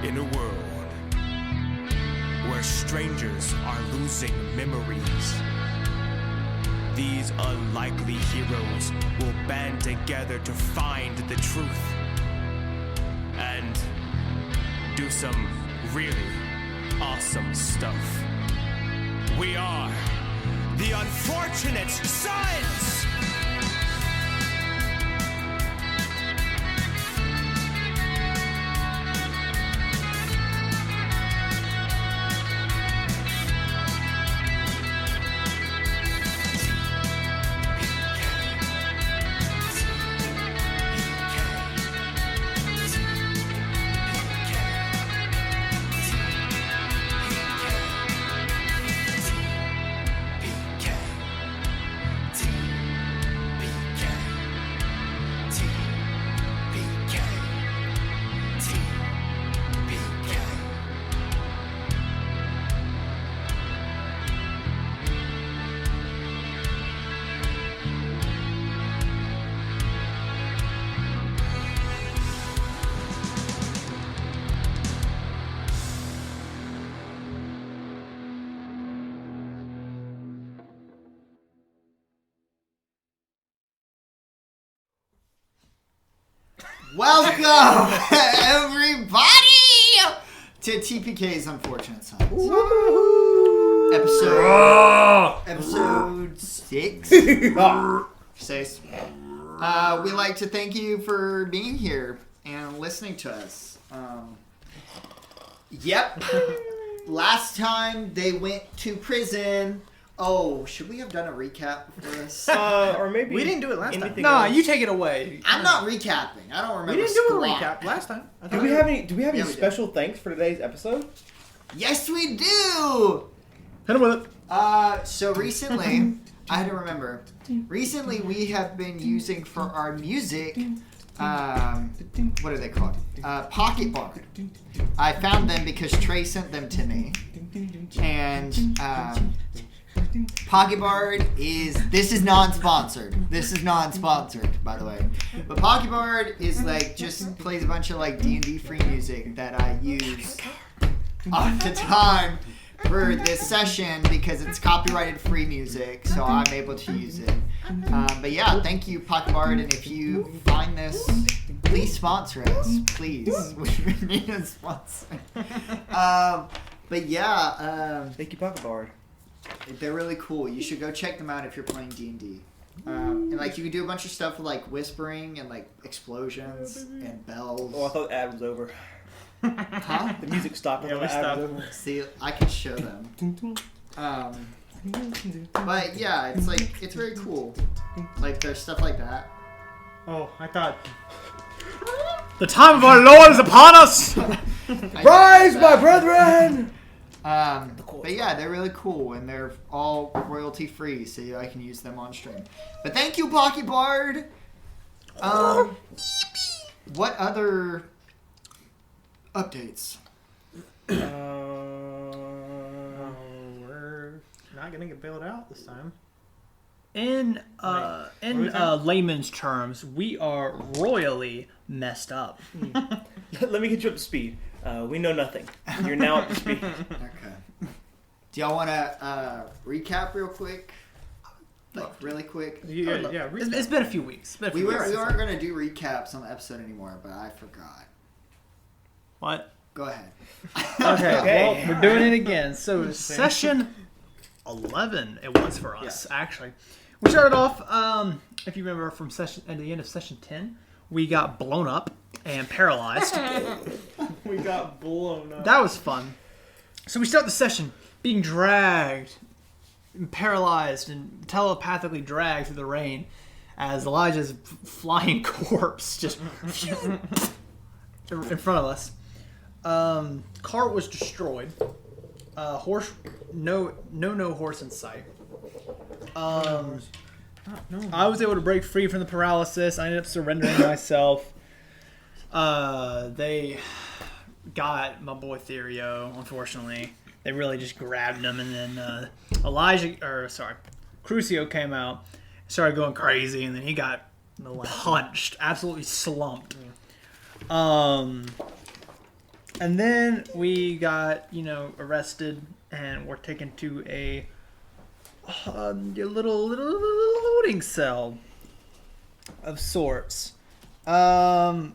In a world where strangers are losing memories, these unlikely heroes will band together to find the truth and do some really awesome stuff. We are the Unfortunate Suns! Welcome, everybody, to TPK's Unfortunate Sons. Episode 6. 6. We'd like to thank you for being here and listening to us. Yep. Last time they went to prison. Oh, should we have done a recap for this? Or maybe we didn't do it last time. No, you take it away. I'm not recapping. I don't remember. We didn't do a recap last time. Do we have any special thanks for today's episode? Yes, we do. Hit him with it. So recently, I had to remember. Recently, we have been using for our music. What are they called? Pocket Bard. I found them because Trey sent them to me, and Pocket Bard this is non-sponsored. This is non-sponsored, by the way. But Pocket Bard is like just plays a bunch of like D&D free music that I use all the time for this session because it's copyrighted free music, so I'm able to use it. But yeah, thank you, Pocket Bard, and if you find this, please sponsor us, please. We need a sponsor. But yeah, Thank you, Pocket Bard. they're really cool. You should go check them out if you're playing D&D. And like you can do a bunch of stuff with like whispering and like explosions and bells. Oh, I thought the ad was over. Huh? The music stopped. Yeah, I we thought the ad stopped. was over. See, I can show them. But yeah, it's very cool. Like there's stuff like that. Oh, I thought. The time of our Lord is upon us! Rise, my brethren! But yeah, they're really cool and they're all royalty free, so I can use them on stream. But thank you, Pocket Bard. What other updates? We're not gonna get bailed out this time. In layman's terms, we are royally messed up. Let me get you up to speed. We know nothing. You're now up to speed. Okay. Do y'all want to recap real quick? Like really quick? Yeah. It's been a few weeks. We weren't going to do recaps on the episode anymore, but I forgot. What? Go ahead. Okay, well, we're doing it again. So session 11 it was for us, actually. We started off, if you remember from at the end of session 10, we got blown up and paralyzed. We got blown up. That was fun. So we start the session being dragged, and paralyzed, and telepathically dragged through the rain as Elijah's flying corpse just in front of us. Cart was destroyed. Horse, no horse in sight. I was able to break free from the paralysis. I ended up surrendering myself. They got my boy Therio, unfortunately. They really just grabbed him, and then Crucio came out, started going crazy, and then he got punched, absolutely slumped. And then we got, arrested and were taken to a little holding cell of sorts. Sorry.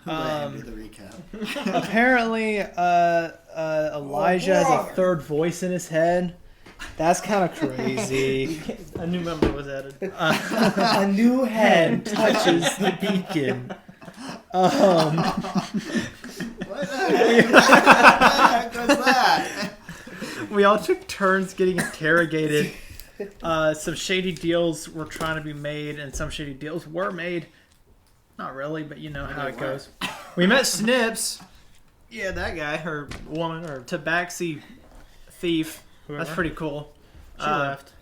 Do the recap. Apparently, Elijah has a third voice in his head. That's kind of crazy. A new member was added. A new hand touches the beacon. What the heck was that? We all took turns getting interrogated. Some shady deals were trying to be made, and some shady deals were made. Not really, but you know how it goes. We met Snips, Yeah, that guy, or woman, or Tabaxi thief. whoever. That's pretty cool. She left.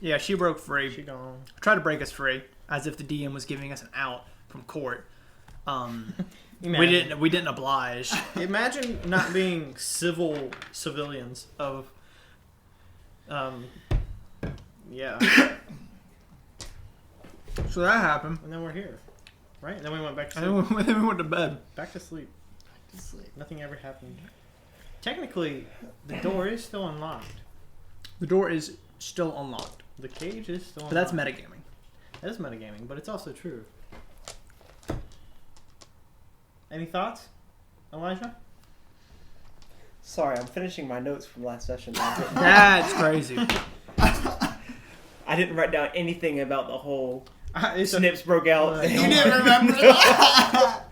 Yeah, she broke free. She gone. Tried to break us free, as if the DM was giving us an out from court. We didn't oblige. Imagine not being civilians of. Yeah. So that happened. And then we're here, right? And then we went back to And sleep. then we went to bed. Back to sleep. Sleep. Nothing ever happened. Technically, the door is still unlocked. The door is still unlocked. The cage is still But unlocked. that's metagaming. That is metagaming, but it's also true. Any thoughts, Elijah? Sorry, I'm finishing my notes from last session. That's crazy. I didn't write down anything about the whole It's a- Snips broke out. You didn't remember that?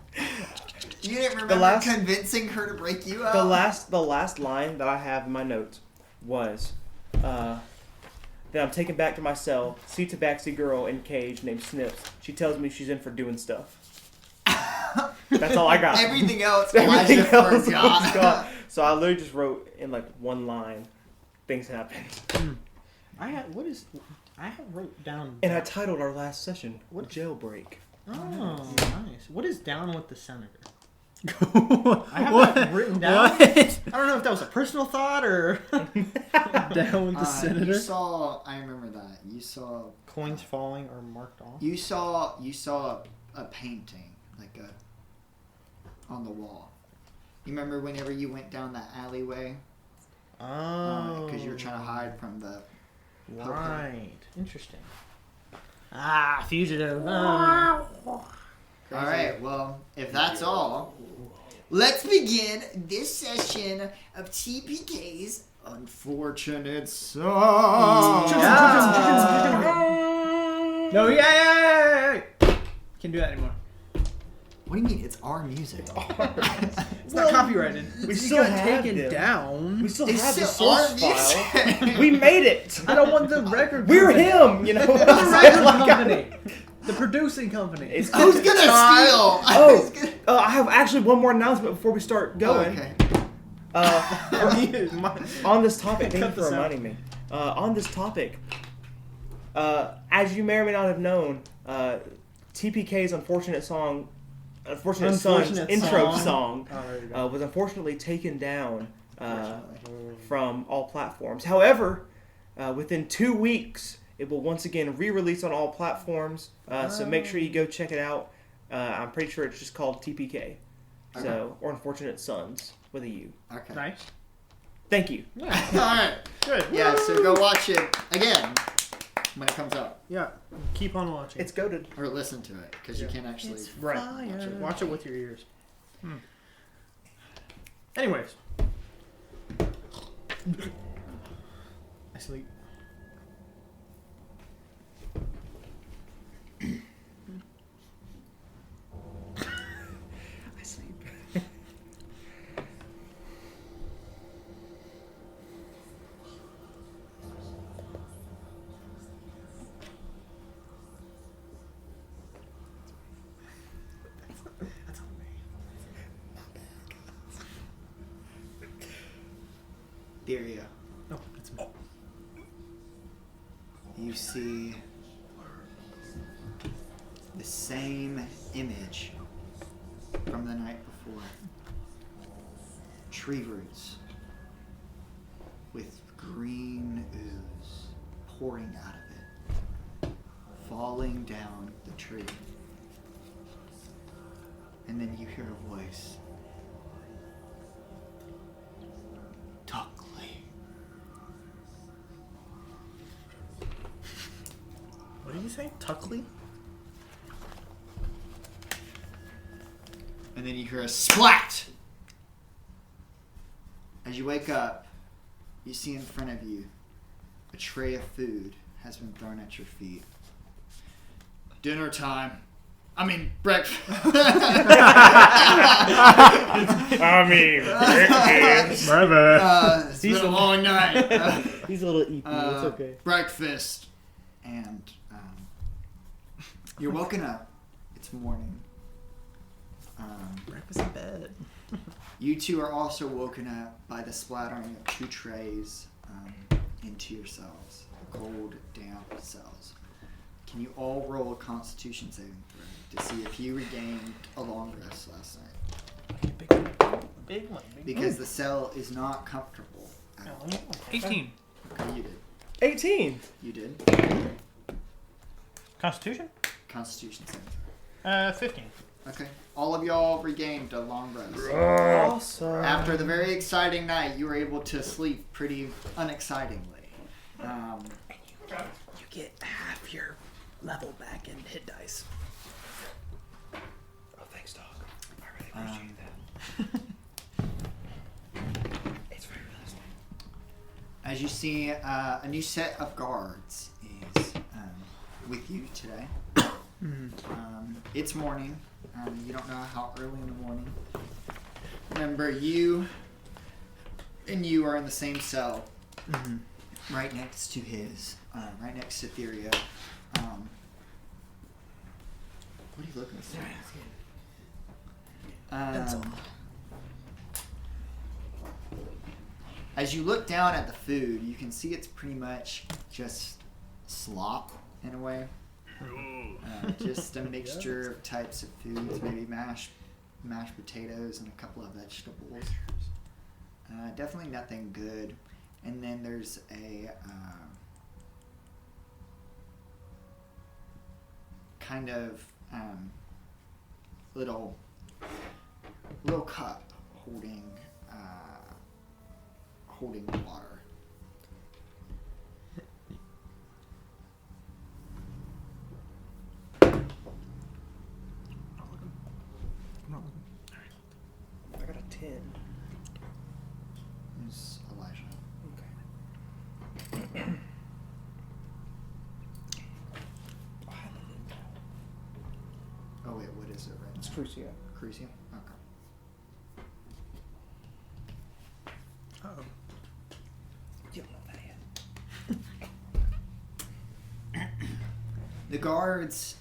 You didn't remember last- convincing her to break you out? The last line that I have in my notes was that I'm taken back to my cell, see Tabaxi girl in cage named Snips. She tells me she's in for doing stuff. That's all I got. Everything else, Everything Elijah else forgot. was gone. So I literally just wrote in like one line, things happened. I wrote down. And I titled our last session, What? Jailbreak. Oh, nice. What is down with the senator? I have that written down. What? I don't know if that was a personal thought or Down with the senator. You saw. I remember that. You saw. coins falling or marked off. You saw a painting like on the wall. You remember whenever you went down that alleyway? Oh, Because you were trying to hide from the. right. Interesting. Fugitive. All right. Well, if that's all, let's begin this session of TPK's Unfortunate Sons. No, yeah. Can't do that anymore. What do you mean? It's our music. It's not copyrighted. We It still got have taken them. down. We still It's have the still our source file. music. We made it. I don't want the record. We're company. him, you know. The record company. The producing company. It's Who's gonna steal? Oh, Who's gonna- I have actually one more announcement before we start going. Okay. On this topic, thank you Cut for this out. reminding me. On this topic, as you may or may not have known, TPK's Unfortunate Sons intro song Oh, there you go. was unfortunately taken down Unfortunately. from all platforms. However, within 2 weeks, it will once again re-release on all platforms. So make sure you go check it out. I'm pretty sure it's just called TPK. So, or Unfortunate Sons with a U. Okay. Nice. Thank you. All right. Good. Yeah. So go watch it again when it comes out, Yeah. Keep on watching. It's goated. or listen to it because you can't actually. right. watch it. Watch it with your ears. Anyways. I sleep. I sleep. Theria, Oh, it's me. you see the same image from the night before. Tree roots with green ooze pouring out of it, falling down the tree. And then you hear a voice. Tuckley. What did you say? Tuckley? And then you hear a splat! As you wake up, you see in front of you a tray of food has been thrown at your feet. Dinner time. I mean, breakfast. Brother. It's been a long night. He's a little EP. It's okay. Breakfast. And you're woken up. It's morning. Breakfast in bed. You two are also woken up by the splattering of two trays into your cells. Cold, damp cells. Can you all roll a Constitution saving throw to see if you regained a long rest last night? Big one. Because the cell is not comfortable at all. 18. Okay, you did. 18. You did. Constitution? Constitution saving throw. 15. Okay. All of y'all regained a long rest. Awesome. After the very exciting night, you were able to sleep pretty unexcitingly. You get half your level back in hit dice. Oh, thanks, dog. I really appreciate that. It's very realistic. As you see, a new set of guards is with you today. It's morning. You don't know how early in the morning. Remember, you are in the same cell, right next to his, right next to Theria. What are you looking for? That's all. As you look down at the food, you can see it's pretty much just slop in a way. Just a mixture of types of foods, maybe mashed potatoes and a couple of vegetables. Definitely nothing good. And then there's a kind of little cup holding water. I got a 10. There's Elijah. Okay. Oh wait, what is it right It's now? Crucio. Crucio? Okay. Uh-oh. You don't know that yet. The guards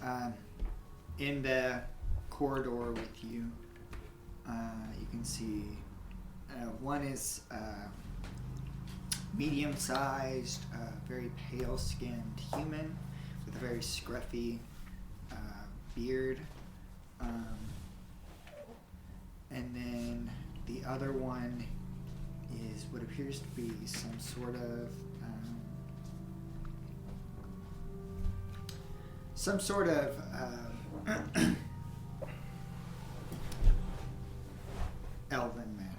in the corridor with you, you can see one is medium-sized, very pale-skinned human with a very scruffy beard. And then the other one is what appears to be some sort of elven man.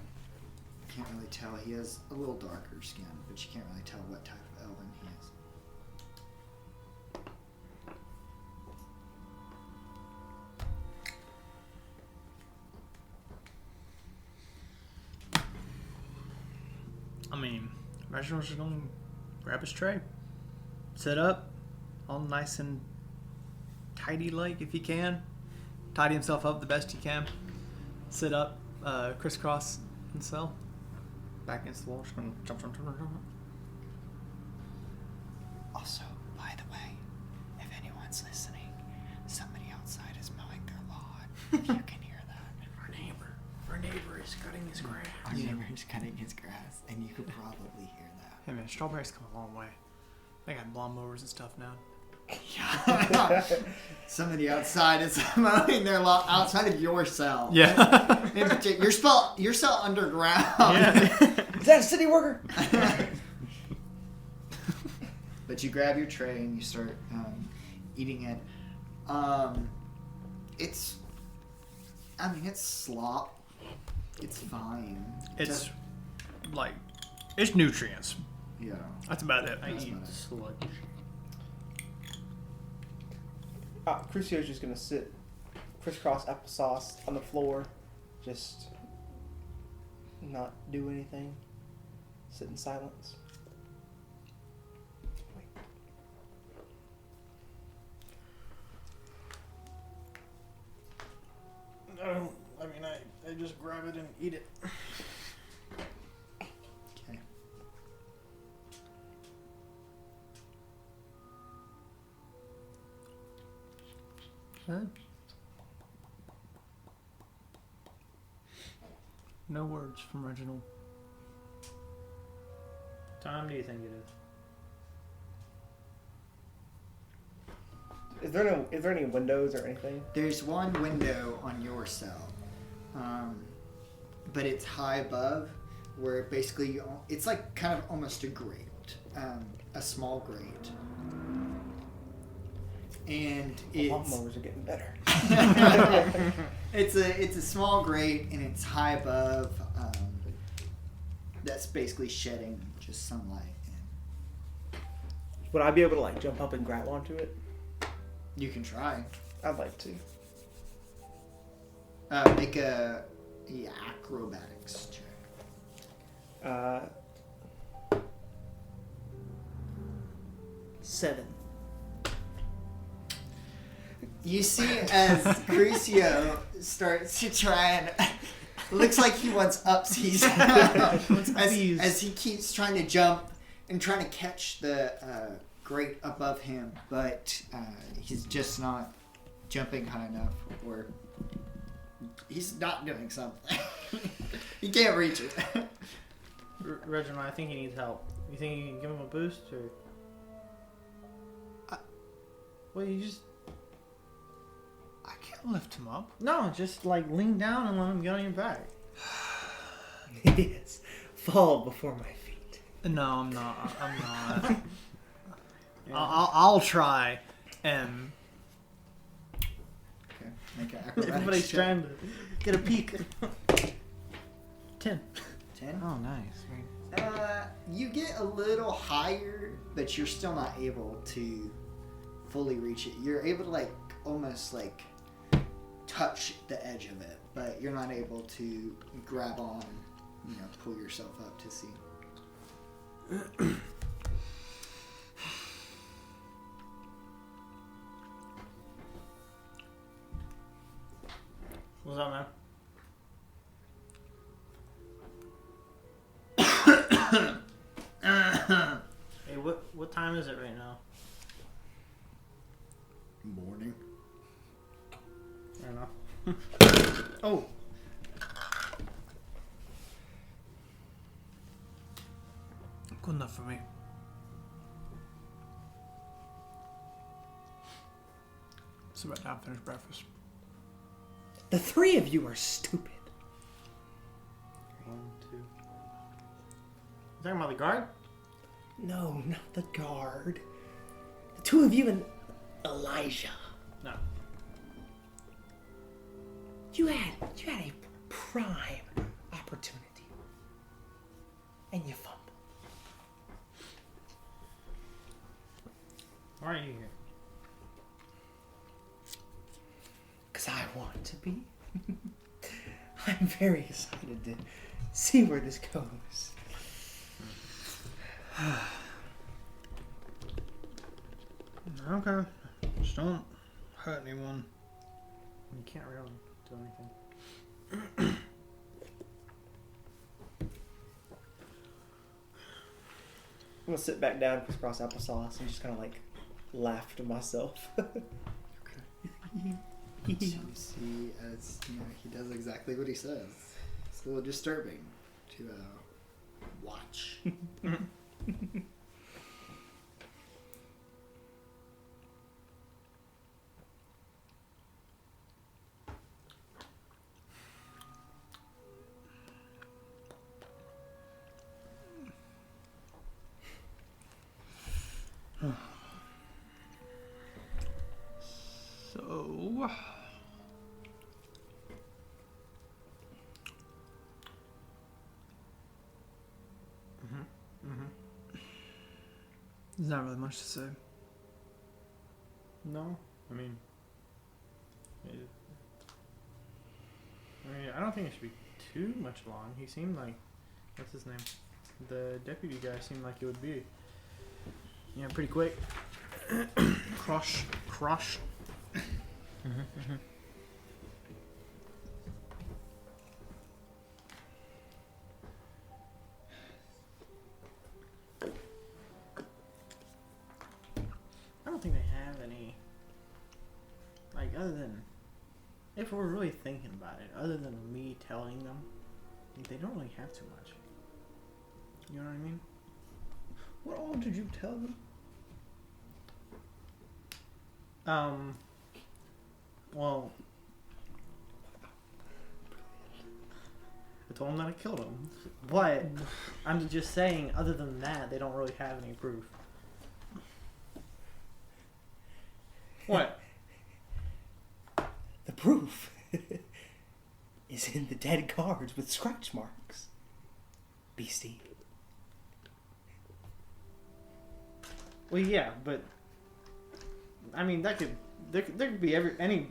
Can't really tell. He has a little darker skin, but you can't really tell what type of elven he is. I mean, Reginald's just gonna grab his tray, sit up, all nice and tidy like if he can, tidy himself up the best he can, sit up, crisscross in the cell, back against the wall, just gonna jump. Also, by the way, if anyone's listening, somebody outside is mowing their lawn. If you can hear that. Our neighbor is cutting his grass. Our neighbor is cutting his grass, and you could probably hear that. Hey man, strawberries come a long way. They got lawnmowers and stuff now. Somebody outside is mowing their lawn outside of your cell. Yeah. In particular, your cell underground. Yeah. Is that a city worker? But you grab your tray and you start I mean, it's slop. It's fine. It's like it's nutrients. Yeah. That's about it. I That's eat about it. sludge. Crucio's just gonna sit crisscross applesauce on the floor, just not do anything, sit in silence. I just grab it and eat it. Okay. No words from Reginald. What time do you think it is? Is there any windows or anything? There's one window on your cell, but it's high above, where basically it's like kind of almost a grate, a small grate, and it's Lawnmowers are getting better. it's a small grate and it's high above. That's basically shedding just sunlight. Would I be able to like jump up and grab onto it? You can try. I'd like to. Make a acrobatics check. 7. You see as Crucio starts to try and looks like he wants upsies as he keeps trying to jump and trying to catch the grate above him, but he's just not jumping high enough, or he's not doing something. He can't reach it. Reginald, I think he needs help. You think you can give him a boost, or? Well, you just I can't lift him up. no, just like lean down and let him get on your back. Yes. Fall before my feet. No, I'm not. I'm not. I'll try. And Okay, make an acrobatics Everybody's check. trying to get a peek. 10. 10. Oh, nice. You get a little higher, but you're still not able to fully reach it. You're able to like almost like touch the edge of it, but you're not able to grab on, pull yourself up to see. What's up, man? Hey, what time is it right now? Morning. Fair enough. Oh. Good enough for me. So right now, finish breakfast. The 3 of you are stupid. 1, 2. You talking about the guard? No, not the guard. The 2 of you and Elijah. No. You had a prime opportunity. And you fumbled. Why are you here? Because I want to be. I'm very excited to see where this goes. Okay. Just don't hurt anyone. You can't really do anything. I'm gonna sit back down, crisscross applesauce, and just kind of like laugh to myself. You see as he does exactly what he says. It's a little disturbing to watch. So There's not really much to say. No, I mean, I don't think it should be too much long. He seemed like, what's his name? The deputy guy seemed like it would be, pretty quick. Crush. I don't think they have any, like, other than, if we're really thinking about it, other than me telling them, they don't really have too much. You know what I mean? What all did you tell them? Well, I told them that I killed him. But I'm just saying, other than that, they don't really have any proof. What? The proof is in the dead guards with scratch marks. Beastie. Well, yeah, but I mean, there could be any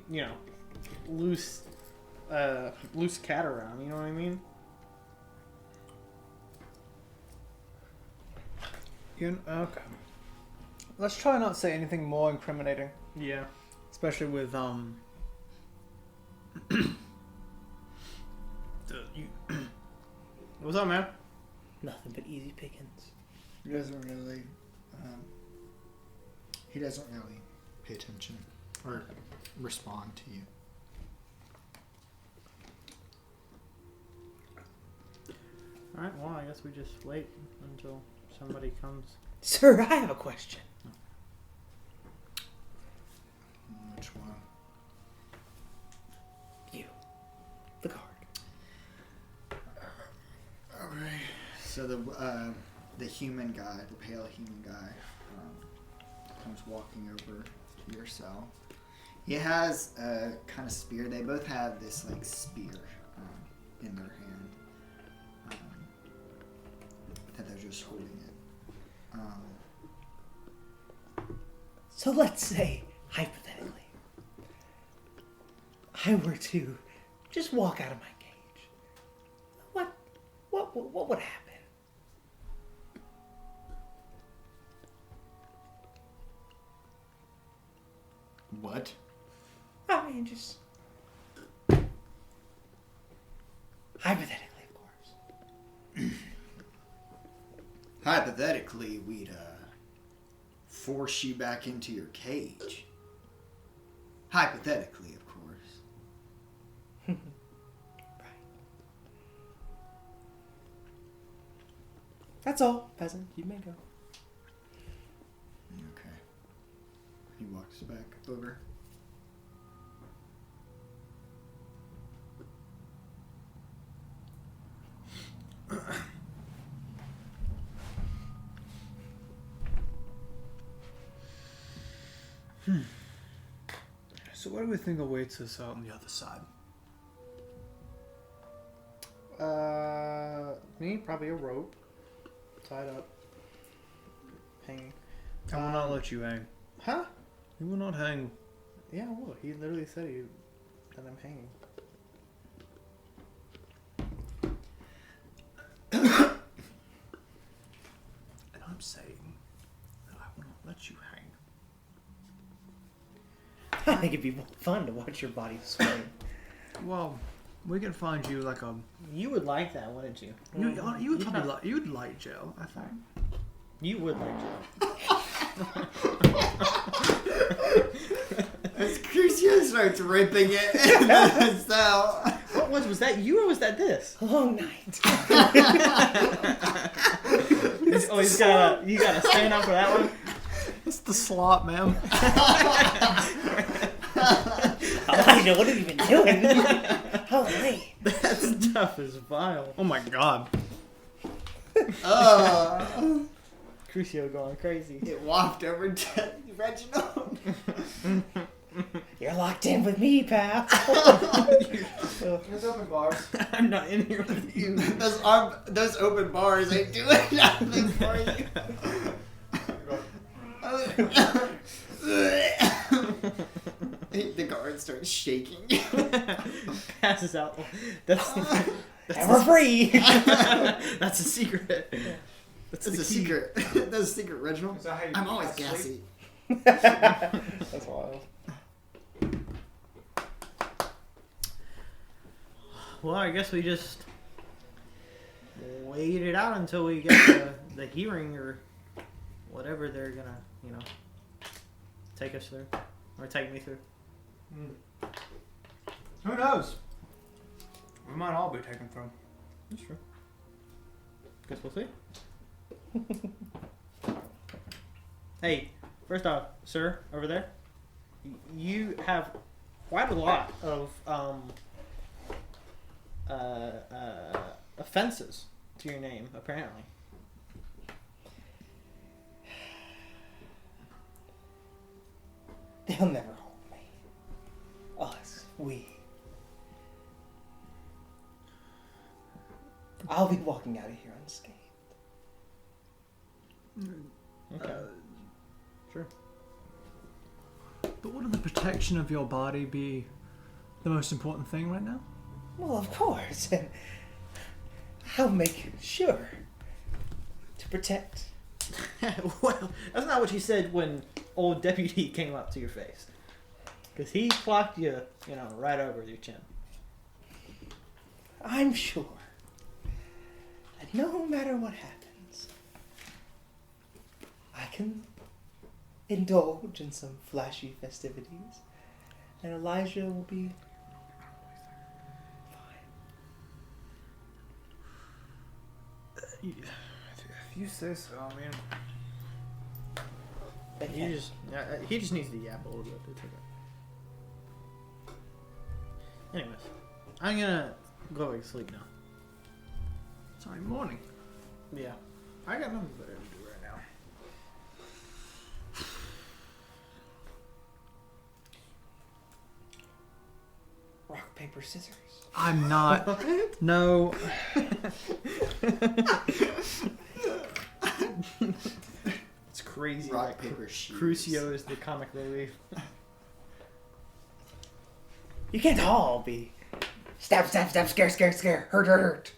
loose cat around. You know what I mean? Okay. Let's try not to say anything more incriminating, Yeah. especially with What's up, man? Nothing but easy pickings. He doesn't really pay attention or respond to you. All right. Well, I guess we just wait until somebody comes. Sir, I have a question. Which one? You. The guard. Okay. So the human guy, the pale human guy, comes walking over to your cell. He has a kind of spear. They both have this like spear in their hand that they're just holding it. So let's say, hypothetically, I were to just walk out of my cage. What would happen? What? I mean, just hypothetically, of course. Hypothetically, we'd force you back into your cage. Hypothetically, of course. Right. That's all, peasant. You may go. Okay. He walks back over. So what do we think awaits us out on the other side? Me, probably a rope. Tied up. Hanging. I will not let you hang. Huh? You will not hang. Yeah, well, he literally said that I'm hanging. And I'm saying that I will not let you hang. I think it'd be fun to watch your body sway. Well, we can find you like a. You would like that, wouldn't you? You would probably like. You'd like jail, I think. You would like jail. As Crucio starts ripping it in the cell. What was that you or was that this? A long night. Oh, you gotta stand up for that one? It's the slot, ma'am. Elijah, what have you been doing? How late? That stuff is vile. Oh my god. Crucio going crazy. It wafted over to Reginald. You're locked in with me, pal. There's open bars. I'm not in here with you. Those open bars ain't doing nothing for you. The guard starts shaking. Passes out. That's And we're free. that's a secret. That's a secret. That's a secret, Reginald. Is that how you I'm always sleep? gassy. That's wild. Well, I guess we just wait it out until we get the hearing or whatever they're gonna, take us through or take me through. Who knows? We might all be taken from. That's true. Guess we'll see. Hey, first off, sir, over there, you have quite a lot of offenses to your name, apparently. They'll never hold me. Us, we. I'll be walking out of here unscathed. Okay. Sure. But wouldn't the protection of your body be the most important thing right now? Well, of course, and I'll make sure to protect. Well, that's not what you said when old deputy came up to your face. Because he clocked you, right over your chin. I'm sure that no matter what happens, I can indulge in some flashy festivities, and Elijah will be If you say so, I mean... fine. He just needs to yap a little bit. It's okay. Anyways, I'm gonna go back to sleep now. It's already morning. Yeah. I got nothing better to do right now. Rock, paper, scissors. I'm not. No. It's crazy. Rock, like, paper, shoes. Crucio is the comic relief. You can't all be stab, stab, stab, scare, scare, scare, hurt, hurt, hurt.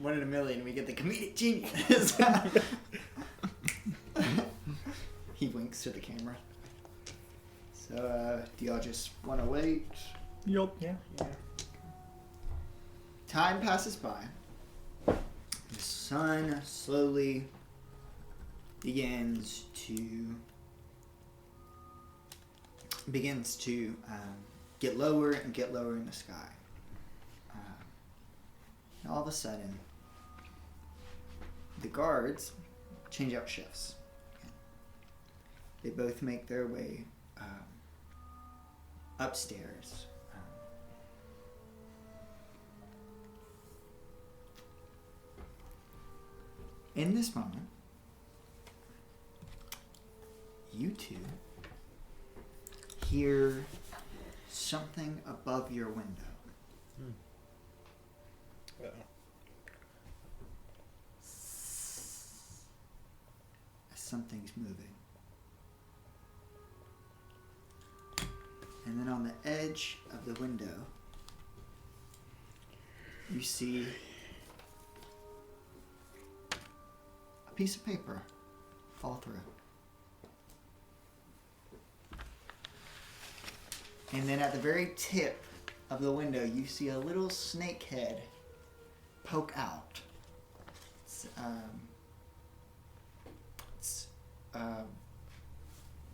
1 in a million, we get the comedic genius. He winks to the camera. So, do y'all just want to wait? Yup. Yeah. Time passes by. The sun slowly begins to get lower and get lower in the sky. And all of a sudden, the guards change out shifts. They both make their way upstairs. In this moment, you two hear something above your window. Something's moving. And then on the edge of the window, you see a piece of paper fall through. And then at the very tip of the window, you see a little snake head poke out. It's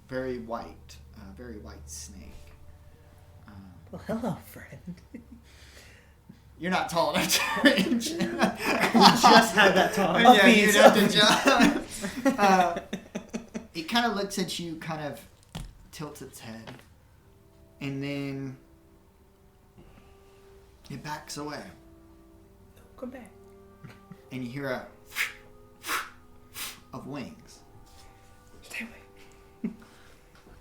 very white snake. Well, hello, friend. You're not tall enough to reach. You just had that talk. Yeah, you'd have to jump. It kind of looks at you, kind of tilts its head, and then it backs away. Come back. And you hear a of wings. Stay away. I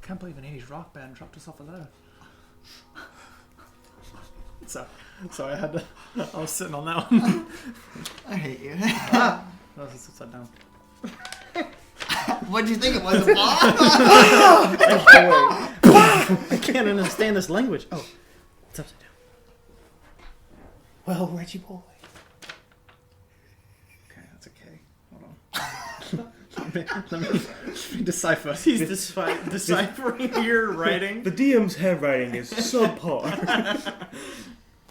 can't believe an 80s rock band dropped us off alive. So I had to. I was sitting on that one. I hate you. I was upside down. What'd you think it was? A bomb? I can't understand this language. Oh, it's upside down. Well, Reggie boy. Okay, that's okay. Hold on. let me decipher. He's deciphering your writing. The DM's handwriting is subpar.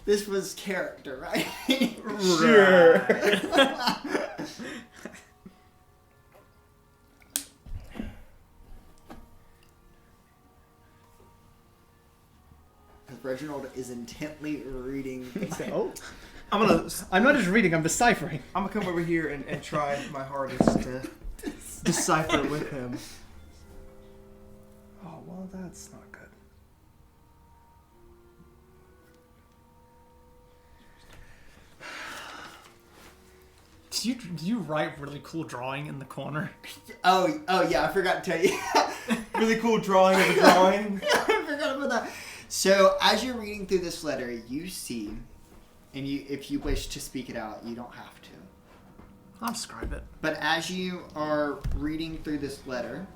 This was character, right? Sure. Reginald is intently reading. Oh, I'm gonna I'm not just reading. I'm deciphering. come over here and try my hardest to decipher with him. Oh well, that's not good. Do you write really cool drawing in the corner? Oh yeah, I forgot to tell you. Really cool drawing of a drawing. I forgot about that. So as you're reading through this letter, you see, and if you wish to speak it out, you don't have to. I'll describe it. But as you are reading through this letter,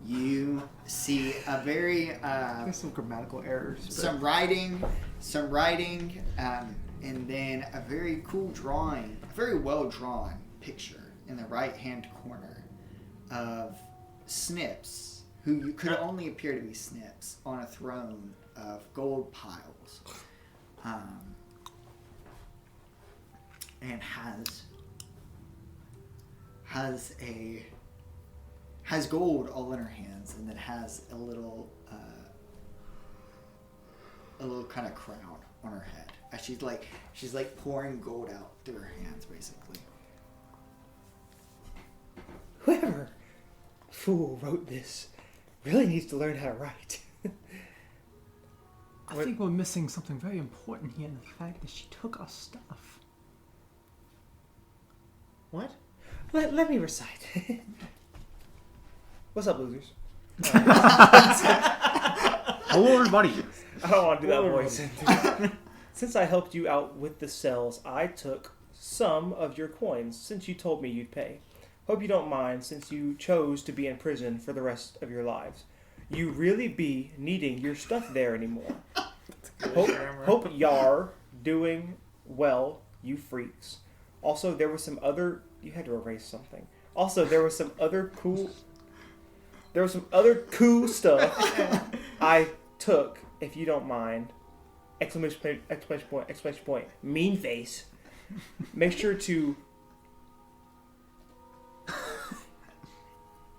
you see a very There's some grammatical errors. But... some writing, and then a very cool drawing, a very well drawn picture in the right hand corner of Snips, who could only appear to be Snips, on a throne of gold piles, and has gold all in her hands, and then has a little kind of crown on her head as she's like pouring gold out through her hands, basically. Whoever fool wrote this really needs to learn how to write. I think we're missing something very important here in the fact that she took our stuff. What? Let me recite. What's up, losers? Hello, everybody. I don't want to do that voice. Since I helped you out with the cells, I took some of your coins since you told me you'd pay. Hope you don't mind since you chose to be in prison for the rest of your lives. You really be needing your stuff there anymore. Hope y'are doing well, you freaks. Also, there was some other... You had to erase something. Also, there was some other cool stuff I took, if you don't mind. Exclamation point. Mean face. Make sure to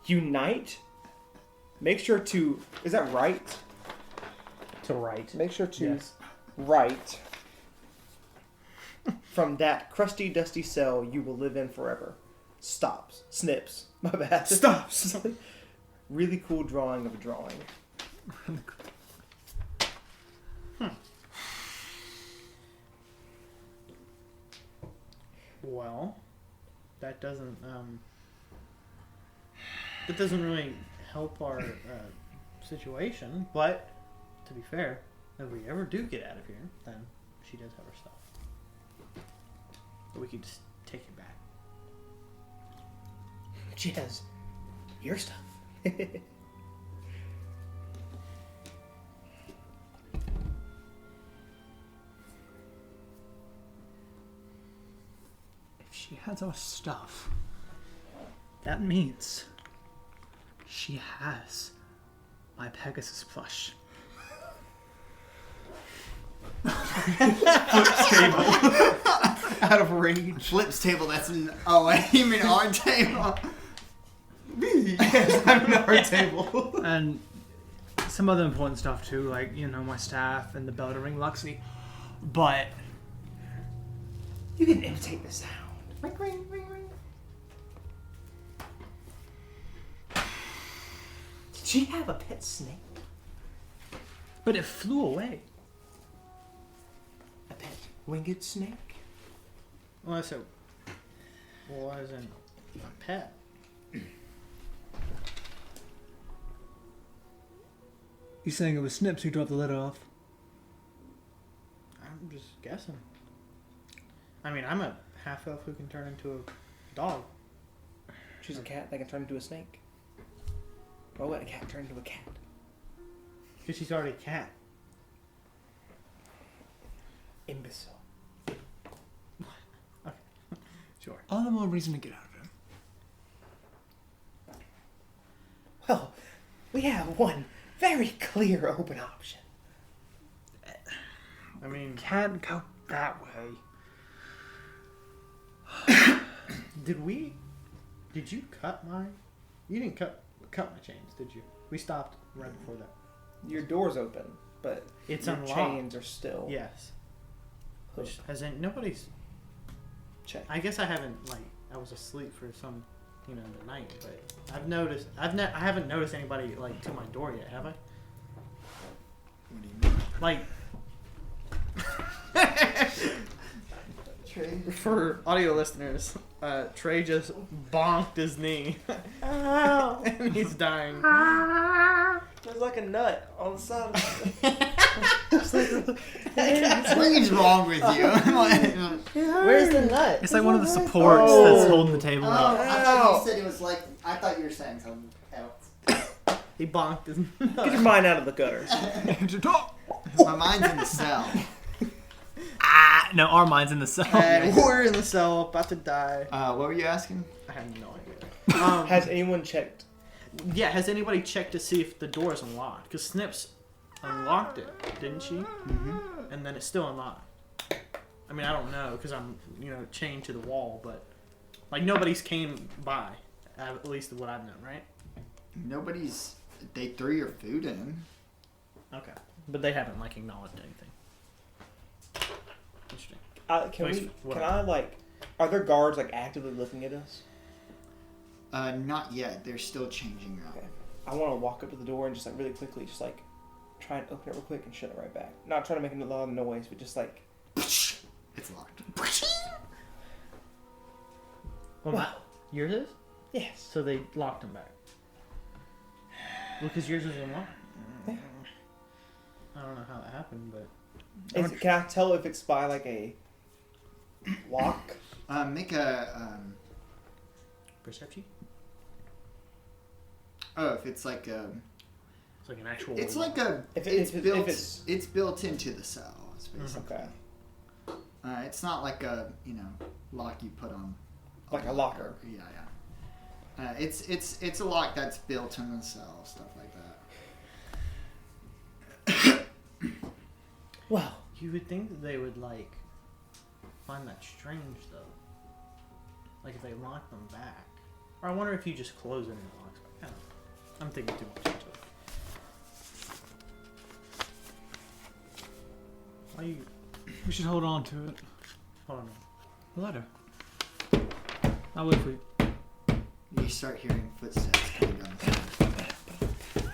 unite. Make sure to... Is that right? To write. Make sure to Yes. write from that crusty, dusty cell you will live in forever. Stops. Snips. My bad. Stops. Really cool drawing of a drawing. Well, that doesn't really help our situation. But to be fair, if we ever do get out of here, then she does have her stuff. But we could just take it back. She has your stuff. If she has our stuff, that means she has my Pegasus plush. Out of range. Flips table. That's an... Oh, you mean our table? Yes, I'm at our table. And some other important stuff too, like, my staff and the bell to ring Luxie. But You can imitate the sound. Ring, ring, ring, ring. Did she have a pet snake? it flew away. A pet winged snake? Well, so wasn't a pet. You saying it was Snips who dropped the letter off? I'm just guessing. I mean, I'm a half elf who can turn into a dog. She's a cat that can turn into a snake. Why would a cat turn into a cat? Because she's already a cat. Imbecile. Sure. All the more reason to get out of him. Well, we have one very clear open option. I mean, Can't go that way. Did you cut mine? You didn't cut my chains, did you? We stopped right before that. Your door's open, but It's your unlocked. chains are still Yes. hooked. Nobody's. Check. I guess I haven't I was asleep for some, the night. But I've noticed. I haven't noticed anybody to my door yet, have I? What do you mean? Like Trey? for audio listeners, Trey just bonked his knee, and he's dying. There's like a nut on the side of What is wrong with you? Where's the nut? It's like one of the supports that's holding the table up. I thought you said it was like. I thought you were saying something else. He bonked his. Get your mind out of the gutter. My mind's in the cell. No, our mind's in the cell. And we're in the cell, about to die. What were you asking? I have no idea. Has anyone checked? Yeah, has anybody checked to see if the door is unlocked? Because Snips unlocked it, didn't she? Mm-hmm. And then it's still unlocked. I mean, I don't know because I'm, chained to the wall, but nobody's came by, at least what I've known, right? Nobody's. They threw your food in. Okay, but they haven't acknowledged anything. Interesting. Are there guards actively looking at us? Not yet. They're still changing out. Okay. I want to walk up to the door and just really quickly try and open it real quick and shut it right back. Not trying to make a lot of noise, but just It's locked. wow. Yours is? Yes. So they locked him back. Well, because yours is unlocked. Yeah. I don't know how that happened, but Can I tell if it's by a lock? Make a. perception? Oh, if it's like a. It's like an actual. It's like a. It's built into the cell. It's basically. Okay. It's not like a lock you put on. Like a locker. Yeah. It's a lock that's built in the cell, stuff like that. Well, You would think that they would find that strange though. If they lock them back, or I wonder if you just close it and it locks back. I don't know. I'm thinking too much into it. Why you? We should hold on to it. Hold on. The letter. I'll wait for you. You start hearing footsteps coming down the stairs.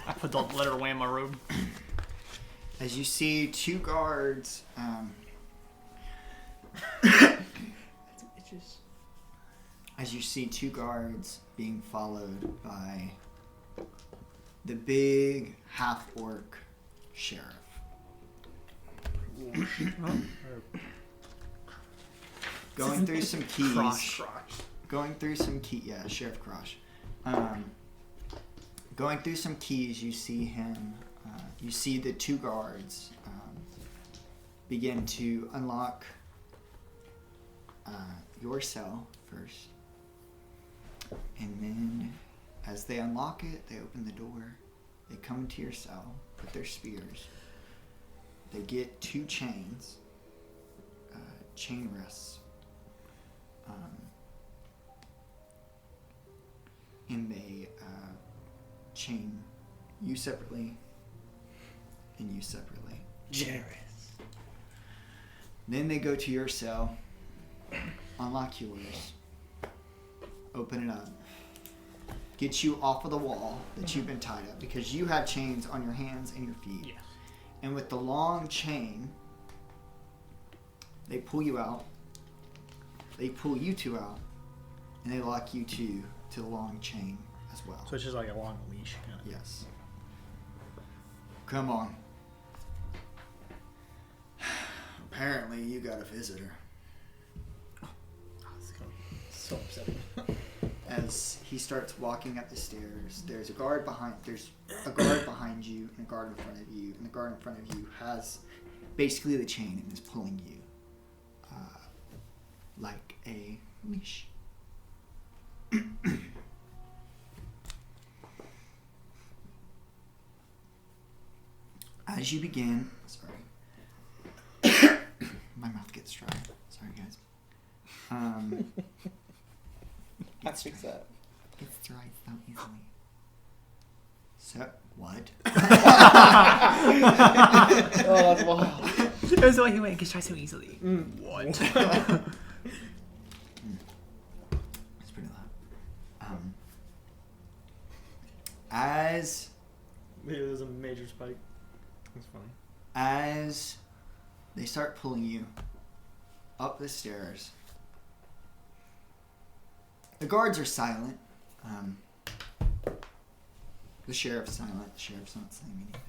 I put the letter away in my robe. As you see two guards. As you see two guards being followed by the big half-orc sheriff. Going through some keys. Going through some keys. Yeah, Sheriff Crosh. Going through some keys, you see him. You see the two guards begin to unlock your cell first. And then, as they unlock it, they open the door. They come into your cell with their spears. They get two chains, chain wrists. And they chain you separately and you separately. Generous. Then they go to your cell, unlock yours, open it up, get you off of the wall that you've been tied up because you have chains on your hands and your feet. Yes. And with the long chain, they pull you out, they pull you two out, and they lock you two to the long chain as well. So it's just like a long leash kind of. Yes. Come on. Apparently you got a visitor. Oh, it's so upsetting. as he starts walking up the stairs. There's a guard behind you, and a guard in front of you, and the guard in front of you has basically the chain and is pulling you like a leash. As you begin, sorry, my mouth gets dry. Sorry, guys. I fix that. It's dry so easily. So what? Oh, that's wild. That was the way he went. It gets dry so easily. What? It's pretty loud. As Yeah, there's a major spike. That's funny. as they start pulling you up the stairs, the guards are silent. The sheriff's silent. The sheriff's not saying anything.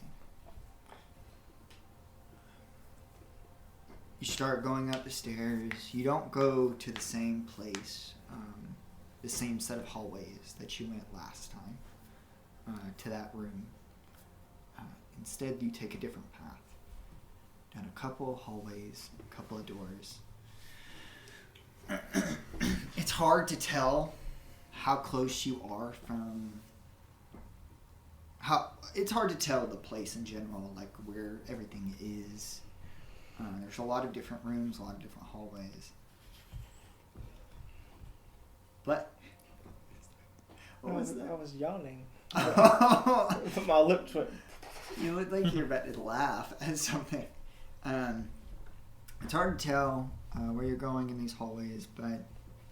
You start going up the stairs. You don't go to the same place, the same set of hallways that you went last time, to that room. Instead, you take a different path. Down a couple of hallways, a couple of doors. It's hard to tell how close you are from... It's hard to tell the place in general, like where everything is. There's a lot of different rooms, a lot of different hallways. But... I was yawning. Oh, My lip twitched. you look like you're about to laugh at something. It's hard to tell where you're going in these hallways, but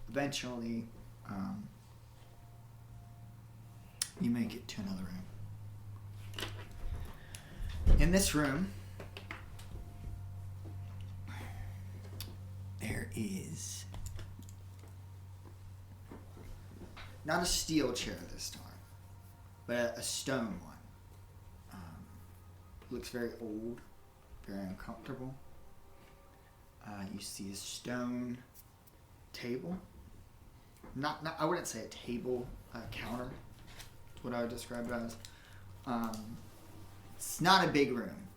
eventually you make it to another room. In this room, there is not a steel chair this time, but a stone one. Looks very old, very uncomfortable. You see a stone table. Not I wouldn't say a table, a counter. That's what I would describe it as. It's not a big room.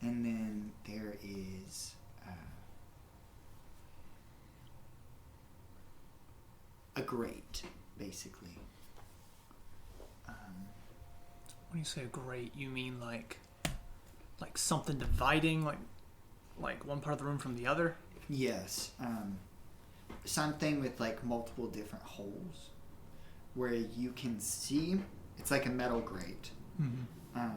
And then there is a grate, basically. When you say great, you mean like something dividing, like one part of the room from the other? Yes. Something with like multiple different holes where you can see. It's like a metal grate. Mm-hmm.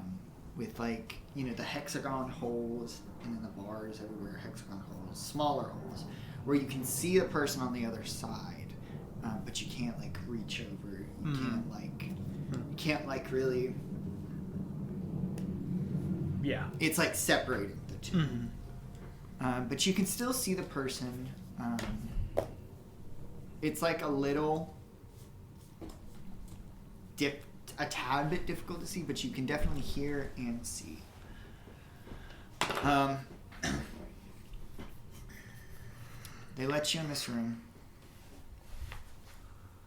With like, the hexagon holes and then the bars everywhere, hexagon holes, smaller holes, where you can see a person on the other side, but you can't like reach over. You can't like really. Yeah. It's like separating the two. Mm-hmm. But you can still see the person. It's like a little a tad bit difficult to see, but you can definitely hear and see. They let you in this room,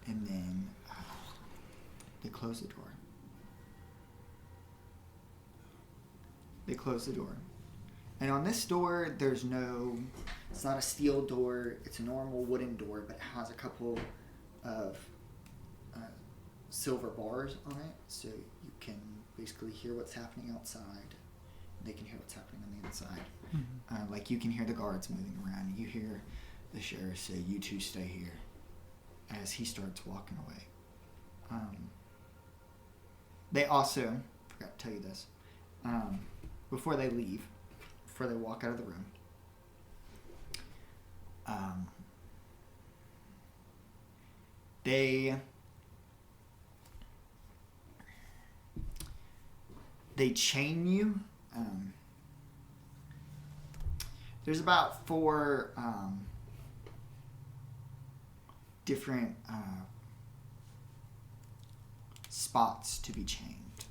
and then they close the door. They close the door. And on this door, it's not a steel door, it's a normal wooden door, but it has a couple of silver bars on it, so you can basically hear what's happening outside. They can hear what's happening on the inside. Mm-hmm. Like you can hear the guards moving around. You hear the sheriff say, "You two stay here," as he starts walking away. They also, forgot to tell you this, before they leave, before they walk out of the room, they chain you. There's about 4 different spots to be chained,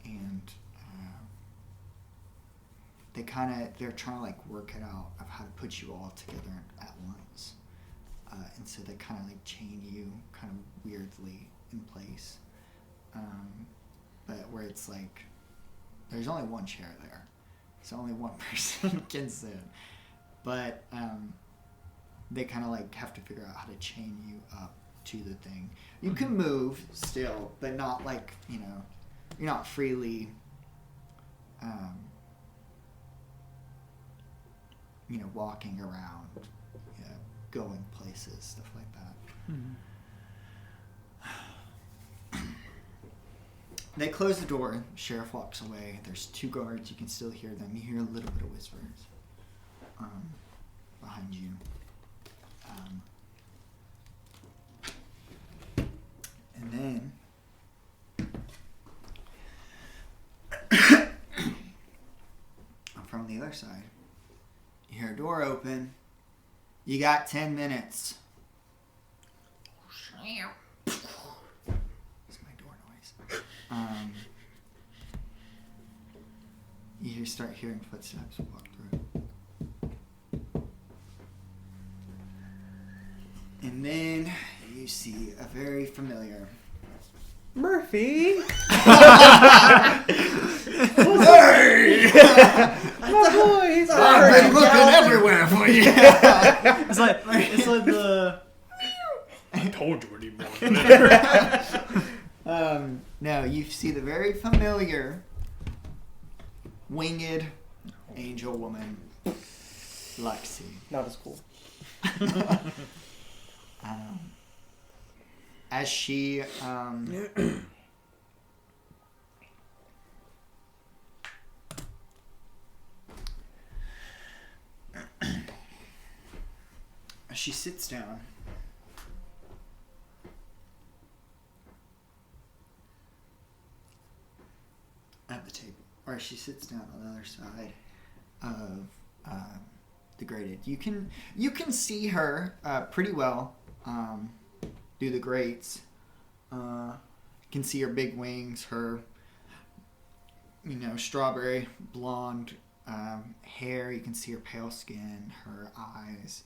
and they're trying to like work it out of how to put you all together at once, and so they kind of like chain you kind of weirdly in place, but where it's like there's only one chair there, so only one person can sit, but they kind of like have to figure out how to chain you up to the thing. You can move still, but not like, you know, you're not freely, you know, walking around, you know, going places, stuff like that. Mm-hmm. They close the door. Sheriff walks away. There's 2 guards. You can still hear them. You hear a little bit of whispers behind you. And then from the other side, you hear a door open. You got 10 minutes. It's my door noise. You start hearing footsteps walk through. And then you see a very familiar Murphy! Hey! My boy, he's I've been looking everywhere for you. It's like the. I told you anymore. No, you see the very familiar winged angel woman, Lexi. Not as cool. As she she sits down at the table, or she sits down on the other side of the grated. You can see her pretty well through the grates. You can see her big wings, her strawberry blonde hair. You can see her pale skin, her eyes,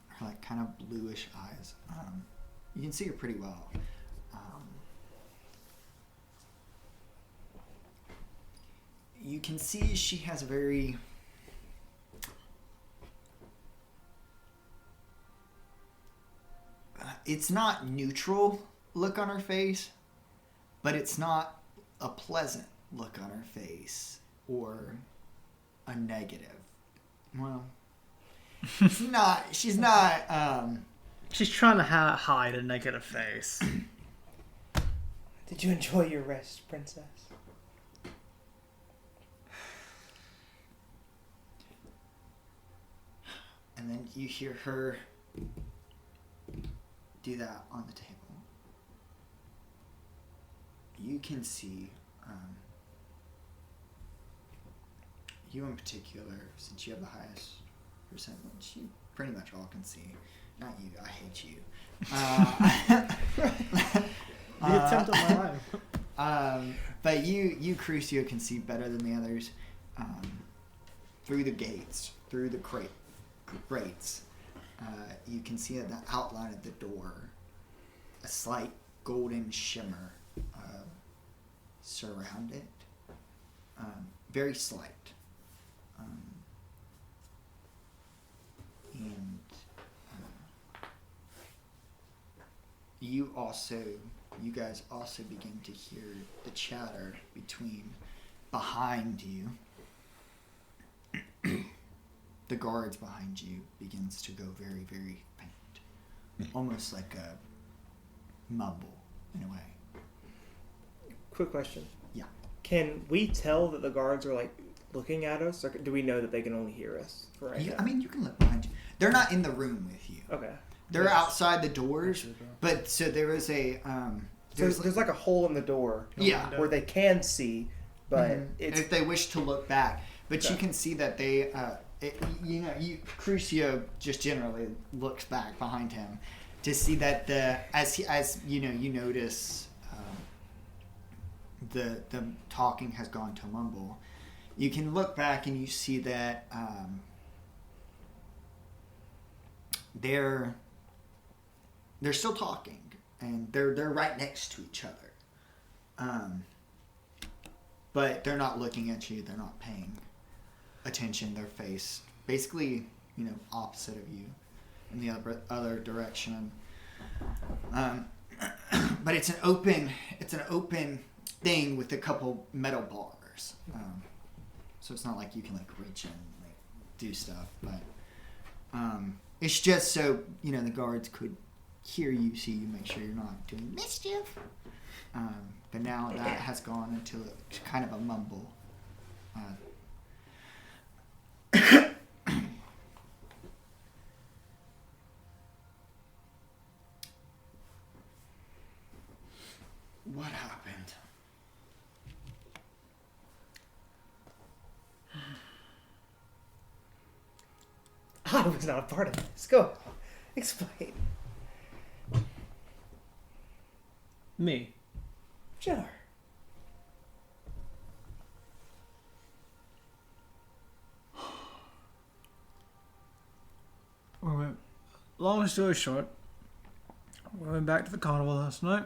her like kind of bluish eyes. You can see her pretty well. You can see she has a very it's not neutral look on her face, but it's not a pleasant look on her face or a negative. Well, she's not she's trying to hide a negative face. Did you enjoy your rest, princess? And then you hear her do that on the table. You can see, you in particular, since you have the highest percentage, you pretty much all can see. Not you, I hate you. The attempt of my life. But you, Crucio, can see better than the others through the gates, through the grates. You can see at the outline of the door a slight golden shimmer surround it. Very slight. And you guys also begin to hear the chatter behind you. The guards behind you begins to go very, very faint. Almost like a mumble, in a way. Quick question. Yeah. Can we tell that the guards are like looking at us, or do we know that they can only hear us for right now? I mean, you can look behind you. They're not in the room with you. Okay. They're outside the doors, but so there is a... there's like a hole in the door where they can see, but it's... If they wish to look back. But you can see that they... Crucio just generally looks back behind him to see that you notice the talking has gone to mumble. you can look back and you see that they're still talking, and they're right next to each other. But they're not looking at you. They're not paying attention. Their face, basically, opposite of you, in the other direction. But it's an open thing with a couple metal bars. So it's not like you can reach in and do stuff. But it's just so the guards could hear you, see you, make sure you're not doing mischief. But now that has gone into kind of a mumble. What happened? I was not a part of this. Go. Explain. Me. Sure. Long story short, we went back to the carnival last night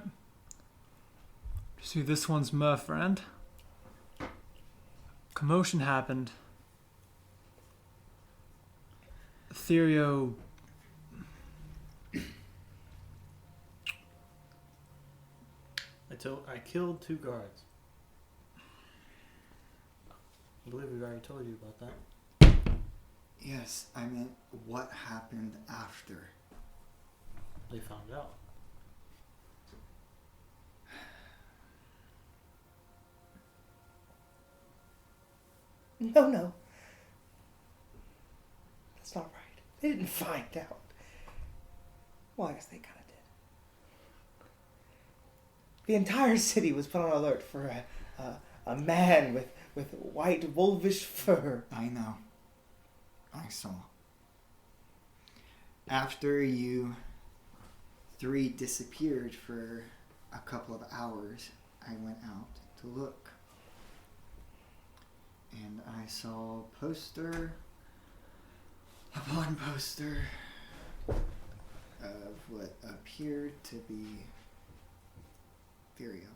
to see this one's mer friend. Commotion happened. Etherio I killed 2 guards. I believe we've already told you about that. Yes, I mean, what happened after? They found out. No. That's not right. They didn't find out. Well, I guess they kind of did. The entire city was put on alert for a man with white wolvish fur. I know. I saw. After you 3 disappeared for a couple of hours, I went out to look. And I saw a poster upon poster of what appeared to be Furio.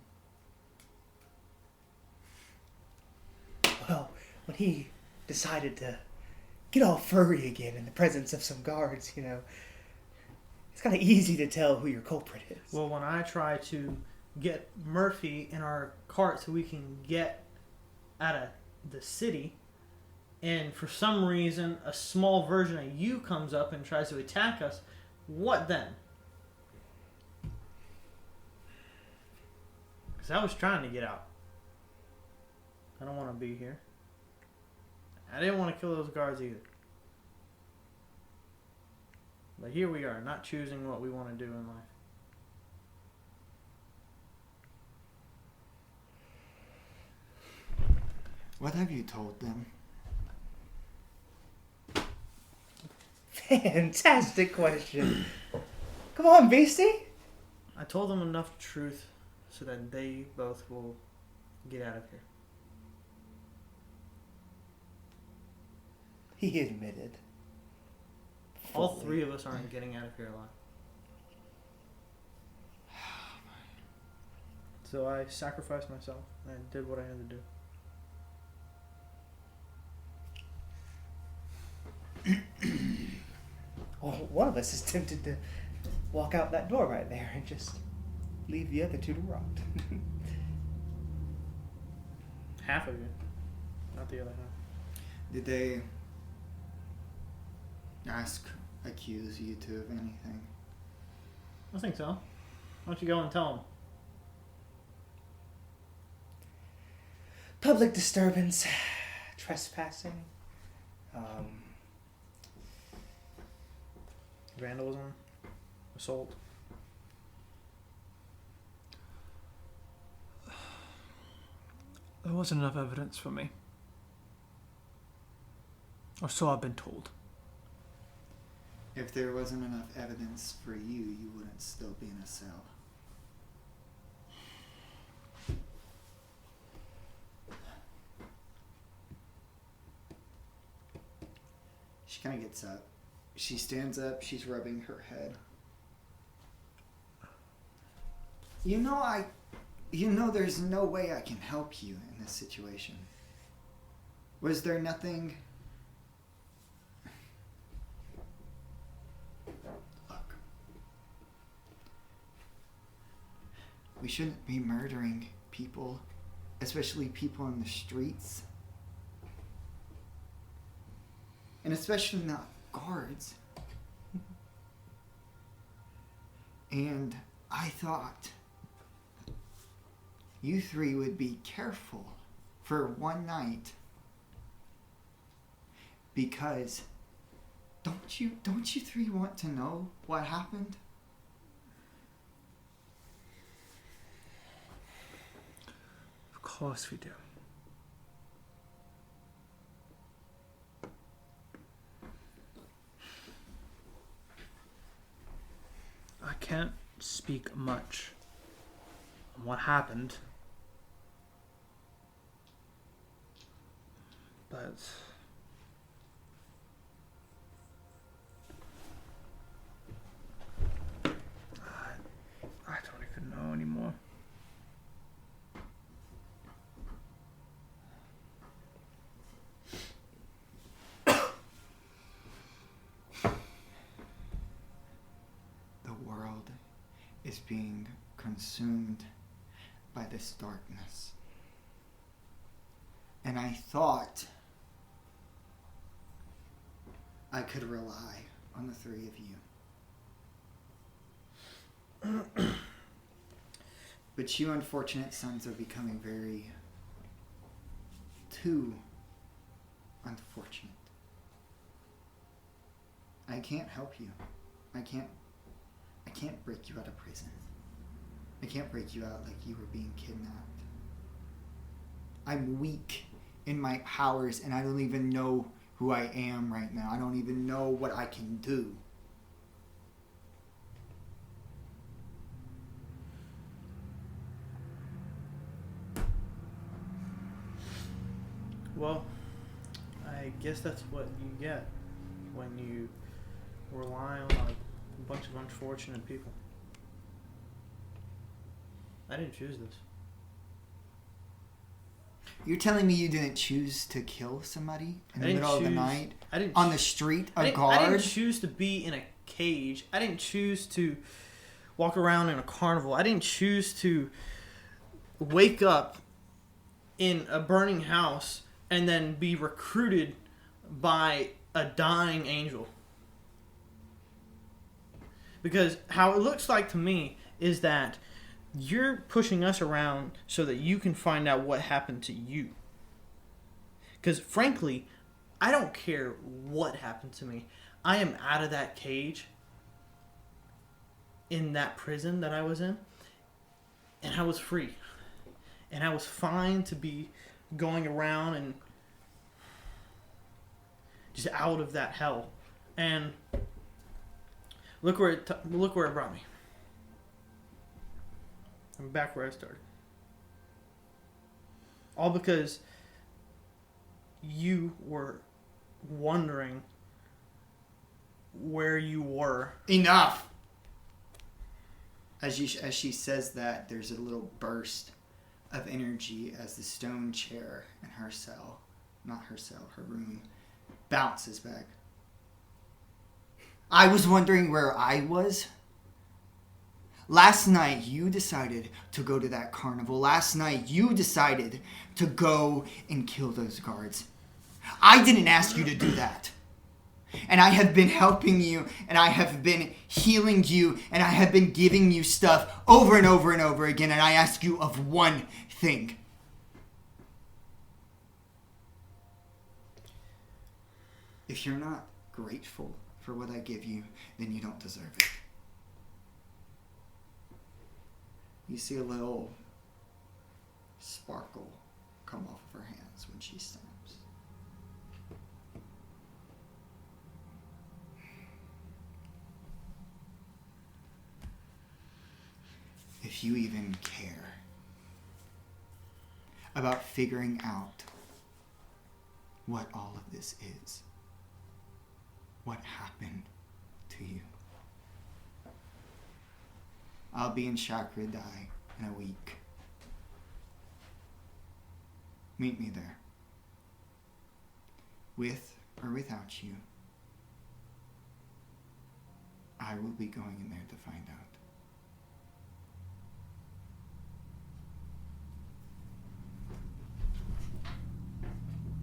Well, when he decided to get all furry again in the presence of some guards, it's kind of easy to tell who your culprit is. Well, when I try to get Murphy in our cart so we can get out of the city, and for some reason a small version of you comes up and tries to attack us, what then? Because I was trying to get out. I don't want to be here. I didn't want to kill those guards either. But here we are, not choosing what we want to do in life. What have you told them? Fantastic question. Come on, Beastie. I told them enough truth so that they both will get out of here. He admitted. All fully. 3 of us aren't getting out of here alive. So I sacrificed myself and did what I had to do. Well, one of us is tempted to walk out that door right there and just leave the other 2 to rot. Half of you, not the other half. Did they accuse you 2 of anything? I think so. Why don't you go and tell them? Public disturbance, trespassing, Vandalism, assault. There wasn't enough evidence for me. Or so I've been told. If there wasn't enough evidence for you, you wouldn't still be in a cell. She kind of gets up. She stands up. She's rubbing her head. You know, there's no way I can help you in this situation. Was there nothing? Look. We shouldn't be murdering people, especially people in the streets. And especially not guards. And I thought you three would be careful for one night, because don't you three want to know what happened? Of course we do. I can't speak much on what happened, but I don't even know anymore. The world is being consumed by this darkness. And I thought I could rely on the three of you. But you unfortunate sons are becoming too unfortunate. I can't help you. I can't break you out of prison. I can't break you out like you were being kidnapped. I'm weak in my powers, and I don't even know who I am right now. I don't even know what I can do. Well, I guess that's what you get when you rely on a bunch of unfortunate people. I didn't choose this. You're telling me you didn't choose to kill somebody in the middle of the night? On the street? A guard? I didn't choose to be in a cage. I didn't choose to walk around in a carnival. I didn't choose to wake up in a burning house and then be recruited by a dying angel. Because how it looks like to me is that you're pushing us around so that you can find out what happened to you. Because frankly, I don't care what happened to me. I am out of that cage in that prison that I was in, and I was free. And I was fine to be going around and just out of that hell. And look where it brought me. I'm back where I started. All because you were wondering where you were. Enough! As she says that, there's a little burst of energy as the stone chair in her cell, not her cell, her room, bounces back. I was wondering where I was. Last night, you decided to go to that carnival. Last night, you decided to go and kill those guards. I didn't ask you to do that. And I have been helping you, and I have been healing you, and I have been giving you stuff over and over and over again, and I ask you of one thing. If you're not grateful for what I give you, then you don't deserve it. You see a little sparkle come off of her hands when she stamps. If you even care about figuring out what all of this is, what happened to you. I'll be in Chakradai in a week. Meet me there. With or without you, I will be going in there to find out.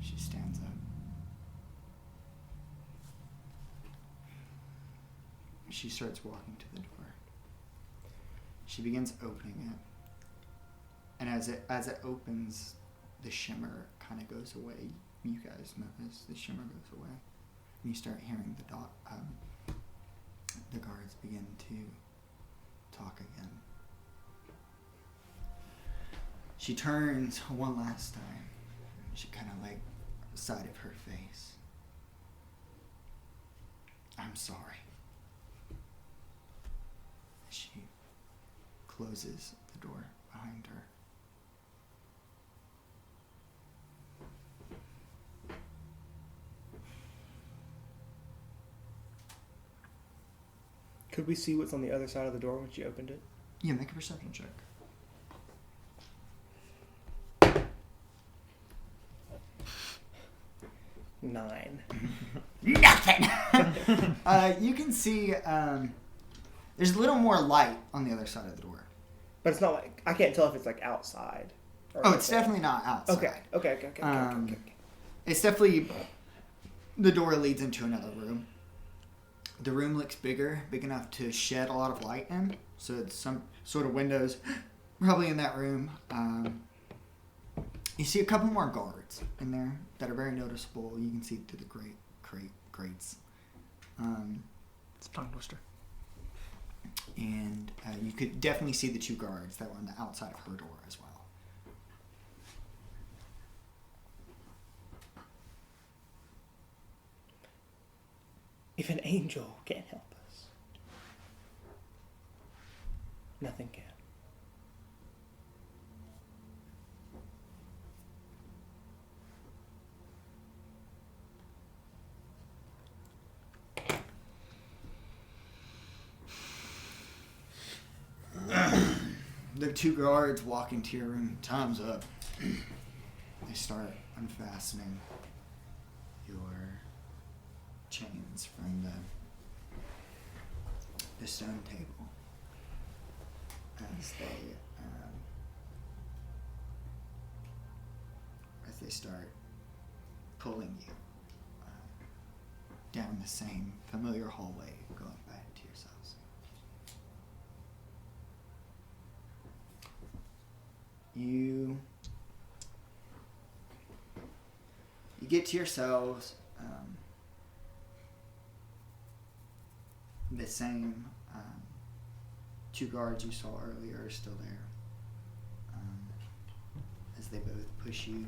She stands up. She starts walking to the door. She begins opening it. And as it opens, the shimmer kind of goes away. You guys notice the shimmer goes away. And you start hearing the guards begin to talk again. She turns one last time. She kind of like the side of her face. I'm sorry. She closes the door behind her. Could we see what's on the other side of the door when she opened it? Yeah, make a perception check. Nine. Nothing! You can see there's a little more light on the other side of the door. But it's not like, I can't tell if it's like outside. Or Oh, it's definitely not outside. Okay. It's definitely, the door leads into another room. The room looks big enough to shed a lot of light in. So it's some sort of windows probably in that room. You see a couple more guards in there that are very noticeable. You can see through the grates. It's a tongue twister. And you could definitely see the two guards that were on the outside of her door as well. If an angel can't help us, nothing can. The two guards walk into your room. Time's up. They start unfastening your chains from the stone table as they start pulling you down the same familiar hallway going back to yourselves. You get to yourselves. The same two guards you saw earlier are still there. As they both push you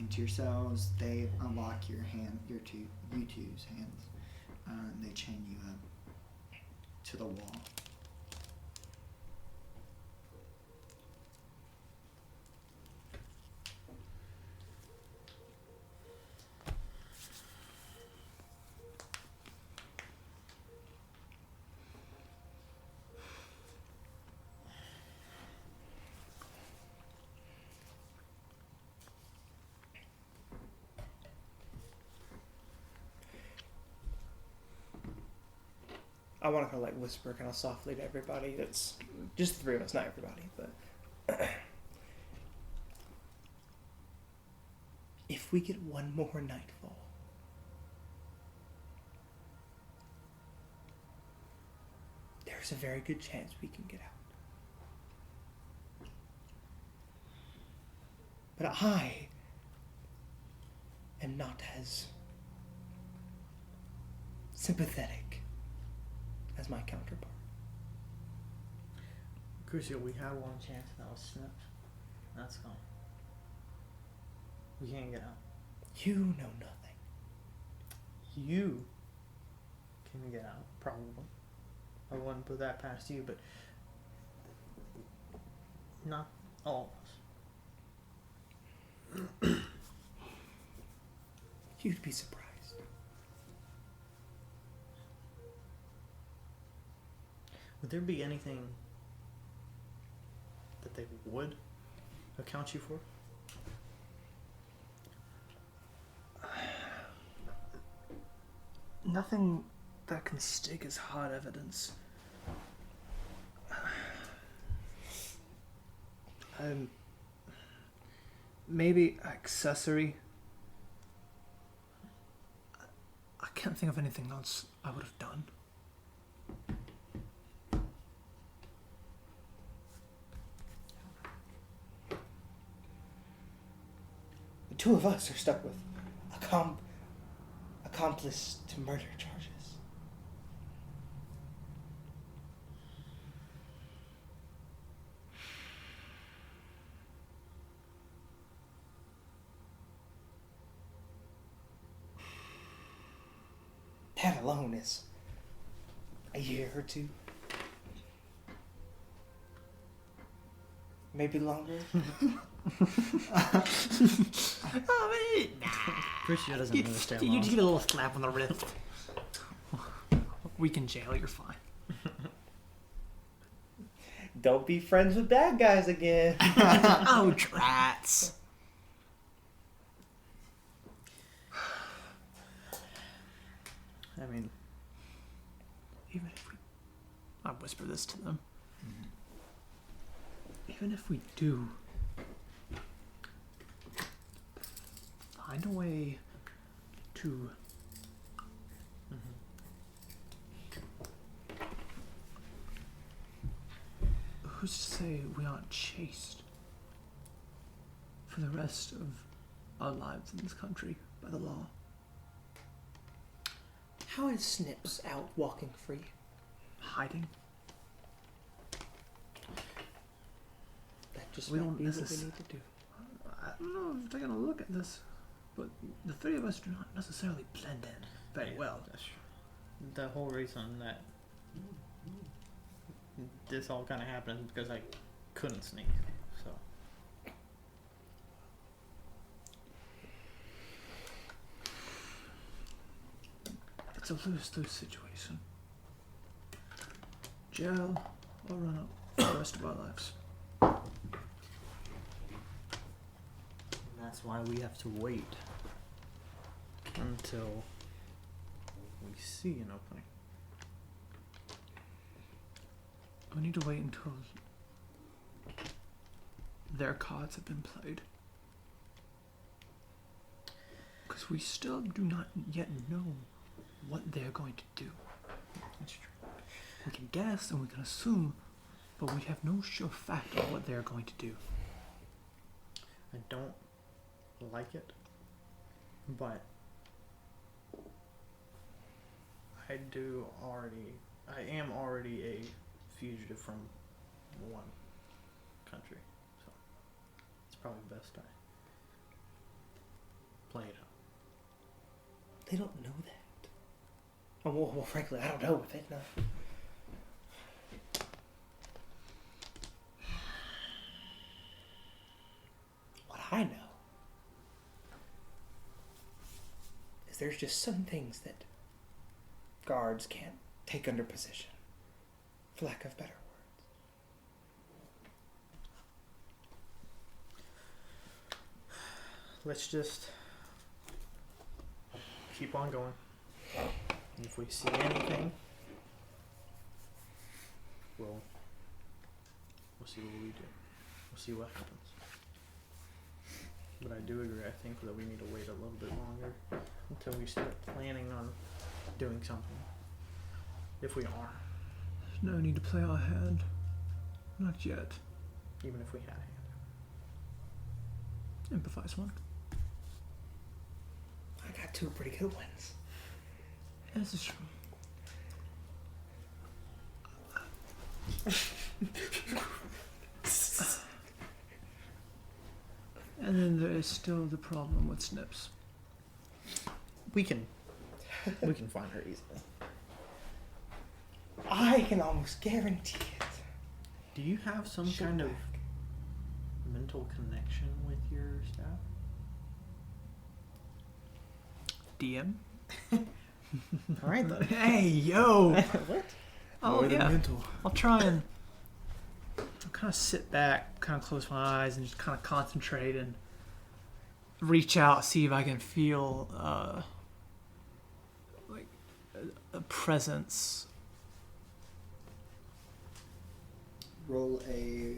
into yourselves, they unlock your you two's hands. And they chain you up to the wall. I want to kind of like whisper kind of softly to everybody. That's just the three of us, not everybody, but if we get one more nightfall, there's a very good chance we can get out. But I am not as sympathetic as my counterpart. Crucial, we had one chance and that was snipped. That's gone. We can't get out. You know nothing. You can get out, probably. I wouldn't put that past you, but not all of us. You'd be surprised. Would there be anything that they would account you for? Nothing that can stick as hard evidence. Maybe accessory. I can't think of anything else I would have done. The two of us are stuck with accomplice to murder charges. That alone is a year or two. Maybe longer. Christian doesn't understand. You just get a little slap on the wrist. We can jail, you're fine. Don't be friends with bad guys again. Oh, drats. I mean, Even if we... I whisper this to them. Even if we do find a way to who's to say we aren't chased for the rest of our lives in this country by the law? How is Snips out walking free? Hiding? That just We might don't be what we necess- need to do. I don't know if they're going to look at this, but the three of us do not necessarily blend in very well. that's true. The whole reason that this all kind of happened is because I couldn't sneak. So It's a lose-lose situation. Jail or run up for the rest of our lives. and that's why we have to wait until we see an opening. We need to wait until their cards have been played. Because we still do not yet know what they're going to do. That's true. We can guess and we can assume, but we have no sure fact of what they're going to do. I don't like it, but I am already a fugitive from one country, so it's probably best I play it out. They don't know that. Oh, well, frankly, I don't know if they know. What I know is there's just some things that guards can't take under possession, for lack of better words. Let's just keep on going. And if we see anything, we'll see what we do. We'll see what happens. But I do agree. I think that we need to wait a little bit longer until we start planning on doing something. If we are, There's no need to play our hand. Not yet. even if we had a hand. Improvise one. I got two pretty good ones. This is true. And then there is still the problem with Snips. We can find her easily. I can almost guarantee it. Do you have some Ship kind of back. mental connection with your staff? DM? All right then. Hey, yo! What? Oh More than yeah. mental. I'll try and kind of sit back, kind of close my eyes, and just kind of concentrate and reach out, see if I can feel like a presence. Roll a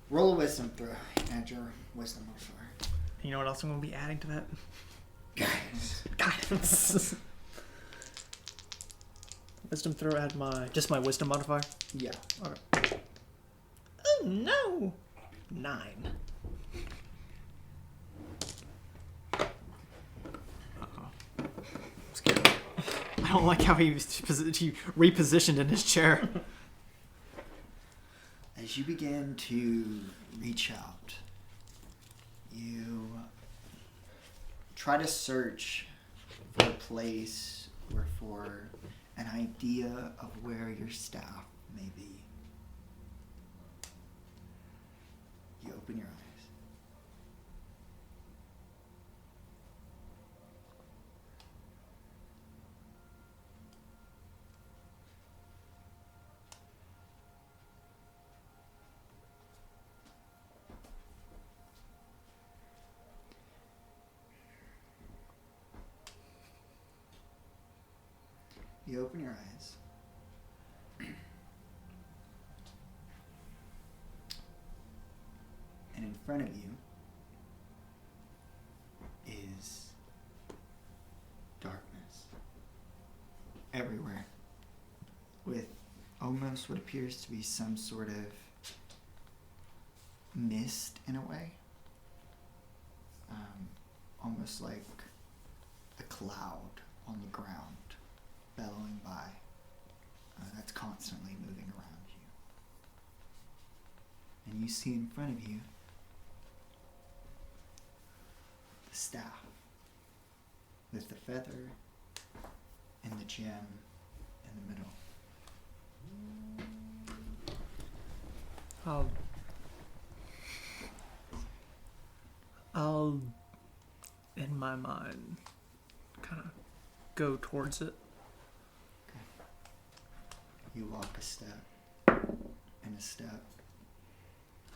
wisdom throw. Add your wisdom modifier. You know what else I'm going to be adding to that? Guidance. Guidance. Wisdom throw, add just my wisdom modifier. Yeah. Okay. Oh no! 9. I'm scared. I don't like how he repositioned in his chair. As you begin to reach out, you try to search for a place or for an idea of where your staff may be. You open your eyes. You open your eyes. And in front of you is darkness everywhere, with almost what appears to be some sort of mist in a way. Almost like a cloud on the ground bellowing by, that's constantly moving around you. And you see in front of you the staff with the feather and the gem in the middle. I'll, in my mind, kind of go towards it. You walk a step and a step.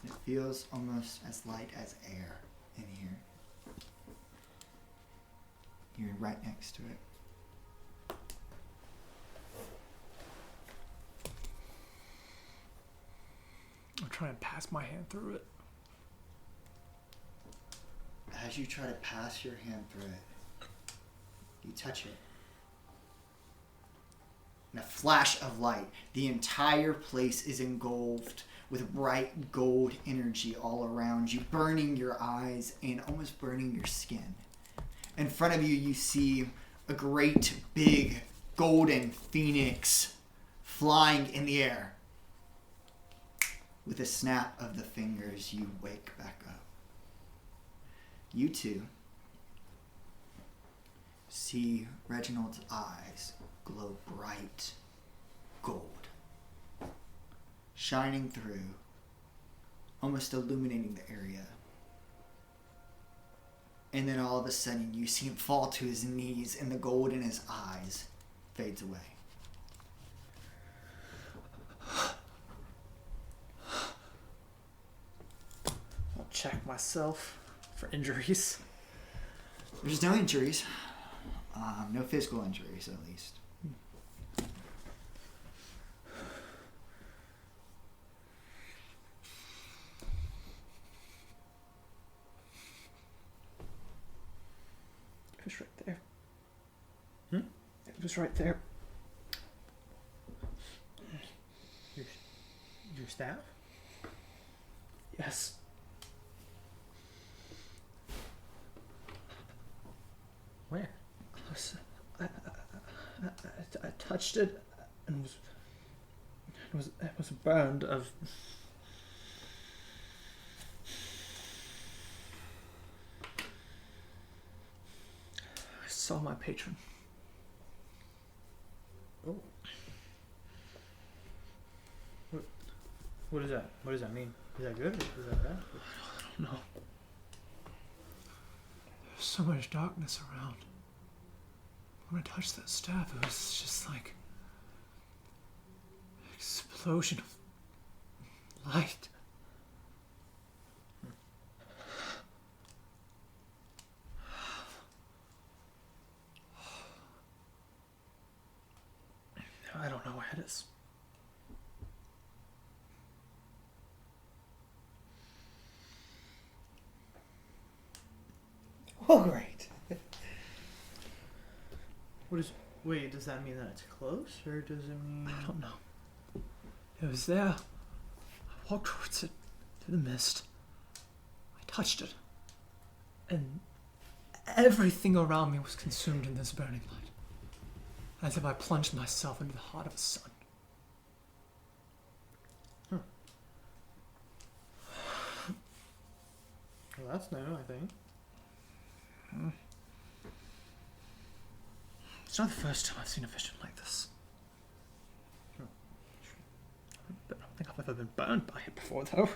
It feels almost as light as air in here. You're right next to it. I'll try and pass my hand through it. As you try to pass your hand through it, you touch it. In a flash of light, the entire place is engulfed with bright gold energy all around you, burning your eyes and almost burning your skin. In front of you, you see a great big golden phoenix flying in the air. With a snap of the fingers, you wake back up. You two see Reginald's eyes glow bright gold, shining through, almost illuminating the area. And then all of a sudden you see him fall to his knees and the gold in his eyes fades away. I'll check myself for injuries. There's no injuries. No physical injuries, at least. It was right there. It was right there. Your staff? Yes. Where? I touched it and it was burned of. I saw my patron. Oh. What is that? What does that mean? Is that good or is that bad? I don't know. There's so much darkness around. When I touched that staff, it was just like explosion of light. I don't know where it is. Oh, great. Wait, does that mean that it's close, or does it mean... I don't know. It was there. I walked towards it through the mist. I touched it. And everything around me was consumed in this burning light. As if I plunged myself into the heart of a sun. Well, that's new, I think. It's not the first time I've seen a vision like this. But I don't think I've ever been burned by it before, though.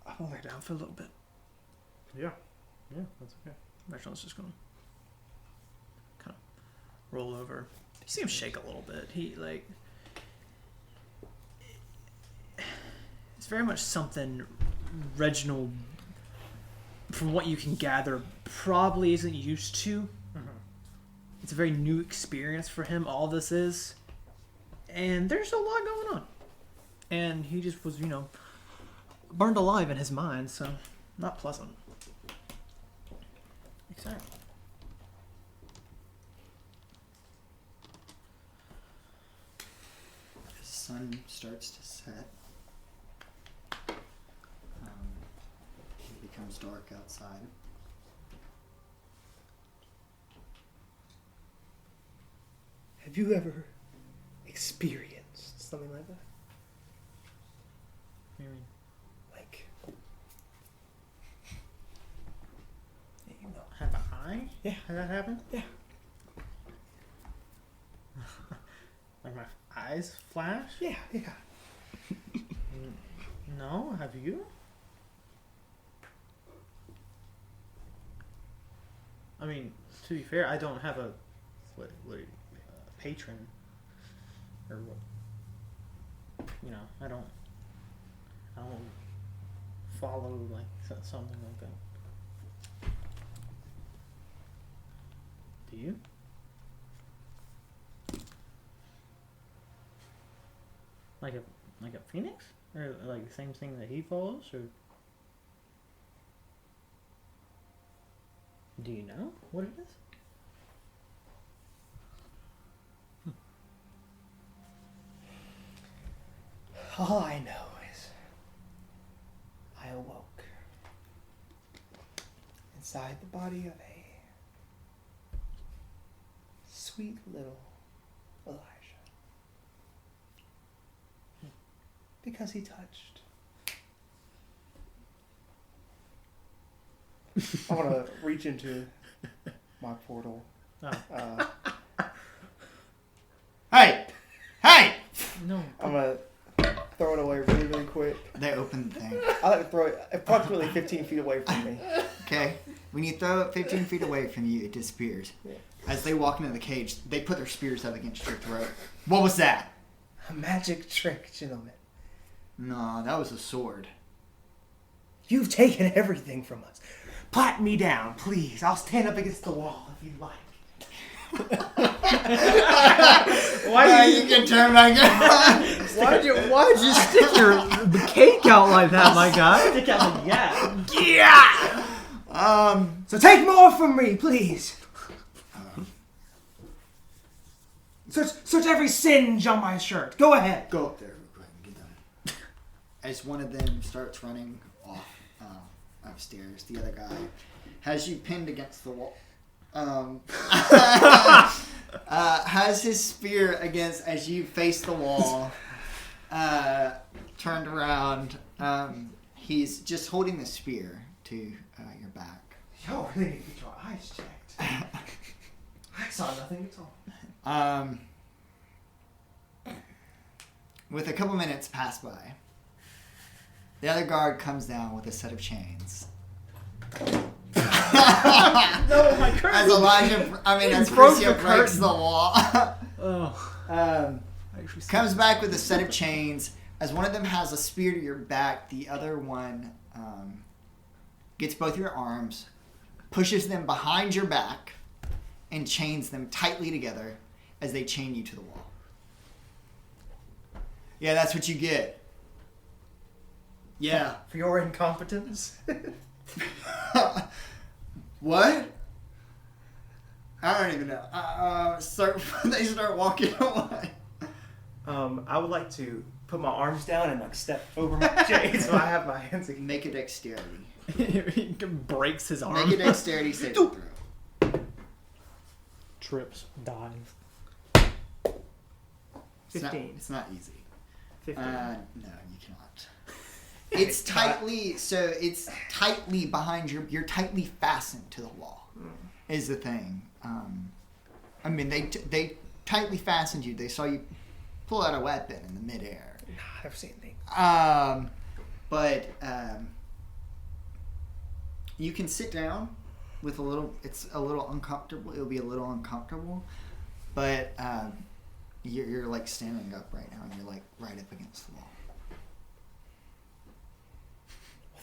I'll lay down for a little bit. Yeah, that's okay. Reginald's just gonna kind of roll over. You see him shake a little bit. It's very much something Reginald, from what you can gather, probably isn't used to. Mm-hmm. It's a very new experience for him, all this is. And there's a lot going on. And he just was, burned alive in his mind, so not pleasant. Exactly. The sun starts to set. It becomes dark outside. Have you ever experienced something like that? What do you mean? Like, Have I? Yeah. Had that happen? Yeah. Like my eyes flash? yeah. No, have you? I mean, to be fair, I don't have a patron, or what? I don't follow like something like that. Do you? Like a phoenix, or like the same thing that he follows, or do you know what it is? All I know is I awoke inside the body of a sweet little Elijah. Because he touched. I want to reach into my portal. Oh. Hey! No. I'm going to throw it away really, really quick. They open the thing. I like to throw it approximately 15 feet away from me. Okay? When you throw it 15 feet away from you, it disappears. Yeah. As they walk into the cage, they put their spears up against your throat. What was that? A magic trick, gentlemen. No, that was a sword. You've taken everything from us. Pat me down, please. I'll stand up against the wall if you like. Why you can turn back around? Why'd you stick the cake out like that, my guy? Stick out like that. Yeah! So take more from me, please. Search every singe on my shirt. Go ahead. Go up there real quick and get them. As one of them starts running off upstairs, the other guy has you pinned against the wall. Has his spear against as you face the wall. Turned around. He's just holding the spear to your back. Yo, really need to get your eyes checked. I saw nothing at all. With a couple minutes pass by, The other guard comes down with a set of chains. No, my curtain. As broke Crucio the breaks curtain. the wall. Oh. Comes back with a set of chains. As one of them has a spear to your back, the other one gets both your arms, pushes them behind your back, and chains them tightly together as they chain you to the wall. Yeah, that's what you get. Yeah. For your incompetence. What? I don't even know. They start walking away. I would like to put my arms down and like step over my chain so I have my hands again. Make a dexterity. He breaks his arm. Make a dexterity saving throw. Trips, dive. 15. It's not easy. 15. No, you cannot. It's tightly behind you're tightly fastened to the wall. Is the thing. They tightly fastened you. They saw you pull out a weapon in the midair. I've never seen anything. But you can sit down with a little. It's a little uncomfortable. It'll be a little uncomfortable, but you're like standing up right now, and you're like right up against the wall.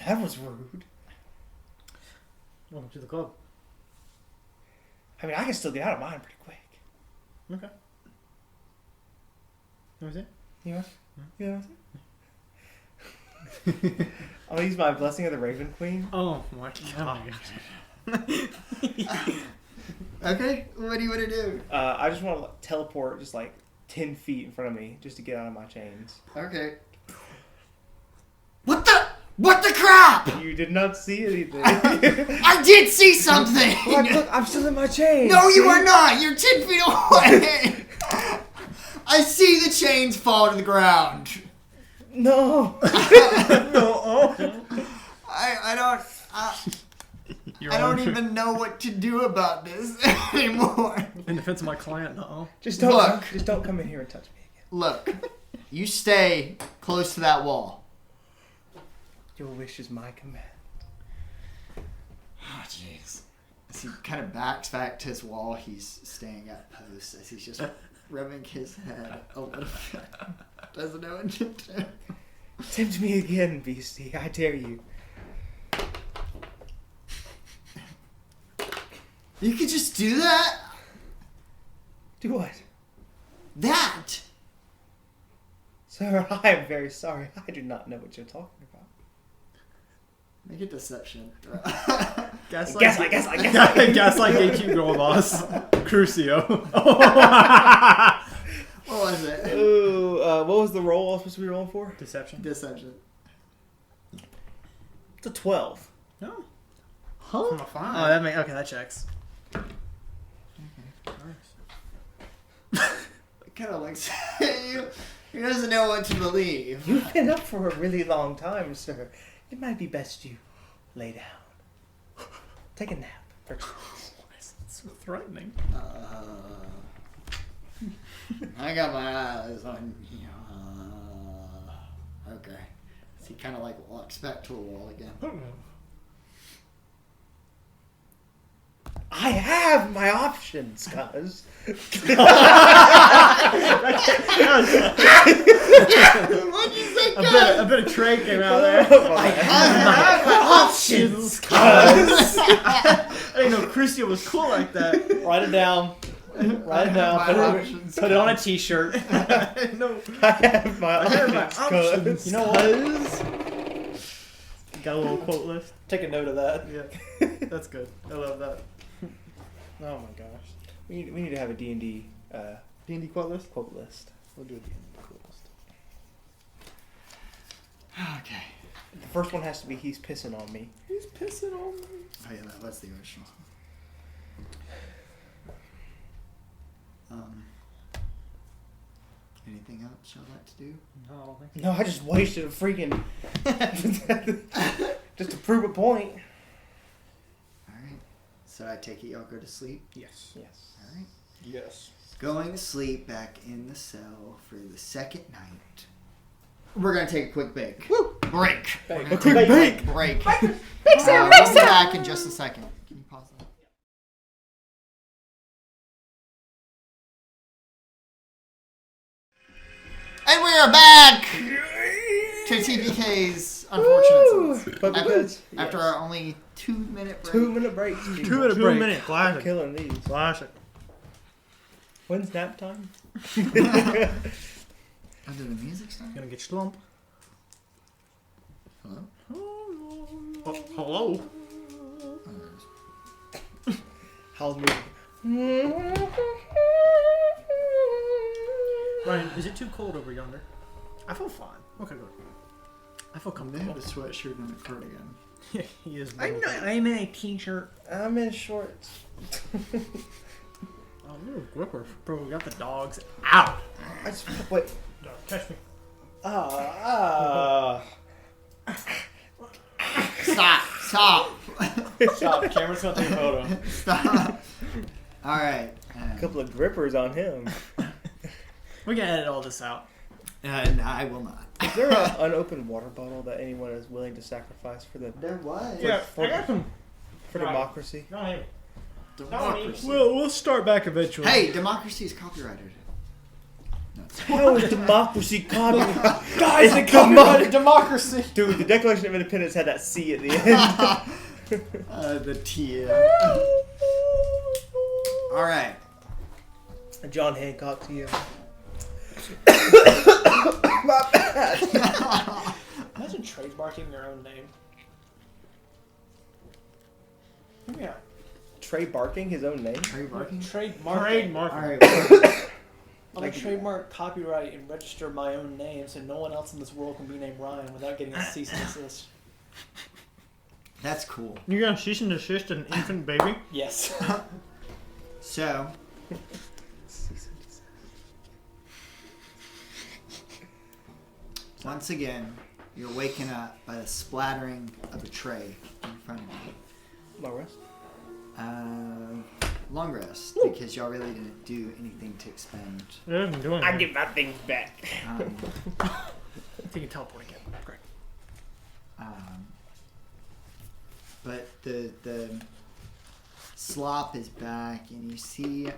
That was rude. Welcome to the club. I mean, I can still get out of mine pretty quick. Okay. That was it? You know? I'll use my Blessing of the Raven Queen. Oh my gosh. Okay, what do you want to do? I just want to teleport just like 10 feet in front of me just to get out of my chains. Okay. What the crap? You did not see anything. I did see something. Look, I'm still in my chains. No, you are not. You're 10 feet away. I see the chains fall to the ground. No. I don't even know what to do about this anymore. In defense of my client, no. Just Look. don't come in here and touch me again. Look, you stay close to that wall. Your wish is my command. Oh, jeez. As he kind of backs back to his wall, he's staying at post as he's just rubbing his head a little bit. Doesn't know what to do. Tempt me again, beastie. I dare you. You could just do that? Do what? That! Sir, I am very sorry. I do not know what you're talking about. Make a deception. Gaslight. Gaslight gatekeep girl boss. Crucio. What was it? Ooh, what was the roll I was supposed to be rolling for? Deception. Deception. It's a 12. No. Huh? From a 5. Oh, that checks. It kind of looks at you. He doesn't know what to believe. You've been up for a really long time, sir. It might be best you lay down. Take a nap. Why is it so threatening? I got my eyes on you. Okay. So he kind of like walks back to the wall again. I have my options, cuz. What'd you say, A bit of Trey came out there. I have my options, cuz. I didn't know Crucio was cool like that. Write it down. Write it down. Put it on a t-shirt. No. I have my options, cuz. You know what? Got a little quote list. Take a note of that. Yeah, that's good. I love that. Oh my gosh. We need to have a D&D D&D quote list. quote list. We'll do a D&D quote list. Okay. The first one has to be he's pissing on me. He's pissing on me. Oh yeah, that's the original. Anything else y'all like to do? No, I don't think so. No, I just wasted a freaking just to prove a point. Alright. So I take it y'all go to sleep? Yes. Yes. Alright. Yes. Going to sleep back in the cell for the second night. We're gonna take a quick break. Woo! break. We're gonna A quick take break. Break. Big sound, We'll be back in just a second. Can you pause that? And we are back to TPK's Unfortunate Sons. But because After our only 2-minute break. 2-minute breaks. 2-minute break. 2 minute I'm classic. killing these. Classic. When's nap time? Under the music start? Gonna get slump. Hello? Oh, hello. Oh, there it is. How's moving? Ryan, is it too cold over yonder? I feel fine. Okay, good. I feel They comfortable. have a sweatshirt and a cardigan. He is. I'm in a t-shirt. I'm in shorts. Oh, little gripper. Bro, we got the dogs out. I just wait. Dog, catch me. Stop! Stop! Stop. Cameron's gonna take a photo. Stop! Alright. A couple of grippers on him. We can edit all this out. And I will not. Is there an unopened water bottle that anyone is willing to sacrifice for the There was. Yeah, for- I got some. for democracy? No, hey. Democracy. We'll start back eventually. Hey, democracy is copyrighted. No, it's not. How is democracy copyrighted? Guys, It's it copyrighted democracy. Dude, the Declaration of Independence had that C at the end. The T. Alright. John Hancock to you. Imagine trademarking your own name. Yeah. Trey barking his own name. Are you barking? Trademark. Trademark. Alright. I'm gonna trademark, copyright, and register my own name so no one else in this world can be named Ryan without getting a cease and desist. That's cool. You're gonna cease and desist an infant baby? Yes. So, once again, you're waking up by the splattering of a tray in front of you. My rest. Long rest, because y'all really didn't do anything to expend. It doesn't do anything. I give my things back. You can teleport again. Great. But the slop is back, and you see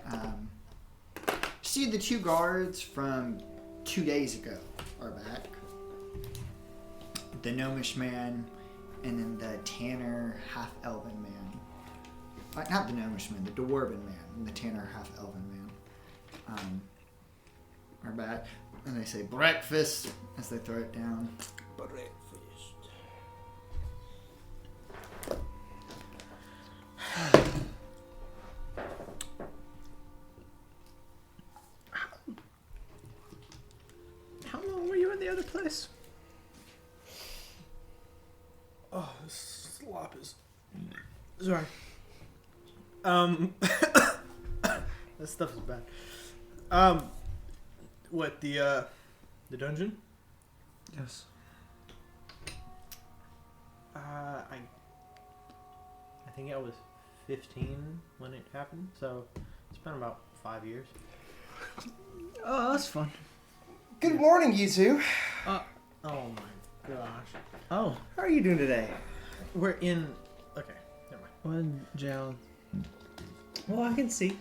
the 2 guards from 2 days ago are back. The gnomish man, and then the tanner half-elven man. Not the gnomish man, the dwarven man, and the tanner half-elven man are back, and they say breakfast as they throw it down. Breakfast. How long were you in the other place? Oh, this slop is. Sorry. That stuff is bad. What, the dungeon? Yes. I think I was 15 when it happened, so it's been about 5 years. Oh, that's fun. Good morning, you two. Oh my gosh. Oh, How are you doing today? We're in. Okay, never mind. one gel. Well, I can see.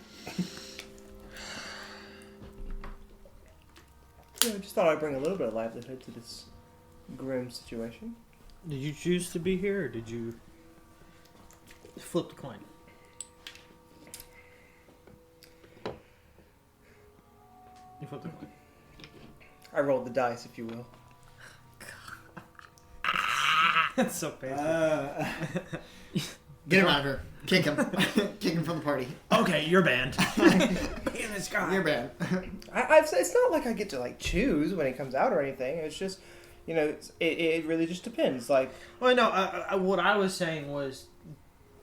Yeah, I just thought I'd bring a little bit of livelihood to this grim situation. Did you choose to be here, or did you flip the coin? You flipped the coin. I rolled the dice, if you will. That's so painful. Get him out of here. Kick him. Kick him from the party. Okay, you're banned. Ban this guy. You're bad. It's not like I get to like choose when it comes out or anything. It's just, it really just depends. Like, Well, no. What I was saying was,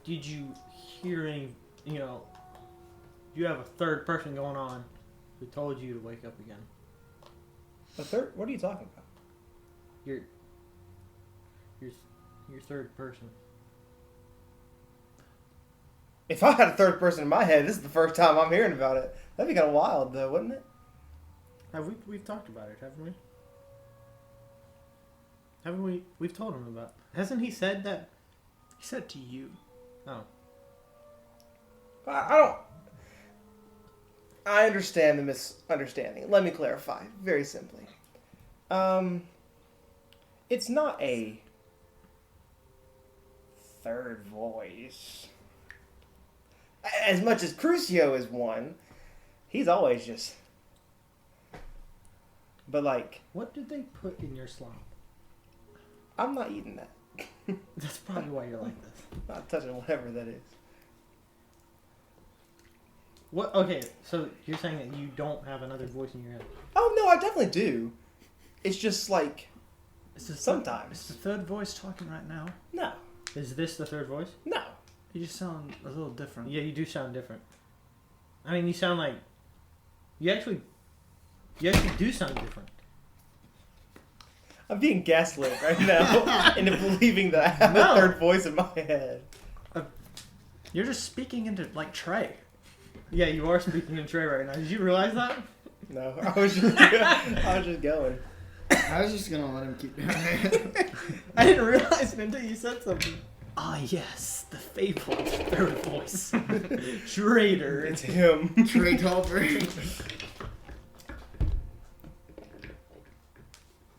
did you hear any? You have a third person going on who told you to wake up again. the third. What are you talking about? Your third person. If I had a third person in my head, this is the first time I'm hearing about it. That'd be kind of wild, though, wouldn't it? We've talked about it, haven't we? Haven't we? We've told him about. Hasn't he said that? He said to you. Oh. I don't. I understand the misunderstanding. Let me clarify very simply. It's not a third voice. As much as Crucio is one, he's always just. But like, What did they put in your slop? I'm not eating that. That's probably why you're like this. Not touching whatever that is. What? Okay, so you're saying that you don't have another voice in your head? Oh no, I definitely do. It's just like It's the sometimes. It's the third voice talking right now. No, Is this the third voice? no. You just sound a little different. Yeah, you do sound different. I mean, you sound like you actually do sound different. I'm being gaslit right now into believing that I have No. a third voice in my head. You're just speaking into like Trey. Yeah, you are speaking in Trey right now. Did you realize that? No, I was just going. I was just gonna let him keep doing it. I didn't realize it until you said something. Ah, yes, the fabled third voice. Traitor. It's him. Trey Tolbert.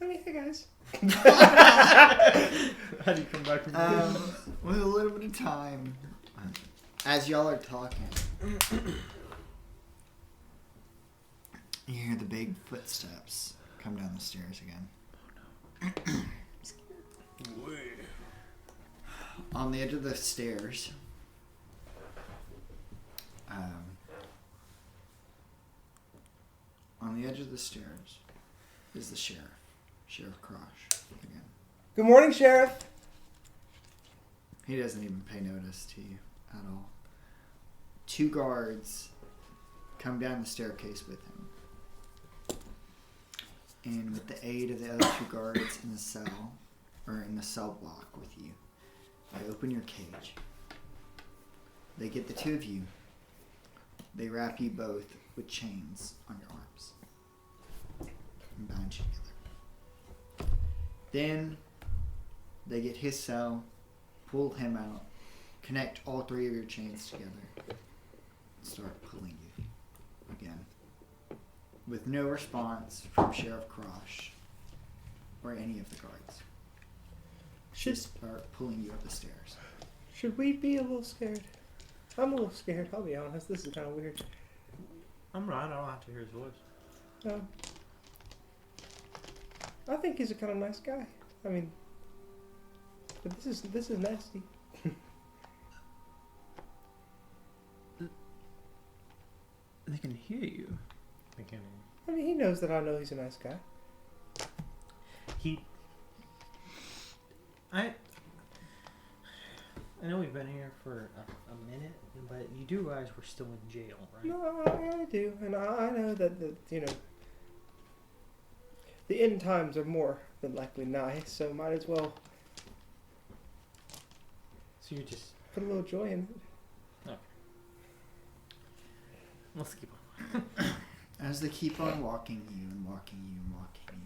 I mean, hey guys. How do you come back from With a little bit of time, as y'all are talking, you hear the big footsteps come down the stairs again. On the edge of the stairs, is the sheriff, Sheriff Crosh, again. Good morning, Sheriff. He doesn't even pay notice to you at all. 2 guards come down the staircase with him. And with the aid of the other 2 guards in the cell, or in the cell block with you, they open your cage. They get the 2 of you. They wrap you both with chains on your arms and bind you together. Then they get his cell, pull him out, connect all 3 of your chains together, and start pulling you again. With no response from Sheriff Crosh or any of the guards. Should Start pulling you up the stairs. Should we be a little scared? I'm a little scared, I'll be honest. This is kind of weird. I'm right. I don't have to hear his voice. No. I think he's a kind of nice guy. I mean, but this is nasty. They can hear you. I can't. I mean, he knows that I know he's a nice guy. I know we've been here for a minute, but you do realize we're still in jail, right? No, I do, and I know that the end times are more than likely nigh, so might as well So you just put a little joy in it. let's keep on. As they keep on walking you and walking you and walking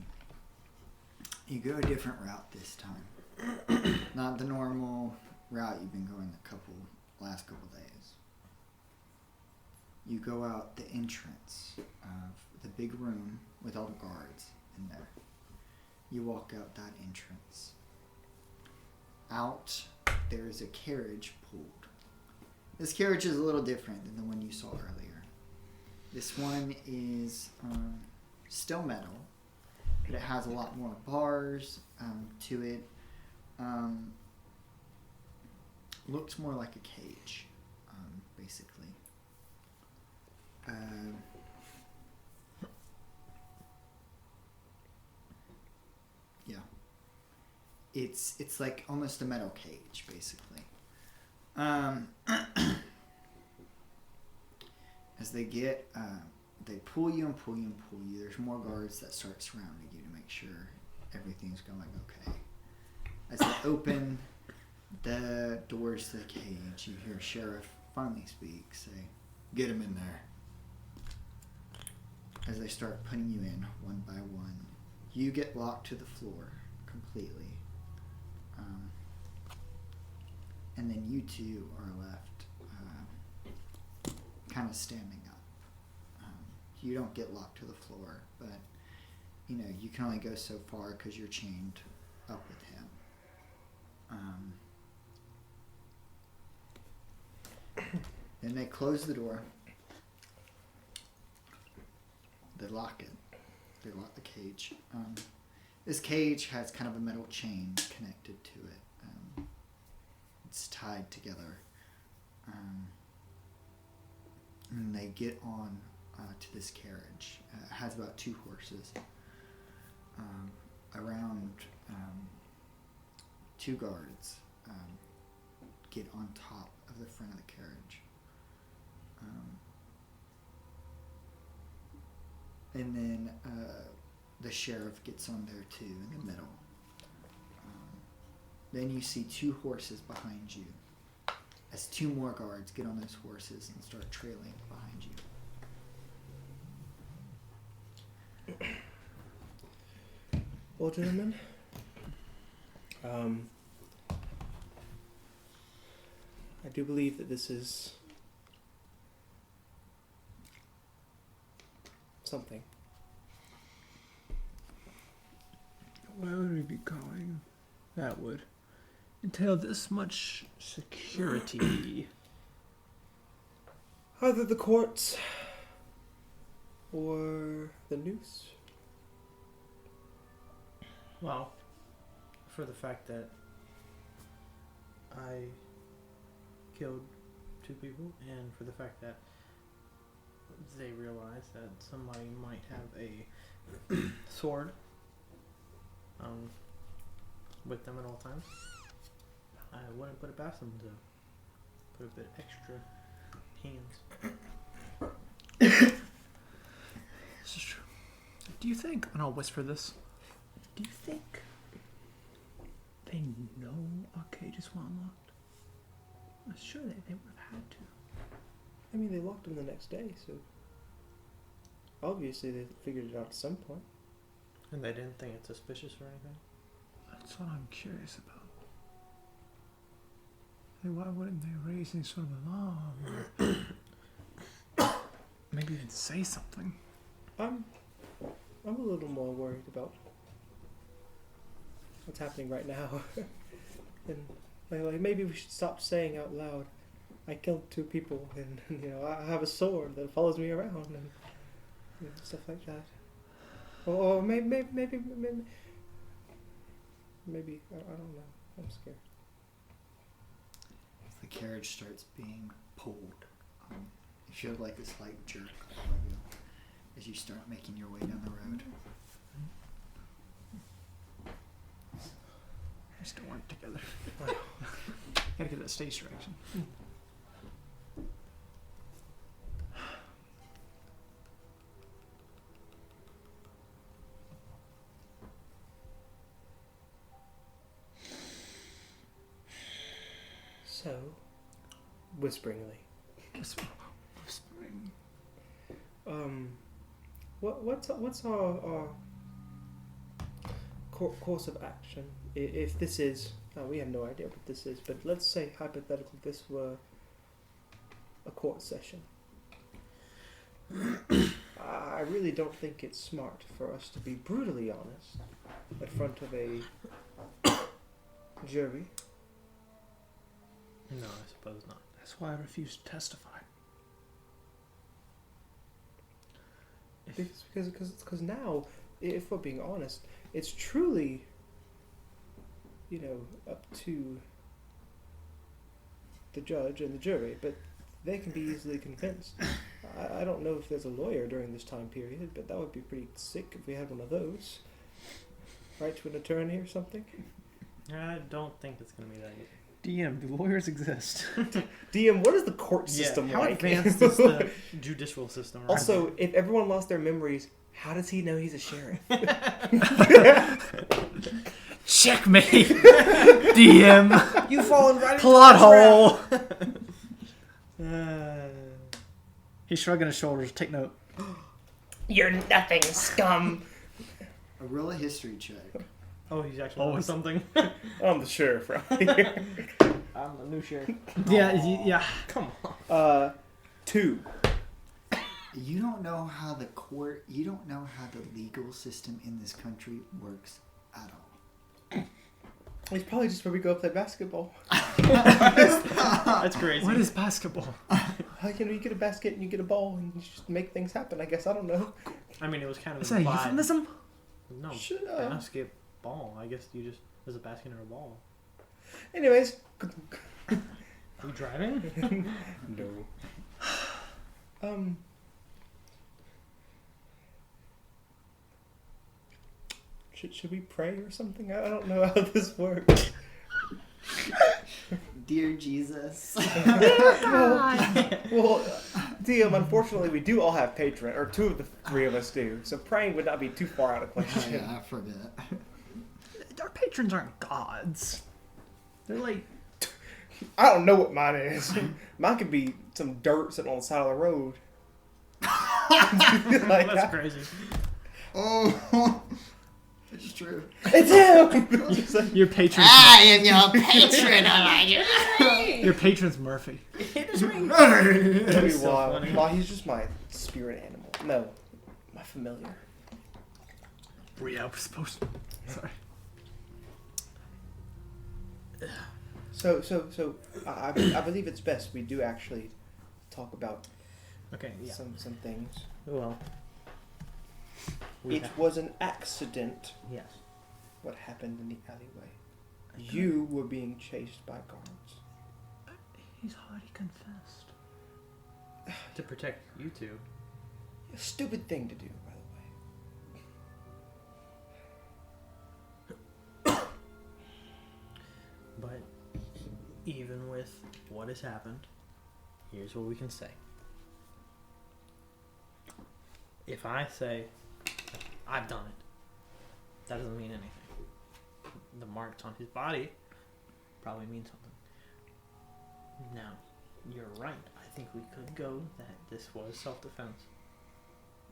you, you go a different route this time. Not the normal route you've been going the last couple days. You go out the entrance of the big room with all the guards in there. You walk out that entrance. Out, there is a carriage pulled. This carriage is a little different than the one you saw earlier. This one is still metal, but it has a lot more bars to it. Looks more like a cage, basically. Yeah. It's like almost a metal cage, basically. As they get, they pull you and pull you and pull you. There's more guards that start surrounding you to make sure everything's going okay. As they open the doors to the cage, you hear Sheriff finally speak, say, "Get him in there." As they start putting you in one by one, you get locked to the floor, completely. And then you two are left kind of standing up. You don't get locked to the floor, but you know you can only go so far because you're chained up with him. Then they close the door. They lock it. They lock the cage. This cage has kind of a metal chain connected to it. It's tied together. And they get on to this carriage. It has about 2 horses. Around 2 guards get on top of the front of the carriage. And then the sheriff gets on there too, in the middle. Then you see 2 horses behind you as 2 more guards get on those horses and start trailing behind you. Well, gentlemen, I do believe that this is something. Where would we be going? That would entail this much security. Either the courts or the noose. Well, for the fact that I killed 2 people, and for the fact that they realized that somebody might have a sword with them at all times, I wouldn't put it past them to put a bit extra hands. This is true. Do you think, and I'll whisper this, do you think they know our cages were unlocked? I'm sure they would have had to. I mean, they locked him the next day, so obviously they figured it out at some point. And they didn't think it's suspicious or anything? That's what I'm curious about. Hey, why wouldn't they raise any sort of alarm? Maybe even say something. I'm a little more worried about what's happening right now. And like maybe we should stop saying out loud, I killed 2 people and I have a sword that follows me around and stuff like that. Or maybe I don't know. I'm scared. The carriage starts being pulled. You feel like this light jerk all over you as you start making your way down the road. We still work together. Gotta get that stage direction. So, whisperingly. Whispering. What's our course of action? If this is, we have no idea what this is, but let's say hypothetically this were a court session. I really don't think it's smart for us to be brutally honest in front of a jury. No, I suppose not. That's why I refuse to testify. Because now, if we're being honest, it's truly, up to the judge and the jury, but they can be easily convinced. I don't know if there's a lawyer during this time period, but that would be pretty sick if we had one of those. Right to an attorney or something? I don't think it's going to be that easy. DM, do lawyers exist? DM, what is the court system how like? advanced is the judicial system? Right? Also, if everyone lost their memories, how does he know he's a sheriff? Checkmate! DM! You've fallen right into Plot the hole! He's shrugging his shoulders. Take note. You're nothing, scum! Roll a history check. Oh, he's actually Oh, on something. I'm the sheriff around here. I'm the new sheriff. Yeah. Come on. 2. You don't know how the legal system in this country works at all. He's probably just where we go play basketball. That's crazy. What is basketball? You get a basket and you get a ball and you just make things happen. I guess I don't know. I mean, it was kind of Is that a implied. euphemism? No, Shut up. basketball. I guess you just there's a basket and a ball. Anyways, Are you driving? no. Should we pray or something? I don't know how this works. Dear Jesus. Well, DM, unfortunately, we do all have Patreon, or 2 of the 3 of us do. So praying would not be too far out of question. Yeah, I forget. Our patrons aren't gods. They're like... I don't know what mine is. Mine could be some dirt sitting on the side of the road. That's crazy. Oh, it's true. It's him! Your patron's... I am your patron. Your patron's Murphy. That'd be so wild. funny. Well, he's just my spirit animal. No, my familiar. Yeah, we're supposed to... Sorry. So I believe it's best we do actually talk about Okay, yeah. some things. Well, It was an accident yes. what happened in the alleyway. You were being chased by guards. He's already confessed. To protect you two. A stupid thing to do, by the way. But even with what has happened, here's what we can say. If I say I've done it, that doesn't mean anything. The marks on his body probably mean something. Now, you're right. I think we could go that this was self-defense.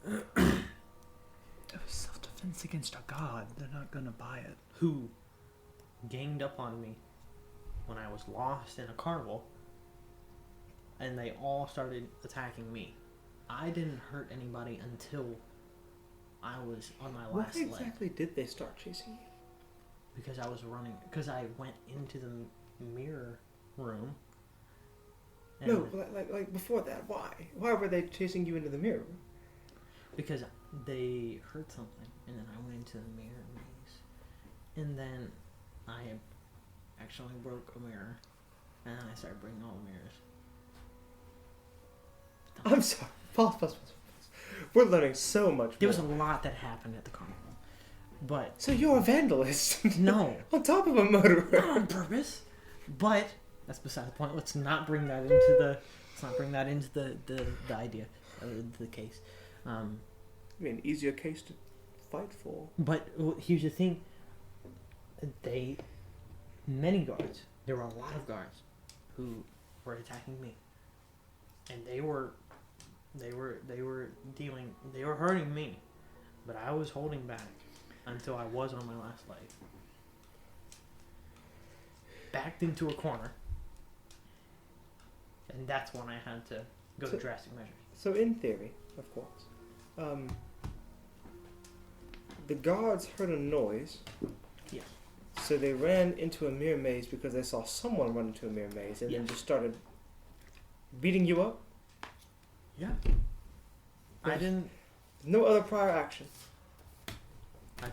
It was self-defense against a god. They're not gonna buy it. Who ganged up on me when I was lost in a carnival, and they all started attacking me. I didn't hurt anybody until I was on my Why last leg. exactly did they start chasing you? Because I was running. Because I went into the mirror room. And No, like before that. Why? Why were they chasing you into the mirror? because they heard something, and then I went into the mirror maze, and then I actually broke a mirror, and then I started breaking all the mirrors. I'm sorry. Pause. We're learning so much There was a more. lot that happened at the carnival, but So you're a vandalist. no, On top of a murderer. not on purpose. But that's beside the point. Let's not bring that into the. Let's not bring that into the idea, the case. I mean, easier case to fight for. But here's the thing. Many guards. There were a lot of guards who were attacking me, and they were hurting me, but I was holding back until I was on my last leg. Backed into a corner, and that's when I had to go to drastic measures. So in theory, of course, the guards heard a noise. Yes. So they ran into a mirror maze because they saw someone run into a mirror maze and then Yes. just started beating you up. Yeah. I didn't. No other prior action. I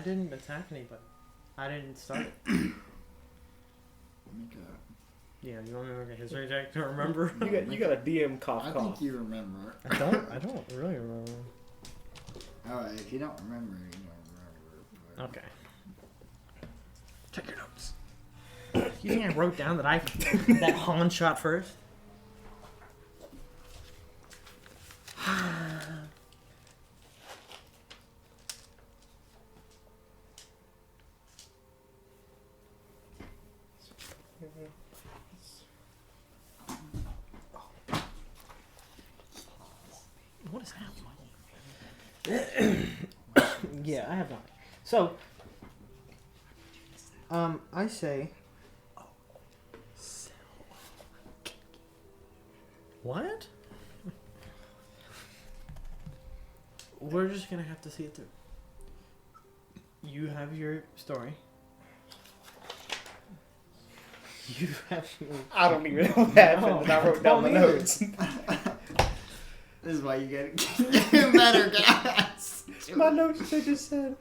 didn't attack anybody. I didn't start it. Yeah, you want me to make a history check to remember? You got a DM cough. I think you remember. I don't really remember. Alright, if you don't remember, you don't remember. Okay. Check your notes. You think I wrote down that that Han shot first? What is happening? Yeah, I have one. So, I say. What? We're just gonna have to see it through. You have your story. You have your... I don't even know what happened, and I wrote down the notes. This is why you gotta get better gas. My notes, they just said,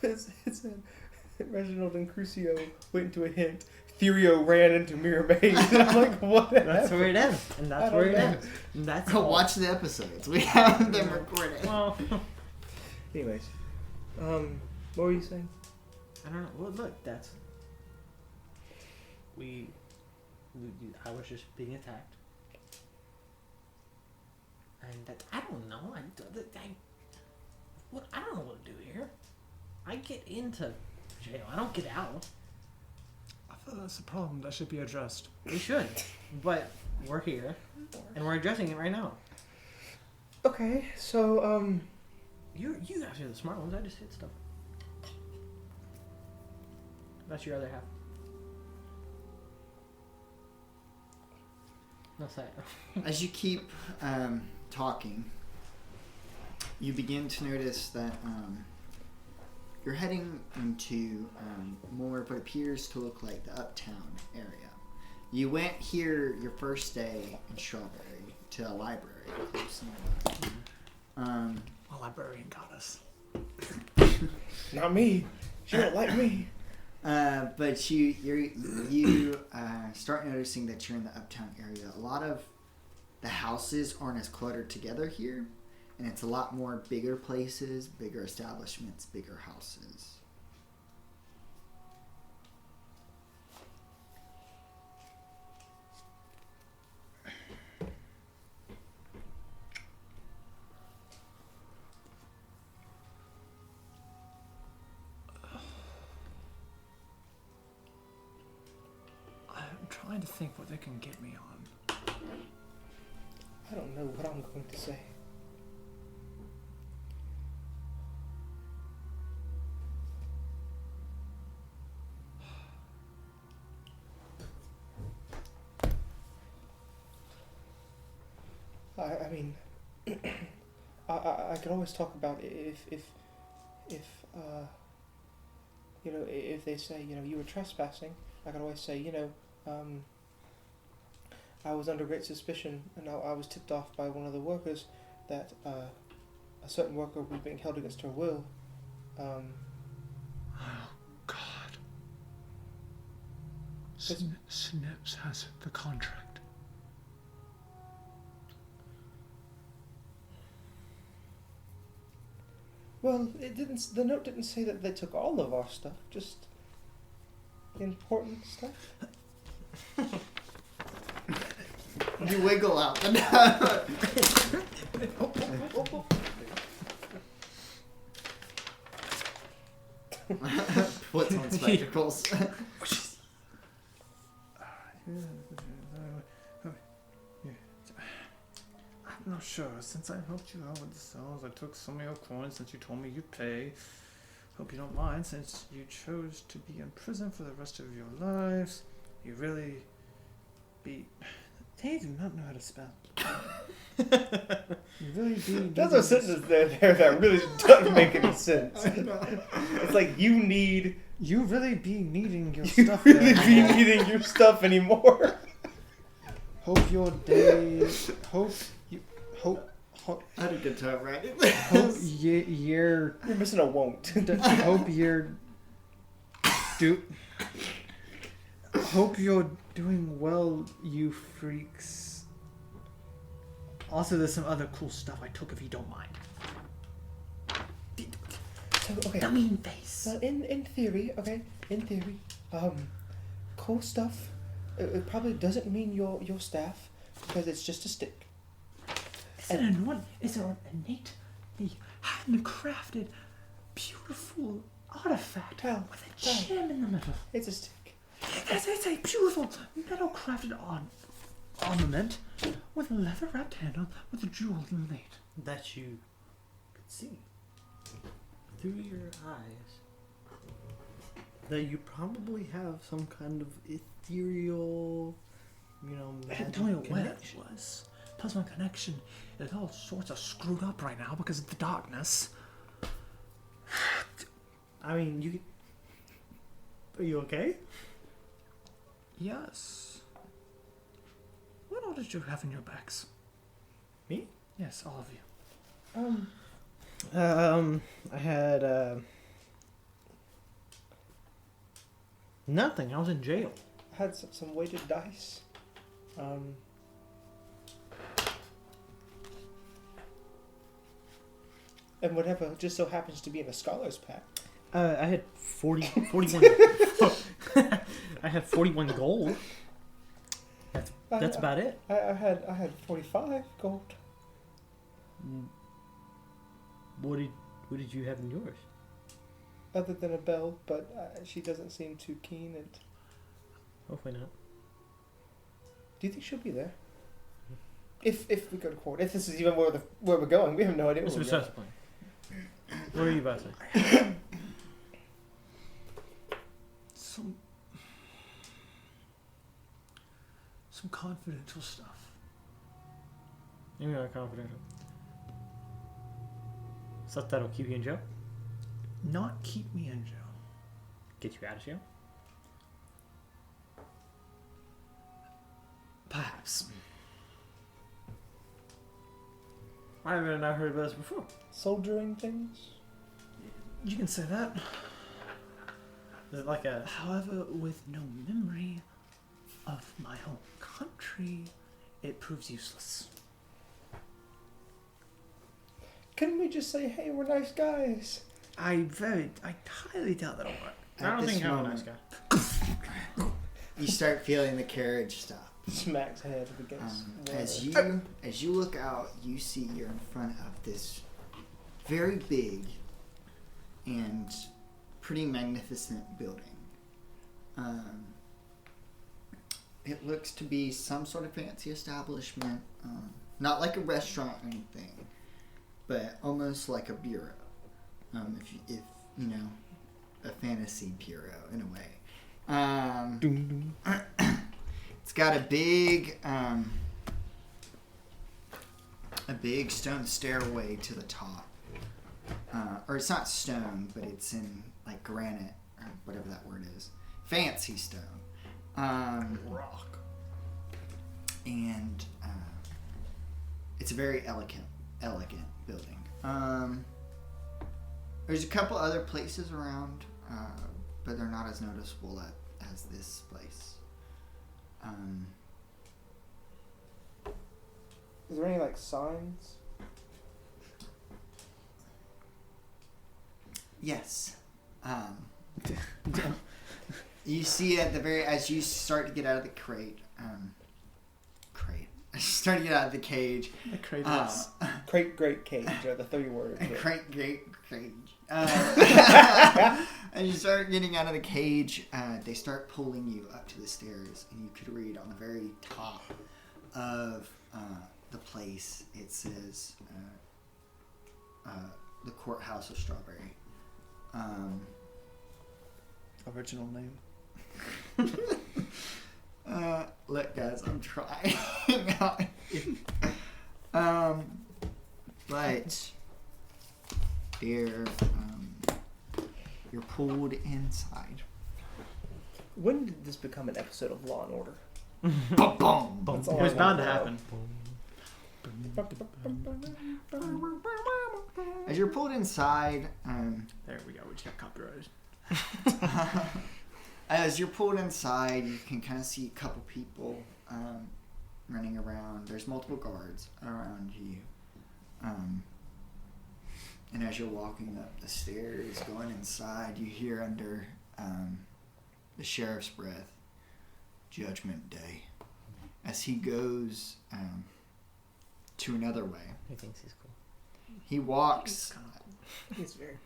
it said, Reginald and Crucio went into a hint. Therio ran into Mirror Maze. I'm like, what? That's where it ends. And that's where it ends. And that's Go all. watch the episodes. We have them recorded. Well, Anyways, what were you saying? I don't know. Well, look, that's... I was just being attacked. And that, I don't know. I don't know what to do here. I get into jail. I don't get out. I thought that's a problem that should be addressed. We should. But we're here. And we're addressing it right now. Okay, so, You guys are the smart ones. I just hit stuff. That's your other half. No, say it. As you keep talking, you begin to notice that you're heading into more of what appears to look like the uptown area. You went here your first day in Strawberry to a library close nearby. A librarian got us. not me. She don't like me. But you start noticing that you're in the uptown area. A lot of the houses aren't as cluttered together here, and it's a lot more bigger places, bigger establishments, bigger houses. I'm trying to think what they can get me on. I don't know what I'm going to say. I mean, I could always talk about if you know, if they say, you know, you were trespassing, I could always say, you know, I was under great suspicion, and I was tipped off by one of the workers that a certain worker was being held against her will. Oh, God. Snips has the contract. Well, it didn't. The note didn't say that they took all of our stuff, just important stuff. You wiggle out the puts on spectacles. I'm not sure. Since I helped you out with the cells, I took some of your coins since you told me you'd pay. Hope you don't mind since you chose to be in prison for the rest of your lives. You really be... They do not know how to spell. You really be... There's a sentence there that really doesn't make any sense. It's like you need... You really be needing your You stuff really there. be needing your stuff anymore. Hope your day... Hope... I had a good time writing Hope this. You're missing a won't. Hope you're... Hope you're doing well, you freaks. Also, there's some other cool stuff I took if you don't mind. So, okay. The mean face. In theory, cool stuff. It probably doesn't mean your staff because it's just a stick. Is an innately handcrafted, beautiful artifact with a gem in the middle. It's a stick. It's a beautiful metal crafted ornament with a leather wrapped handle with a jewel inlaid. That you could see through your eyes. that you probably have some kind of ethereal, magic Tell me what it connection. was. Plus my connection is all sorts of screwed up right now because of the darkness. I mean, you. Are you okay? Yes. What all did you have in your bags? Me? Yes, all of you. I had nothing. I was in jail. I had some weighted dice. And whatever just so happens to be in a scholar's pack. I had 41. I had 41 gold. That's about it. I had 45 gold. What did you have in yours? Other than a bell, but she doesn't seem too keen. And Hopefully not. do you think she'll be there? If we go to court, if this is even where we're going, we have no idea. What's Where the we're besides the point? What are you about to say? Some confidential stuff. Maybe not confidential. Stuff that'll keep you in jail? Not keep me in jail. Get you out of jail? Perhaps. I haven't not heard about this before. soldiering things. You can say that. Is it like a... However, with no memory of my home country, it proves useless. Couldn't we just say, "Hey, we're nice guys"? I highly doubt that'll work. I don't At think this I'm a nice moment, guy. you start feeling the carriage stop. Smacks head against. As you look out, you see you're in front of this very big and pretty magnificent building. It looks to be some sort of fancy establishment, not like a restaurant or anything, but almost like a bureau. If you know, a fantasy bureau in a way. It's got a big stone stairway to the top, or it's not stone, but it's in like granite or whatever that word is. Fancy stone. Rock. And it's a very elegant building. There's a couple other places around, but they're not as noticeable as this place. Is there any like signs? Yes. You see at the as you start to get out of the start to get out of the cage. The craters. Great cage are the 3 words. Great cage. As you start getting out of the cage, they start pulling you up to the stairs, and you could read on the very top of the place, it says the Courthouse of Strawberry. Original name. Look, guys, I'm trying. But you're pulled inside. When did this become an episode of Law and Order? Boom, boom. That's It all was I bound to know. happen. As you're pulled inside, There we go. We just got copyrighted. as you're pulled inside, you can kind of see a couple people running around. There's multiple guards around you. And as you're walking up the stairs, going inside, you hear under the sheriff's breath, "Judgment Day," as he goes to another way. He thinks he's cool. He walks. He's very.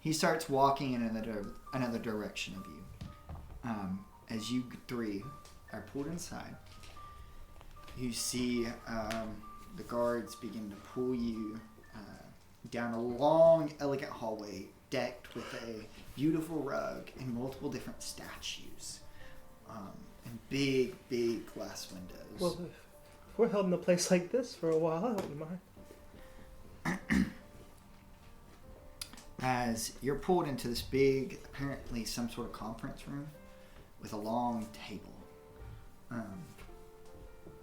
He starts walking in another direction of you. As you 3 are pulled inside, you see the guards begin to pull you down a long, elegant hallway decked with a beautiful rug and multiple different statues. And big, big glass windows. Well, if we're held in a place like this for a while, I wouldn't mind. As you're pulled into this big, apparently some sort of conference room with a long table.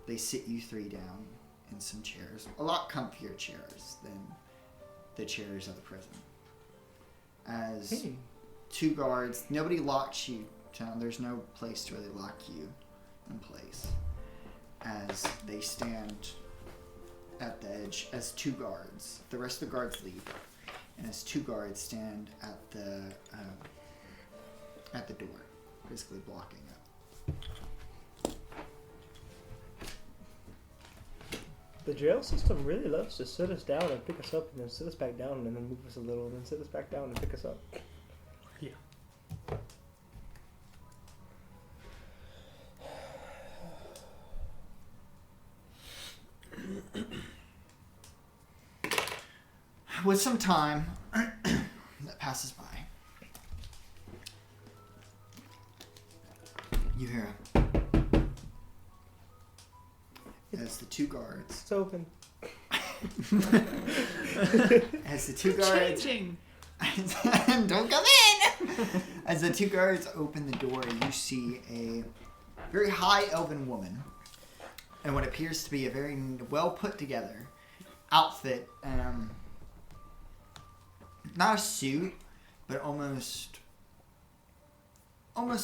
They sit you three down in some chairs, a lot comfier chairs than the chairs of the prison. As two guards, nobody locks you down. There's no place to really lock you in place. As they stand at the edge, as two guards, the rest of the guards leave, and as two guards stand at the door, basically blocking it. The jail system really loves to sit us down and pick us up and then sit us back down and then move us a little and then sit us back down and pick us up. Yeah. With some time that passes by, you hear as the two guards, It's open. as the two guards, Changing. don't come in. As the two guards open the door, you see a very high elven woman in what appears to be a very well put together outfit. Not a suit, but almost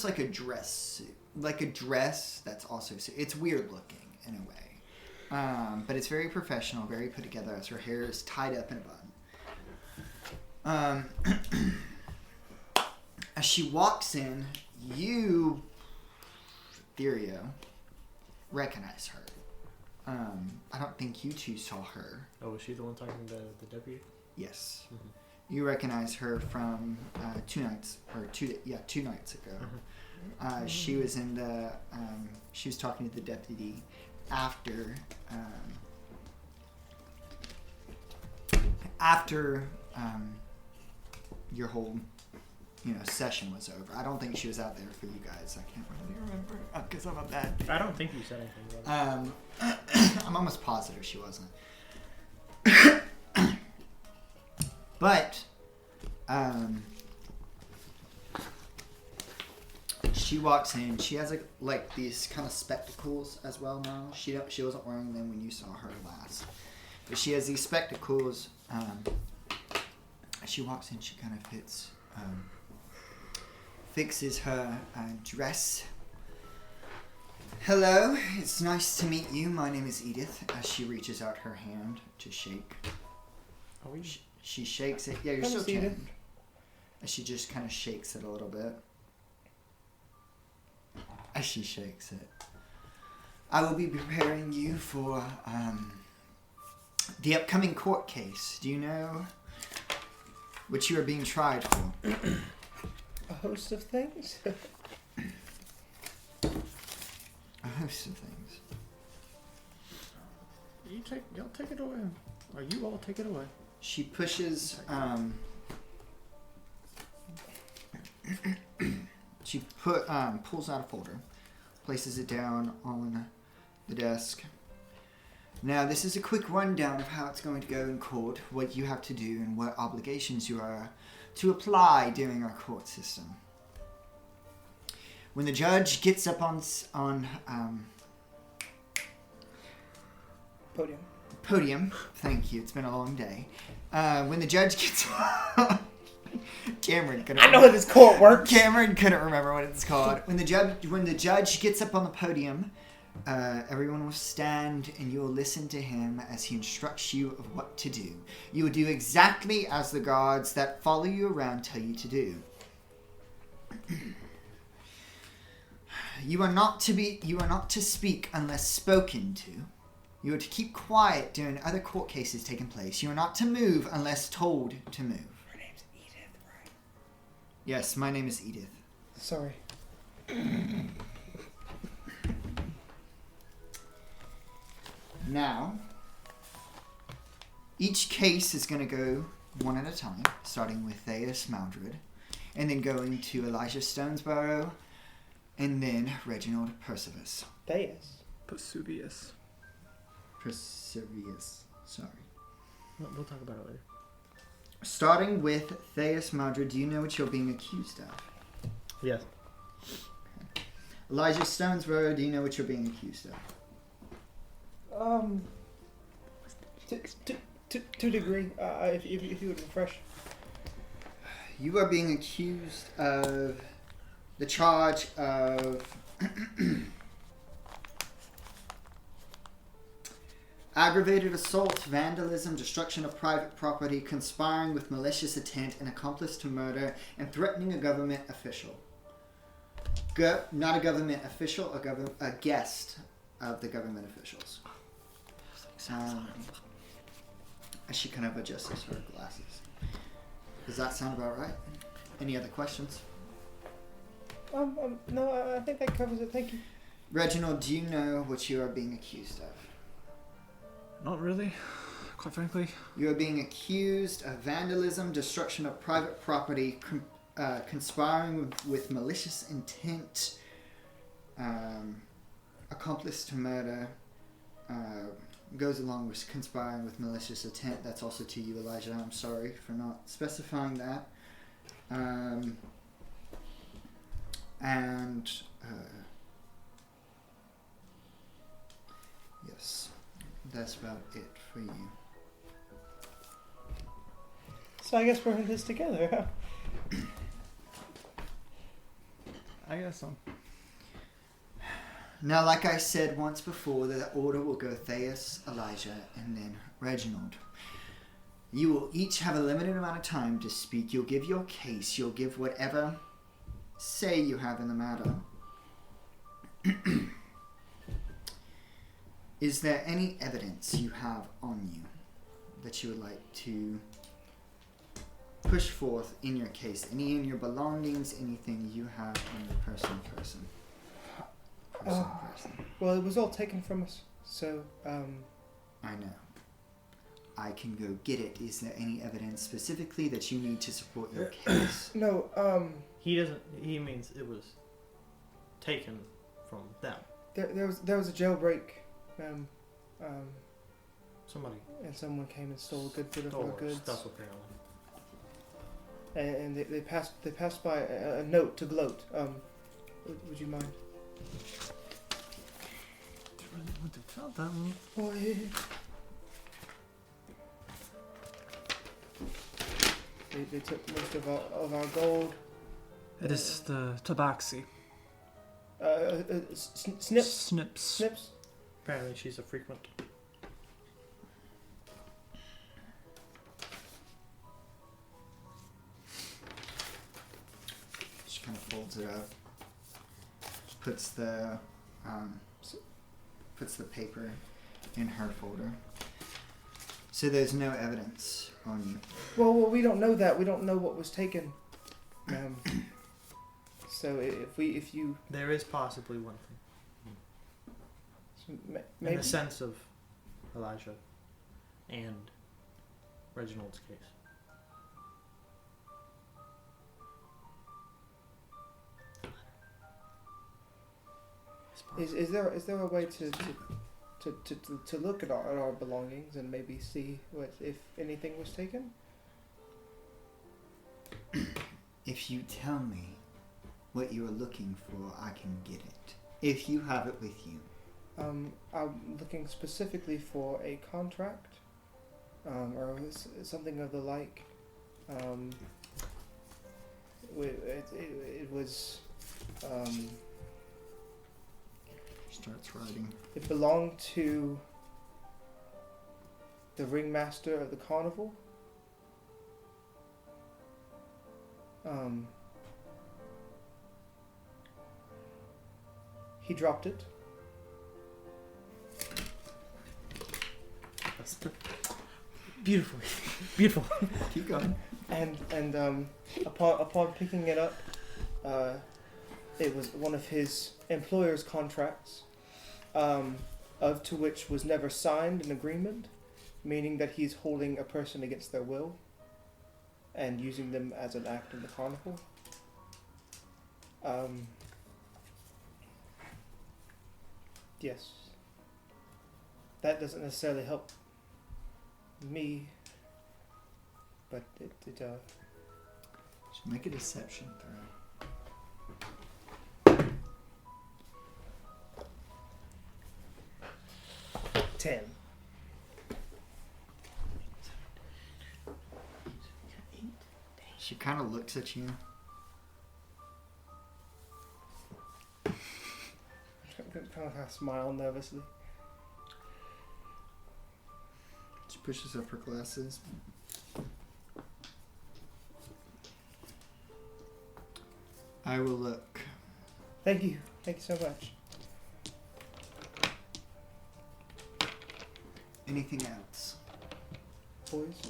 like a dress suit. Like a dress that's also suit. It's weird looking in a way. But it's very professional, very put together as her hair is tied up in a bun. As she walks in, you, Therio, recognize her. I don't think you two saw her. Oh, was she the one talking to the deputy? Yes. Mm-hmm. You recognize her from 2 nights ago. Mm-hmm. She was in the. She was talking to the deputy after your whole session was over. I don't think she was out there for you guys. I can't really remember because I'm a bad. I don't think you said anything about it. I'm almost positive she wasn't. But, she walks in. She has like these kind of spectacles as well now. She wasn't wearing them when you saw her last, but she has these spectacles. As she walks in, she kind of fixes her dress. Hello, it's nice to meet you. My name is Edith. As she reaches out her hand to shake. Are we? She shakes it. Yeah, you're still chained. As she just kind of shakes it a little bit. As she shakes it. I will be preparing you for the upcoming court case. Do you know what you are being tried for? A host of things? A host of things. Y'all take it away. Or you all take it away. She pushes, pulls out a folder, places it down on the desk. Now, this is a quick rundown of how it's going to go in court, what you have to do, and what obligations you are to apply during our court system. When the judge gets up on podium, thank you, it's been a long day. When the judge gets Cameron couldn't I know how this court works. Cameron couldn't remember what it's called. When the judge gets up on the podium, everyone will stand and you will listen to him as he instructs you of what to do. You will do exactly as the guards that follow you around tell you to do. You are not to speak unless spoken to. You are to keep quiet during other court cases taking place. You are not to move unless told to move. Her name's Edith, right? Yes, my name is Edith. Sorry. Now, each case is going to go one at a time, starting with Theus Maldred, and then going to Elijah Stonesborough, and then Reginald Perseus. Theus. Vesuvius. Perseus. Sorry. We'll talk about it later. Starting with Theus Maldred, do you know what you're being accused of? Yes. Elijah Stonesborough, do you know what you're being accused of? To a degree, if you would refresh. You are being accused of the charge of aggravated assault, vandalism, destruction of private property, conspiring with malicious intent, and accomplice to murder, and threatening a government official. Not a government official, a guest of the government officials. She kind of adjusts her glasses. Does that sound about right? Any other questions? No, I think that covers it. Thank you. Reginald, do you know what you are being accused of? Not really, quite frankly. You are being accused of vandalism, destruction of private property, conspiring with malicious intent, accomplice to murder, goes along with conspiring with malicious intent. That's also to you, Elijah. I'm sorry for not specifying that. Yes, that's about it for you. So I guess we're in this together, huh? I guess so. Now, like I said once before, the order will go Theus, Elijah, and then Reginald. You will each have a limited amount of time to speak. You'll give your case. You'll give whatever say you have in the matter. Is there any evidence you have on you that you would like to push forth in your case? Any in your belongings, anything you have on your person? Well, it was all taken from us, so, I know. I can go get it. Is there any evidence specifically that you need to support your case? No, He doesn't. He means it was taken from them. there was a jailbreak, Somebody and someone came and stole a good bit of stole our our goods. stuff apparently. And they passed by a note to gloat. Would you mind? Wouldn't have felt that one. Oh, yeah. They took most of our gold. It is the tabaxi. Snips. Snips. Apparently, she's a frequent. She kind of folds it up. Puts the paper in her folder. So there's no evidence on you. Well, we don't know that. We don't know what was taken. So if you There is possibly one thing. In maybe the sense of Elijah and Reginald's case. is there a way to look at our belongings and maybe see what if anything was taken? If you tell me what you are looking for, I can get it. If you have it with you. I'm looking specifically for a contract, or something of the like. It was. Starts writing. It belonged to the ringmaster of the carnival. He dropped it. Beautiful. Beautiful. Keep going. And upon picking it up, it was one of his employer's contracts, of to which was never signed an agreement, meaning that he's holding a person against their will. and using them as an act in the carnival. Yes. That doesn't necessarily help me, but it Just make a deception throw. 10. She kind of looks at you. Kind of smile nervously. She pushes up her glasses. I will look. Thank you. Thank you so much. Anything else? Boys,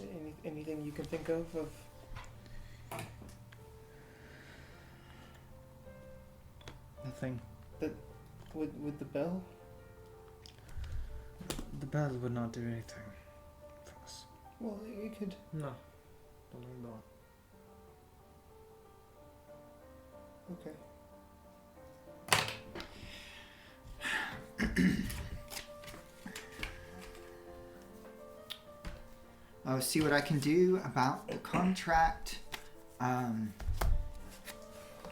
anything you can think of? Nothing. With the bell? The bell would not do anything for us. Well, you could. No. Don't worry about Okay. I'll see what I can do about the contract.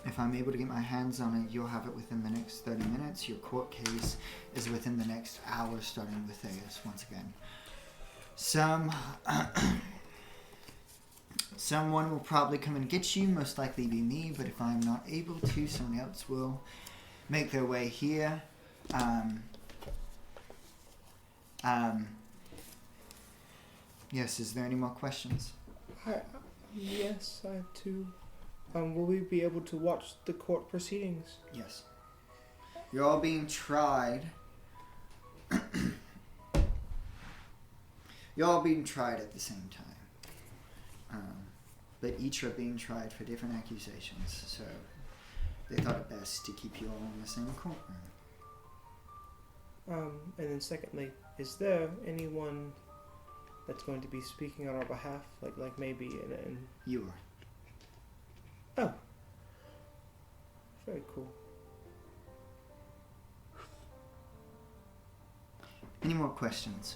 If I'm able to get my hands on it, you'll have it within the next 30 minutes. Your court case is within the next hour, starting with Theus once again. Someone will probably come and get you, most likely be me, but if I'm not able to, someone else will make their way here. Yes, is there any more questions? Yes, I have two. Will we be able to watch the court proceedings? Yes. You're all being tried. You're all being tried at the same time. But each are being tried for different accusations, so they thought it best to keep you all in the same courtroom. And then secondly, is there anyone that's going to be speaking on our behalf? Like maybe in You are. Oh. Very cool. Any more questions?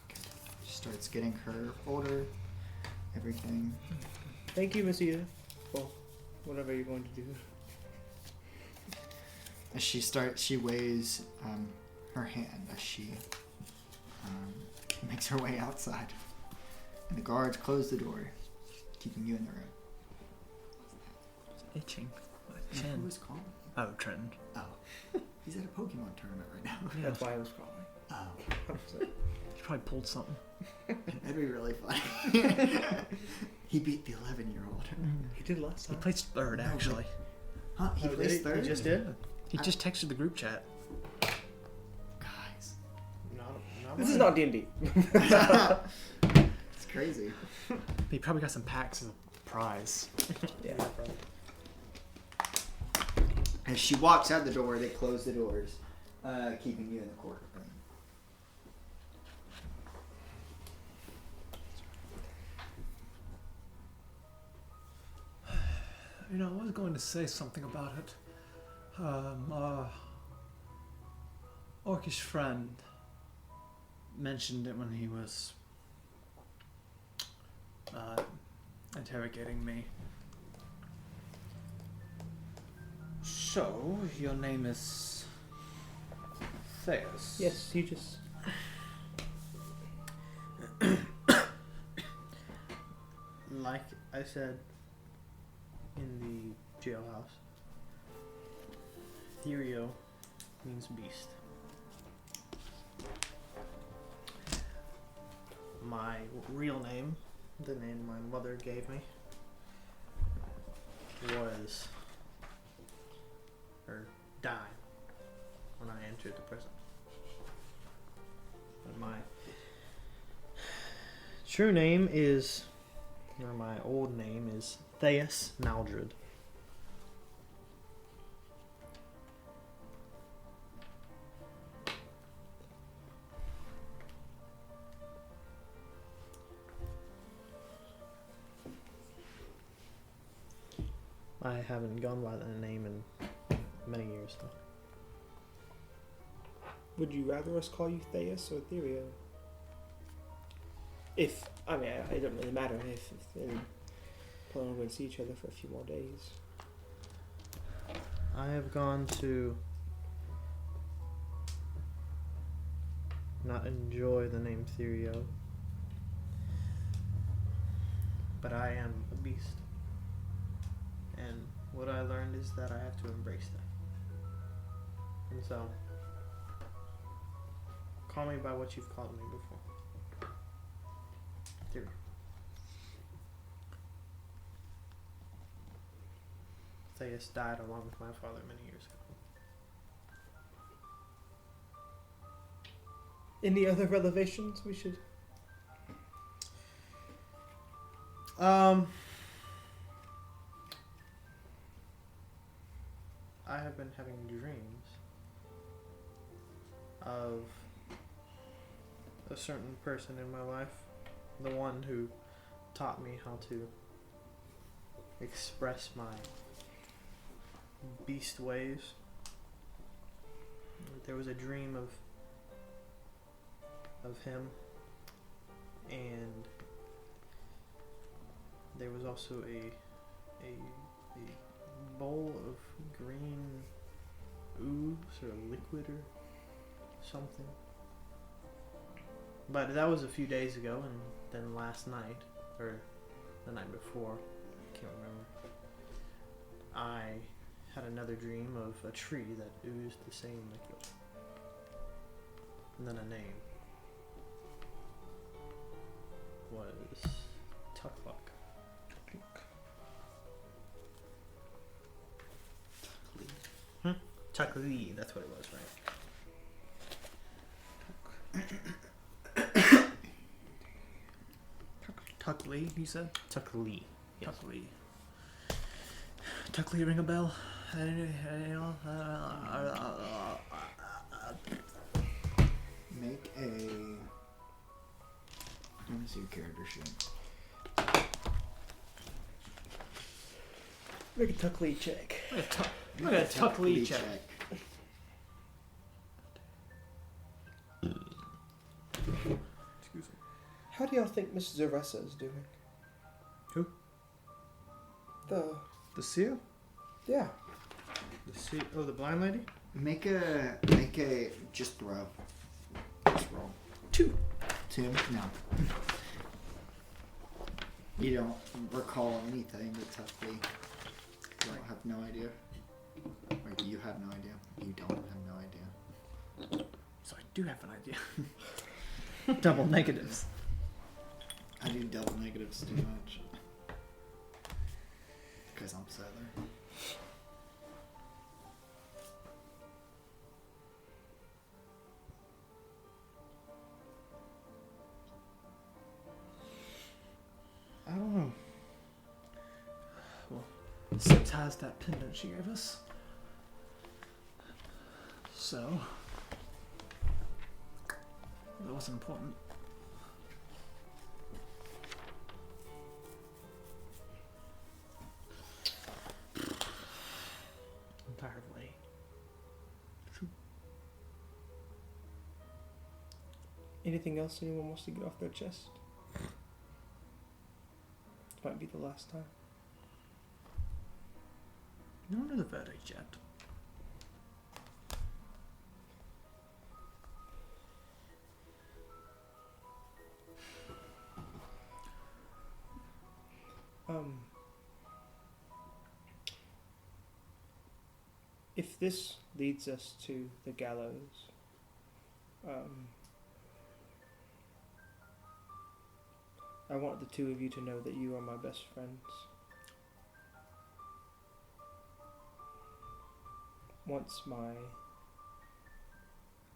Okay. She starts getting her folder, everything. Thank you, Miss Edith. Well, whatever you're going to do. As she weighs her hand as she makes her way outside. And the guards close the door, keeping you in the room. It's itching. My Who chin. was calling? Oh, Trenton. Oh. He's at a Pokemon tournament right now. That's why I was calling. Oh. He probably pulled something. That'd be really funny. He beat the 11-year-old. He did last He time. placed third, actually. Huh? He Oh, did placed he? third? He just did? He just texted the group chat. Guys. This is not D&D. It's crazy. He probably got some packs as a prize. Yeah. As she walks out the door, they close the doors, keeping you in the courtroom. You know, I was going to say something about it. Orcish friend mentioned it when he was interrogating me. So, your name is Theus? Yes, you just... Like I said in the jailhouse, Therio means beast. My real name, the name my mother gave me, was, or died when I entered the prison. But my true name is, or my old name is Theus Maldred. I haven't gone by that name in many years now. Would you rather us call you Theus or Therio? It doesn't really matter if they're planning to see each other for a few more days. I have gone to not enjoy the name Therio, but I am a beast. And what I learned is that I have to embrace that. And so, call me by what you've called me before. Therio. Theus died along with my father many years ago. Any other revelations we should? I have been having dreams of a certain person in my life, the one who taught me how to express my beast ways. There was a dream of him, and there was also a bowl of green ooze or liquid or something. But that was a few days ago, and then last night, or the night before, I can't remember, I had another dream of a tree that oozed the same liquid. And then a name was Tuckluck. Tucklee, that's what it was, right? Tucklee, you said? Tucklee. Yes. Tucklee. Tucklee, ring a bell? Make a. Let me see your character sheet. Make a Tucklee check. Look at Tucklee check. Excuse me. How do y'all think Miss Zaressa is doing? Who? The seal? yeah. The blind lady? Make a. Just throw. Just roll. 2. 2? No. You don't recall anything but Tucklee. You don't have no idea. Or you have no idea. You don't have no idea. So I do have an idea. Double negatives. I do double negatives too much. Because I'm Southern. I don't know. Well, Sips has that pendant she gave us. So, that wasn't important. I'm tired of waiting. Anything else anyone wants to get off their chest? Might be the last time. No one to the verdict yet. If this leads us to the gallows, I want the two of you to know that you are my best friends. Once my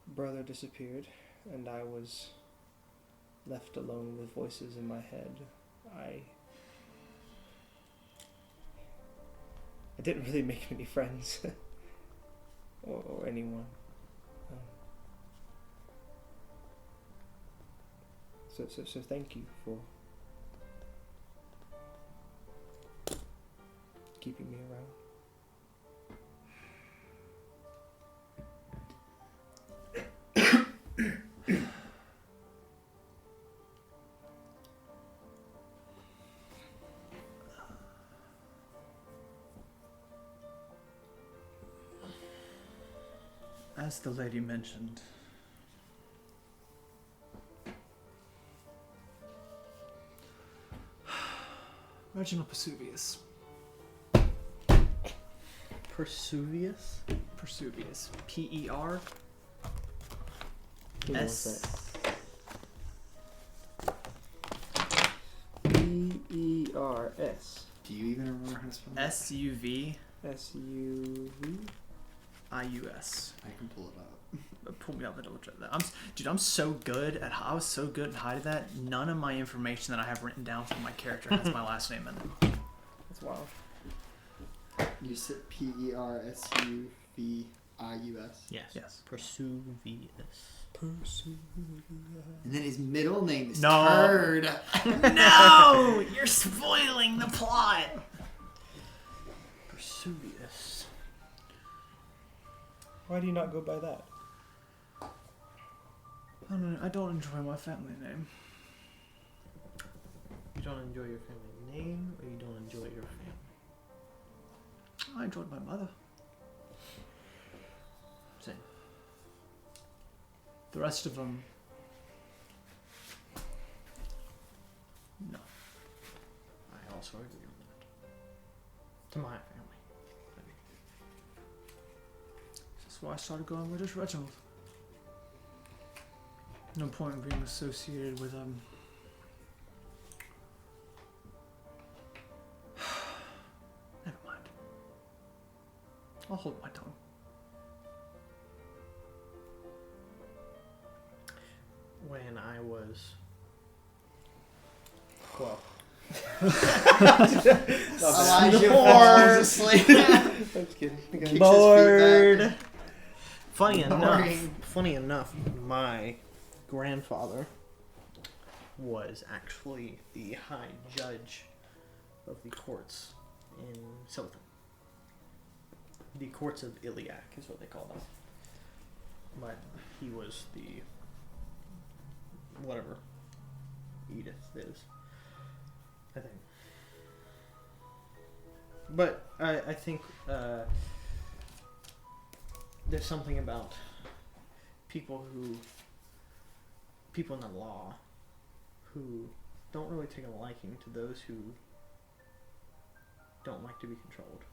brother disappeared and I was left alone with voices in my head, I didn't really make many friends or anyone. So thank you for keeping me around. As the lady mentioned, Reginald Vesuvius. Persuvius? Persuvius. P-E-R. Give me one S. sec. P-E-R-S. Do you even remember how to spell that? S-U-V-I-U-S. S-U-V. I can pull it up. Pull me up and double check that. I'm so good at. I was so good at hiding that. None of my information that I have written down for my character has my last name in it. That's wild. You said P-E-R-S-U-V-I-U-S. Yes. Persuvius. And then his middle name is No. Turd. No! You're spoiling the plot! Persuvius. Why do you not go by that? I don't enjoy my family name. You don't enjoy your family name, or you don't enjoy your family? I enjoyed my mother. Same. The rest of them... No. I also agree on that. To my family. That's why I started going with just Reginald. No point in being associated with Never mind. I'll hold my tongue. When I was 12. Elijah falls asleep. I'm just kidding. Kicks his feet Bored. back. Funny Boring. enough, my grandfather was actually the high judge of the courts in Southern. The courts of Iliac is what they call them. But he was the whatever Edith is, I think. But I think there's something about people in the law who don't really take a liking to those who don't like to be controlled.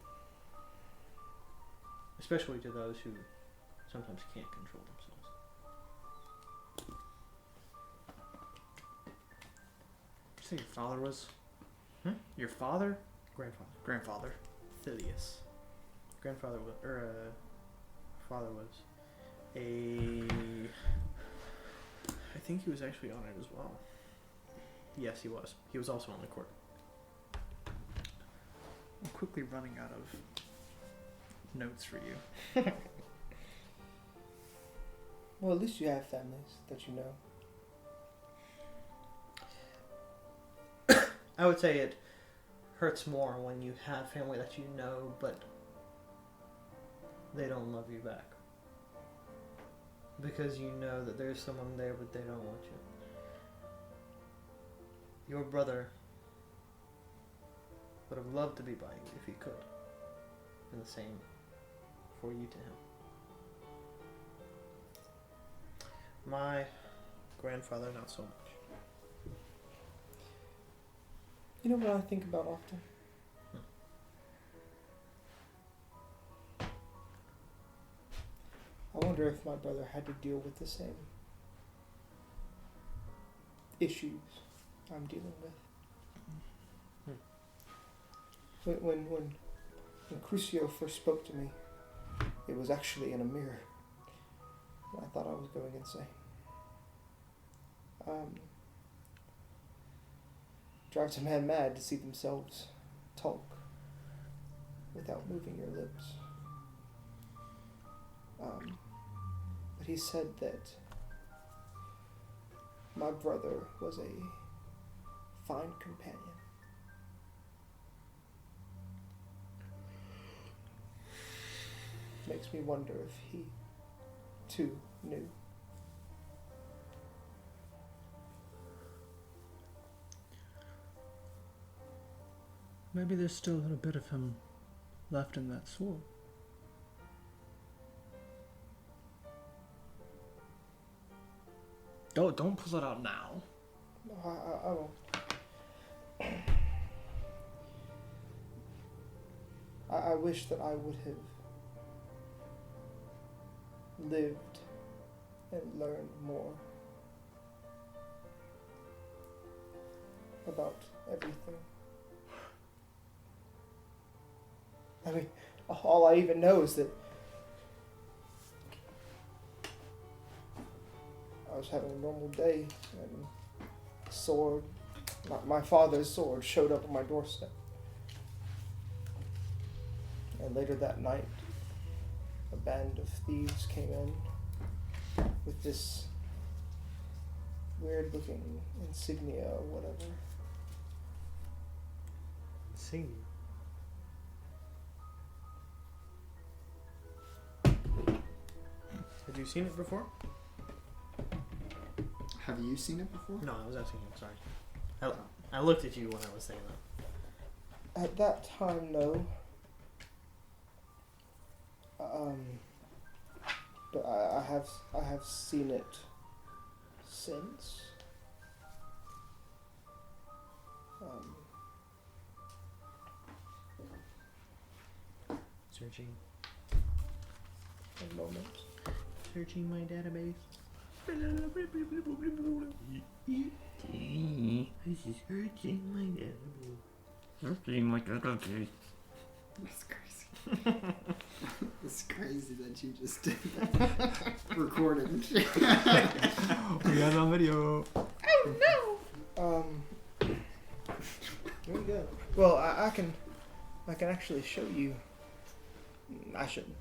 Especially to those who sometimes can't control themselves. Did you say your father was? Hmm? Your father? Grandfather. Grandfather. Thilius. Father was I think he was actually on it as well. Yes, he was. He was also on the court. I'm quickly running out of notes for you. Well, at least you have families that you know. I would say it hurts more when you have family that you know, but they don't love you back. Because you know that there's someone there, but they don't want you. Your brother would have loved to be by you if he could. And the same for you to him. My grandfather, not so much. You know what I think about often? I wonder if my brother had to deal with the same issues I'm dealing with. When Crucio first spoke to me, it was actually in a mirror. I thought I was going insane. Drives a man mad to see themselves talk without moving your lips. But he said that my brother was a fine companion. makes me wonder if he, too, knew. Maybe there's still a little bit of him left in that sword. Don't pull it out now. No, I won't. I wish that I would have lived and learned more about everything. I mean, all I even know is that I was having a normal day and a sword, my father's sword, showed up on my doorstep. And later that night, a band of thieves came in with this weird looking insignia or whatever. Insignia. Had you seen it before? Have you seen it before? No, I was asking him. Sorry. I looked at you when I was saying that. At that time, no. But I have seen it since. Searching. A moment. Searching my database. Searching my database. That's crazy. It's crazy that you just did that. Recording. We got it on video. Very good. Well, I can actually show you. I shouldn't.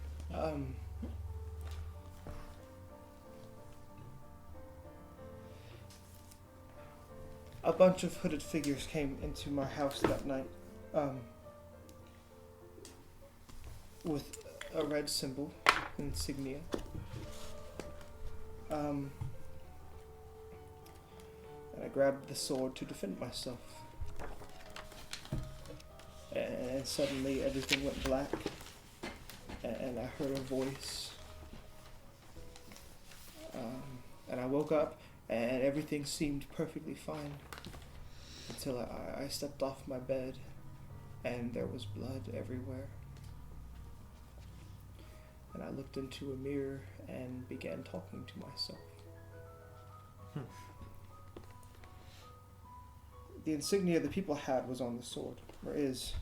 A bunch of hooded figures came into my house that night, with a red symbol, insignia. And I grabbed the sword to defend myself. And suddenly everything went black, and I heard a voice. And I woke up, and everything seemed perfectly fine until I stepped off my bed, and there was blood everywhere. And I looked into a mirror and began talking to myself. The insignia the people had was on the sword, or is.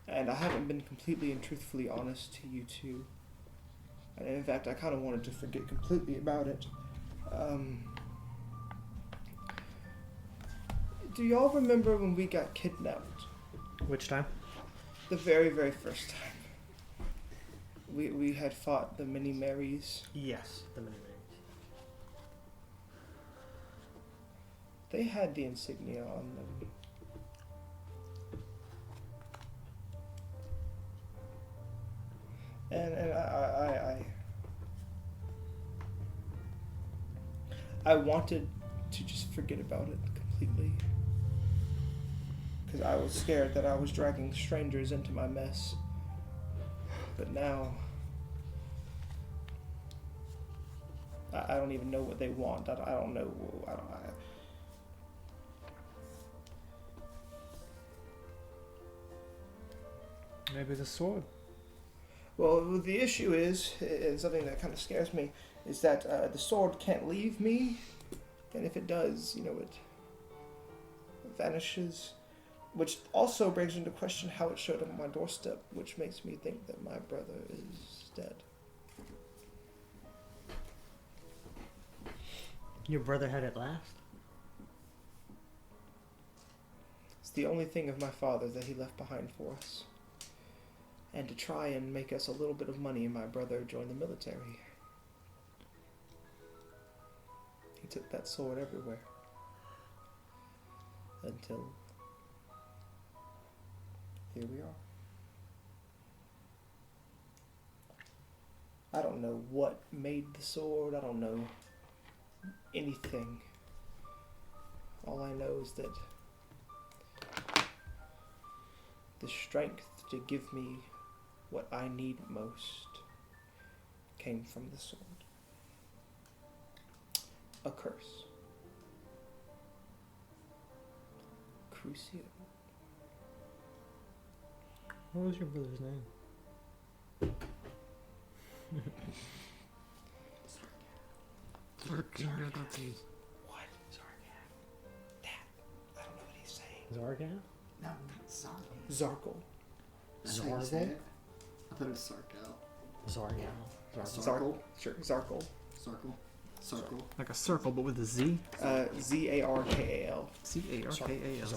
And I haven't been completely and truthfully honest to you two. And in fact, I kind of wanted to forget completely about it. Do y'all remember when we got kidnapped? Which time? The very, very first time. We had fought the Mini Marys. Yes, the mini marys. They had the insignia on them. And I wanted to just forget about it completely. Because I was scared that I was dragging strangers into my mess. But now, I don't even know what they want. I don't know. Maybe the sword. Well, the issue is, and something that kind of scares me, is that the sword can't leave me, and if it does, it vanishes, which also brings into question how it showed up on my doorstep, which makes me think that my brother is dead. Your brother had it last? It's the only thing of my father that he left behind for us. And to try and make us a little bit of money, my brother joined the military. He took that sword everywhere. Until here we are. I don't know what made the sword. I don't know anything. All I know is that the strength to give me what I need most came from the sword. A curse. Crucio. What was your brother's name? What? Zargat. That. I don't know what he's saying. Zargat? No, sorry. Zarkle. That's how you say it? I thought it was Sarkel. Zargat. Zarkle? Sure, Zarkle. Circle? Circle. Like a circle, but with a Z. Zarkal. Z-A-R-K-A-L. Z-A-R-K-A-L.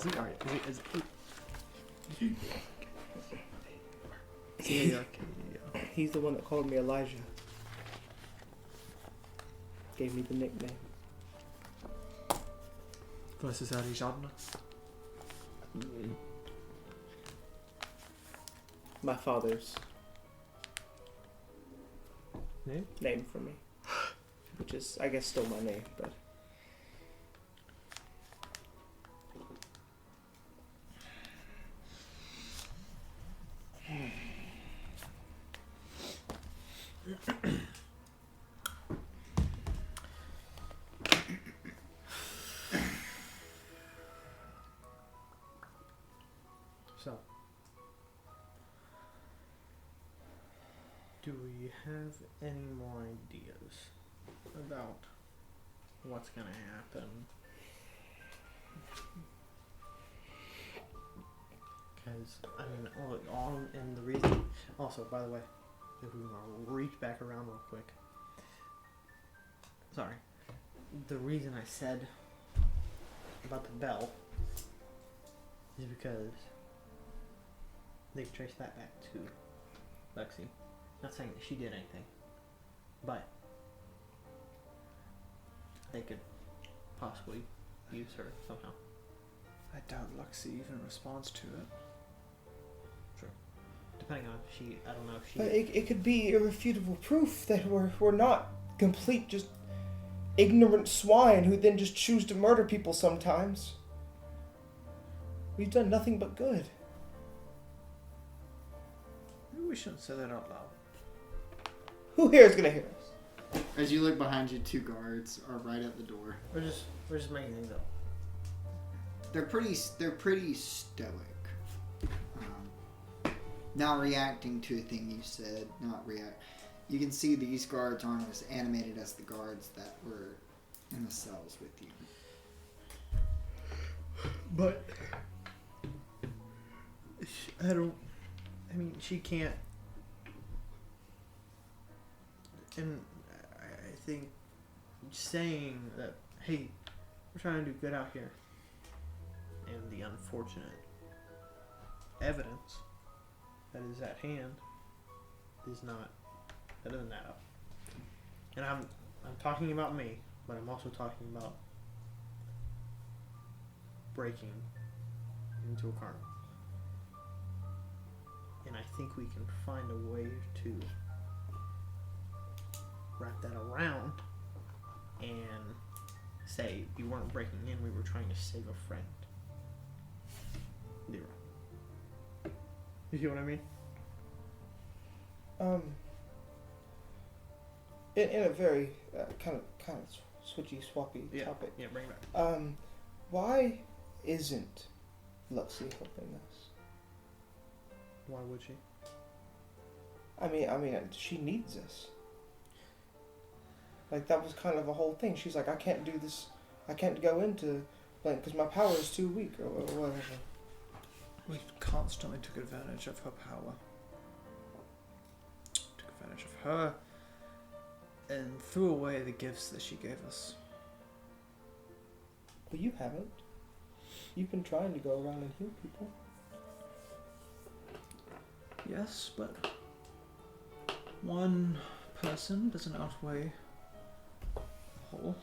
He's the one that called me Elijah. Gave me the nickname. Was ist Ariadne? My father's Name? name for me. Which is, I guess, still my name, but... So, do we have any more ideas about what's gonna happen? Because, I mean, and the reason, also, by the way, if we want to reach back around real quick. Sorry. The reason I said about the bell is because they traced that back to Lexi. Not saying that she did anything, but they could possibly use her somehow. I doubt Luxie even responds to it. Depending on if she, I don't know if she... But it could be irrefutable proof that we're not complete, just ignorant swine who then just choose to murder people sometimes. We've done nothing but good. Maybe we shouldn't say that out loud. Who here is gonna hear us? As you look behind you, 2 guards are right at the door. We're just making things up. They're pretty stoic. Not reacting to a thing you said. You can see these guards aren't as animated as the guards that were in the cells with you. But she can't. And I think saying that, hey, we're trying to do good out here, and the unfortunate evidence that is at hand that doesn't add up. And I'm talking about me, but I'm also talking about breaking into a carnival. And I think we can find a way to wrap that around and say we weren't breaking in, we were trying to save a friend. Zero. You see what I mean? In a very kind of switchy, swappy topic. Yeah, bring it back. Why isn't Luxie helping us? Why would she? I mean, she needs us. Like, that was kind of a whole thing. She's like, I can't do this. I can't go into Blink because my power is too weak or whatever. We constantly took advantage of her power. Took advantage of her and threw away the gifts that she gave us. But you haven't. You've been trying to go around and heal people. Yes, but one person doesn't outweigh the whole.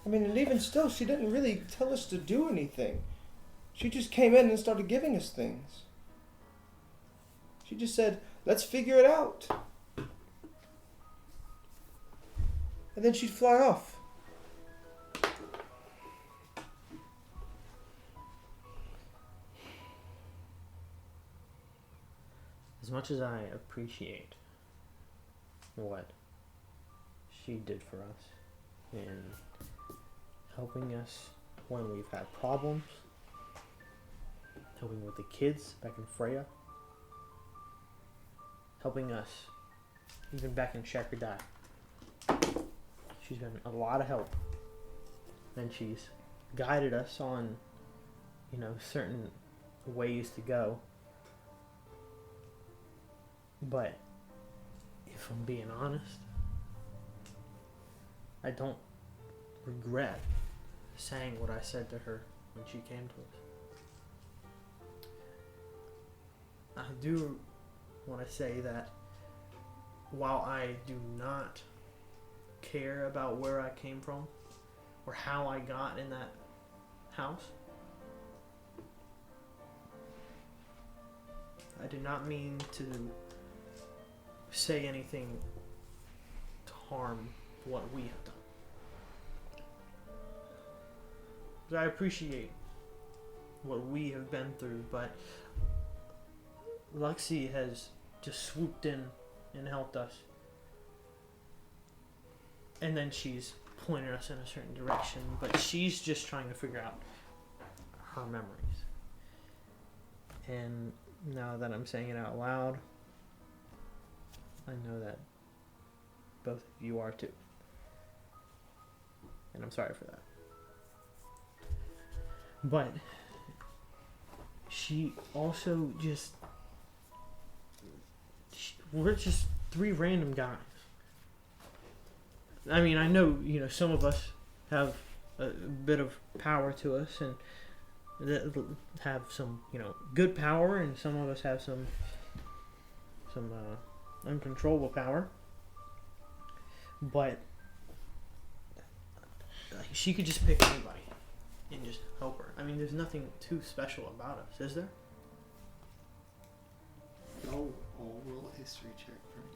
I mean, and even still, she didn't really tell us to do anything. She just came in and started giving us things. She just said, let's figure it out. And then she'd fly off. As much as I appreciate what she did for us and helping us when we've had problems, helping with the kids back in Freya, helping us even back in Shakradai. She's been a lot of help, and she's guided us on, certain ways to go. But if I'm being honest, I don't regret saying what I said to her when she came to us. I do want to say that while I do not care about where I came from or how I got in that house, I did not mean to say anything to harm what we have done. Because I appreciate what we have been through, but Lexi has just swooped in and helped us. And then she's pointed us in a certain direction, but she's just trying to figure out her memories. And now that I'm saying it out loud, I know that both of you are too. And I'm sorry for that. But she also just... we're just three random guys. I mean, I know, some of us have a bit of power to us and that have some, good power, and some of us have some uncontrollable power. But she could just pick anybody and just help her. I mean, there's nothing too special about us, is there? I'll roll a history check for me.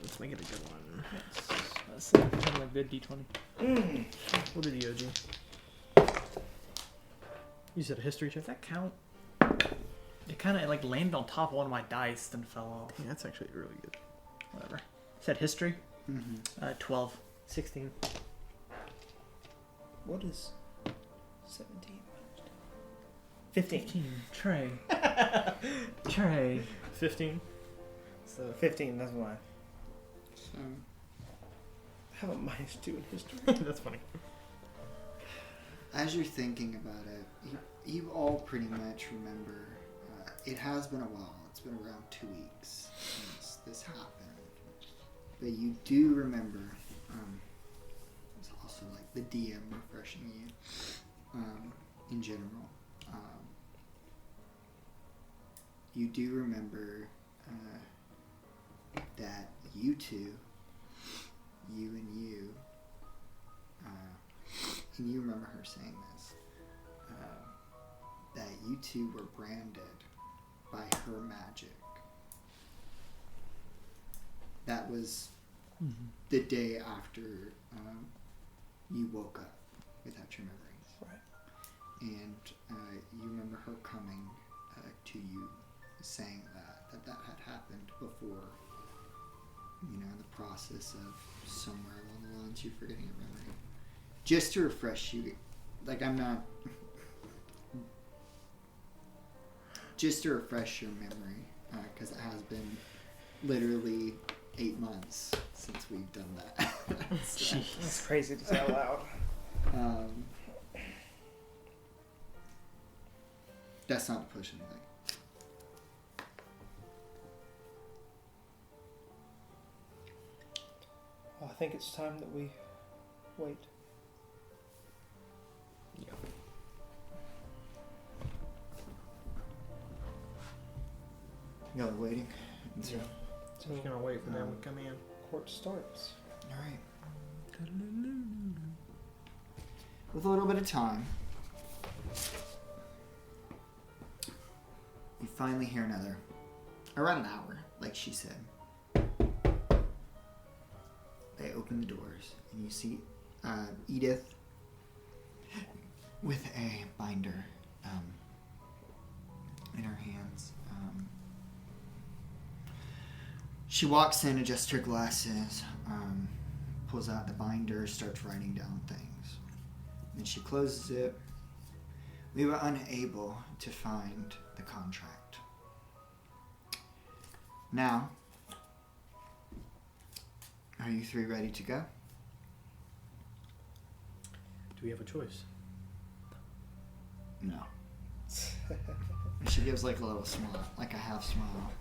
Let's make it a good one. That's kind of a good D20. What did the OG? You said a history check? Does that count? It kind of landed on top of one of my dice, then fell off. Yeah, that's actually really good. Whatever. Said history. 12. 16. What is 17? 15. Trey. Trey. 15. So 15, that's why. So, I have a -2 in history. That's funny. as you're thinking about it, you all pretty much remember. It has been a while. It's been around 2 weeks since this happened. But you do remember. It's also like the DM refreshing you in general. You do remember that you two, you and you, and you remember her saying this, that you two were branded by her magic. That was the day after you woke up without your memories. Right. And you remember her coming to you saying that had happened before, the process of somewhere along the lines you're forgetting your memory. Just to refresh you, just to refresh your memory, because it has been literally 8 months since we've done that. So, That's crazy to say out loud. that's not to push anything. Well, I think it's time that we wait. Yeah. Y'all are waiting. Yeah. So we're gonna wait for them to come in. Court starts. All right. with a little bit of time, you finally hear another, around an hour, like she said. They open the doors, and you see Edith with a binder in her hands. She walks in, adjusts her glasses, pulls out the binder, starts writing down things. Then she closes it. We were unable to find the contract. Now, are you three ready to go? Do we have a choice? No. And she gives like a little smile, like a half smile.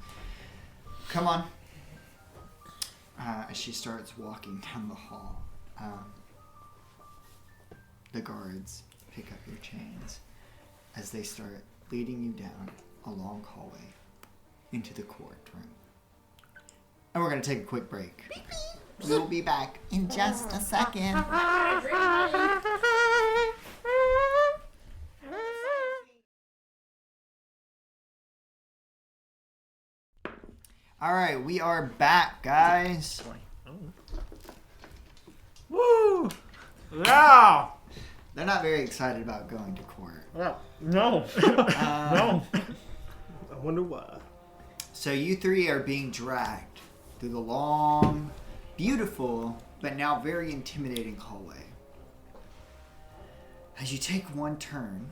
Come on. As she starts walking down the hall, the guards pick up your chains as they start leading you down a long hallway into the courtroom. And we're going to take a quick break. We'll be back in just a second. All right, we are back, guys. Woo! Yeah! They're not very excited about going to court. No. No. I wonder why. So you three are being dragged through the long, beautiful, but now very intimidating hallway. As you take one turn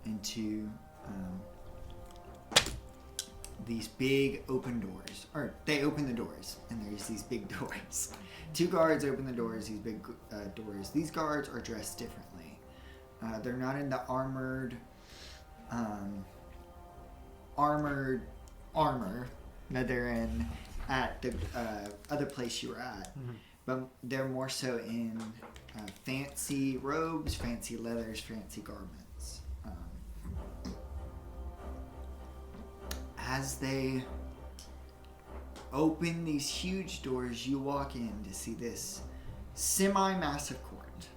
into these big open doors, or they open the doors, and there's these big doors. Two guards open the doors, these big doors. These guards are dressed differently. They're not in the armor that they're in at the other place you were at, but they're more so in fancy robes, fancy leathers, fancy garments. As they open these huge doors, you walk in to see this semi-massive court.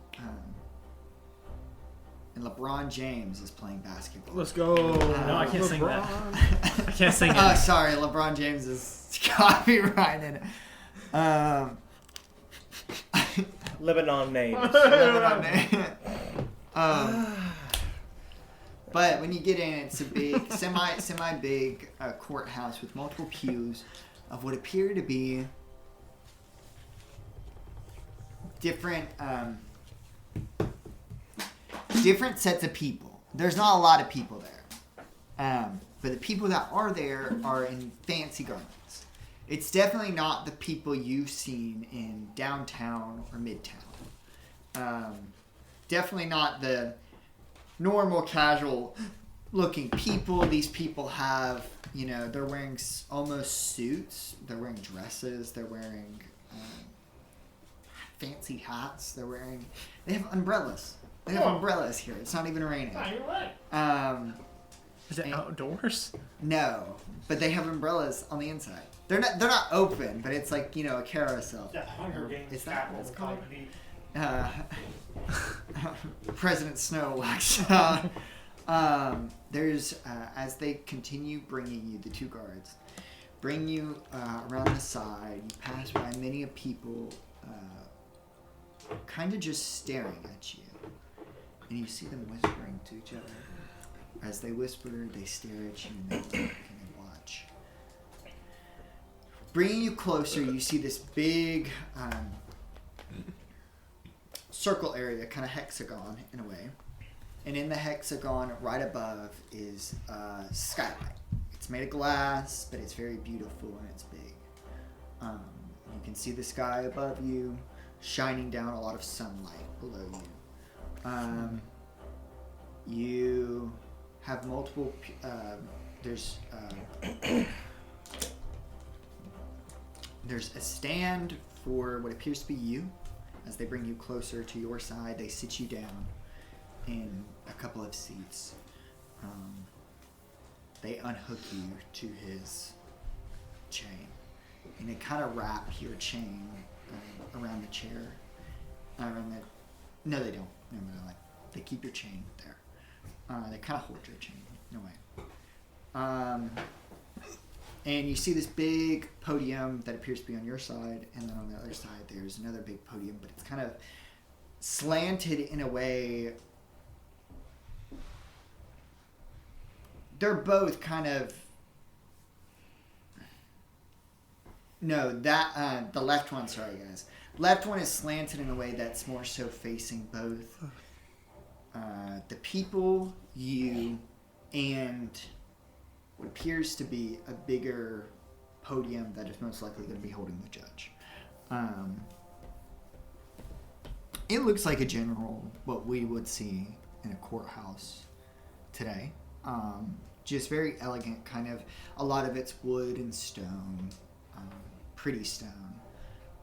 And LeBron James is playing basketball. Let's go. No, I can't sing that. I can't sing it. Oh, sorry, LeBron James is copyrighted. Lebanon names. But when you get in, it's a big, semi-big courthouse with multiple pews of what appear to be different sets of people. There's not a lot of people there. But the people that are there are in fancy garments. It's definitely not the people you've seen in downtown or midtown. Definitely not the normal, casual looking people. These people have, they're wearing almost suits. They're wearing dresses. They're wearing fancy hats. They have umbrellas. They have umbrellas here. It's not even raining. Oh, you're right. Is it outdoors? No, but they have umbrellas on the inside. They're not open, but it's like, a carousel. Yeah, Hunger Games. Is that what it's called? Comedy. President Snow walks there's as they continue bringing you, the two guards bring you around the side. You pass by many of people kind of just staring at you, and you see them whispering to each other. As they whisper, they stare at you and they look and they watch. Bringing you closer, you see this big circle area, kind of hexagon in a way. And in the hexagon right above is a skylight. It's made of glass, but it's very beautiful and it's big. You can see the sky above you, shining down a lot of sunlight below you. You have multiple, there's a stand for what appears to be you. As they bring you closer to your side, they sit you down in a couple of seats. They unhook you to his chain, and they kind of wrap your chain around the chair, around No, they don't. No, they keep your chain there. They kind of hold your chain. No way. And you see this big podium that appears to be on your side, and then on the other side there's another big podium, but it's kind of slanted in a way. They're both kind of... No, that the left one, sorry guys. Left one is slanted in a way that's more so facing both the people, you, and what appears to be a bigger podium that is most likely going to be holding the judge. It looks like a general, what we would see in a courthouse today. Just very elegant, kind of, a lot of it's wood and stone, pretty stone,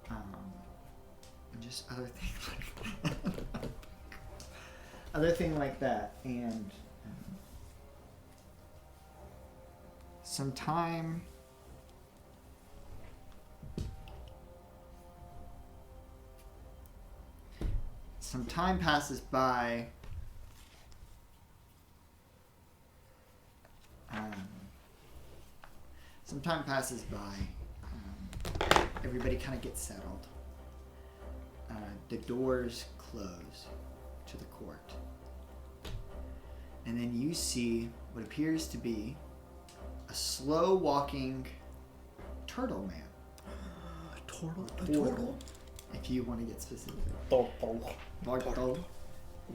and just other things like that. Other thing like that, and some time passes by. Everybody kind of gets settled. The doors close to the court. And then you see what appears to be a slow-walking turtle man. A turtle? Turtle. If you want to get specific. Turtle.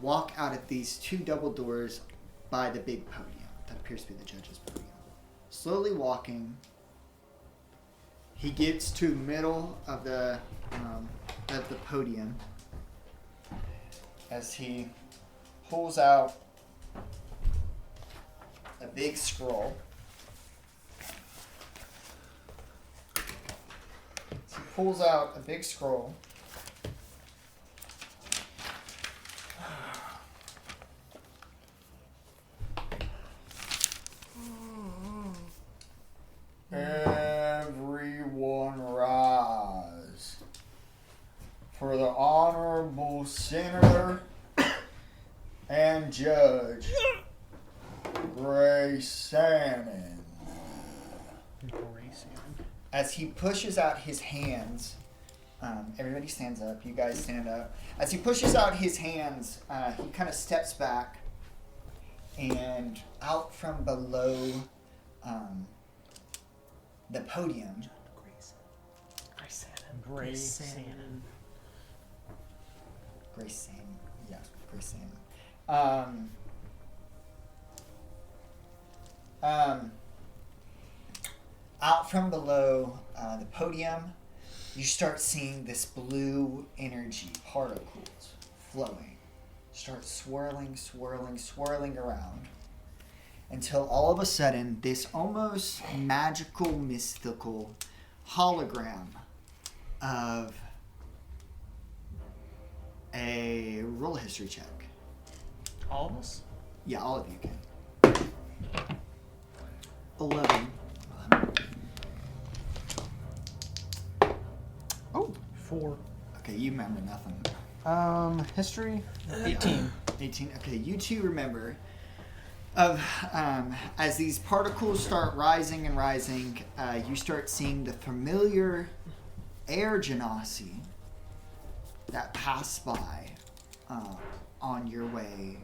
Walk out of these two double doors by the big podium. That appears to be the judge's podium. Slowly walking, he gets to the middle of the podium as he pulls out a big scroll. He pulls out a big scroll. Everyone rise for the Honorable Senator and Judge Gray Salmon. As he pushes out his hands, everybody stands up, you guys stand up. As he pushes out his hands, he kind of steps back, and out from below the podium, Gray Salmon. Out from below the podium, you start seeing this blue energy particles flowing. Start swirling around. Until all of a sudden, this almost magical, mystical hologram of a roll history check. All of us? Yeah, all of you can. 11. Oh, 4. Okay, you remember nothing. History? 18. 18. Okay, you two remember of as these particles start rising and rising, you start seeing the familiar air genasi that pass by on your way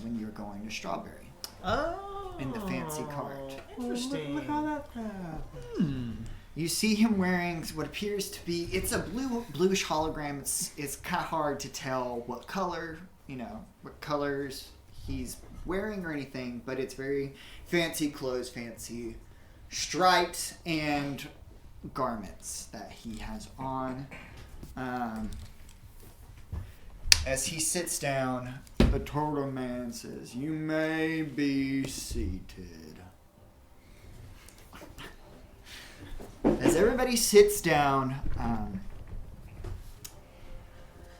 when you're going to Strawberry. Oh. In the fancy cart. Interesting. Look how that happened. You see him wearing what appears to be, it's a bluish hologram. It's kind of hard to tell what colors he's wearing or anything, but it's very fancy clothes, fancy stripes and garments that he has on. As he sits down, the turtle man says, "You may be seated." As everybody sits down,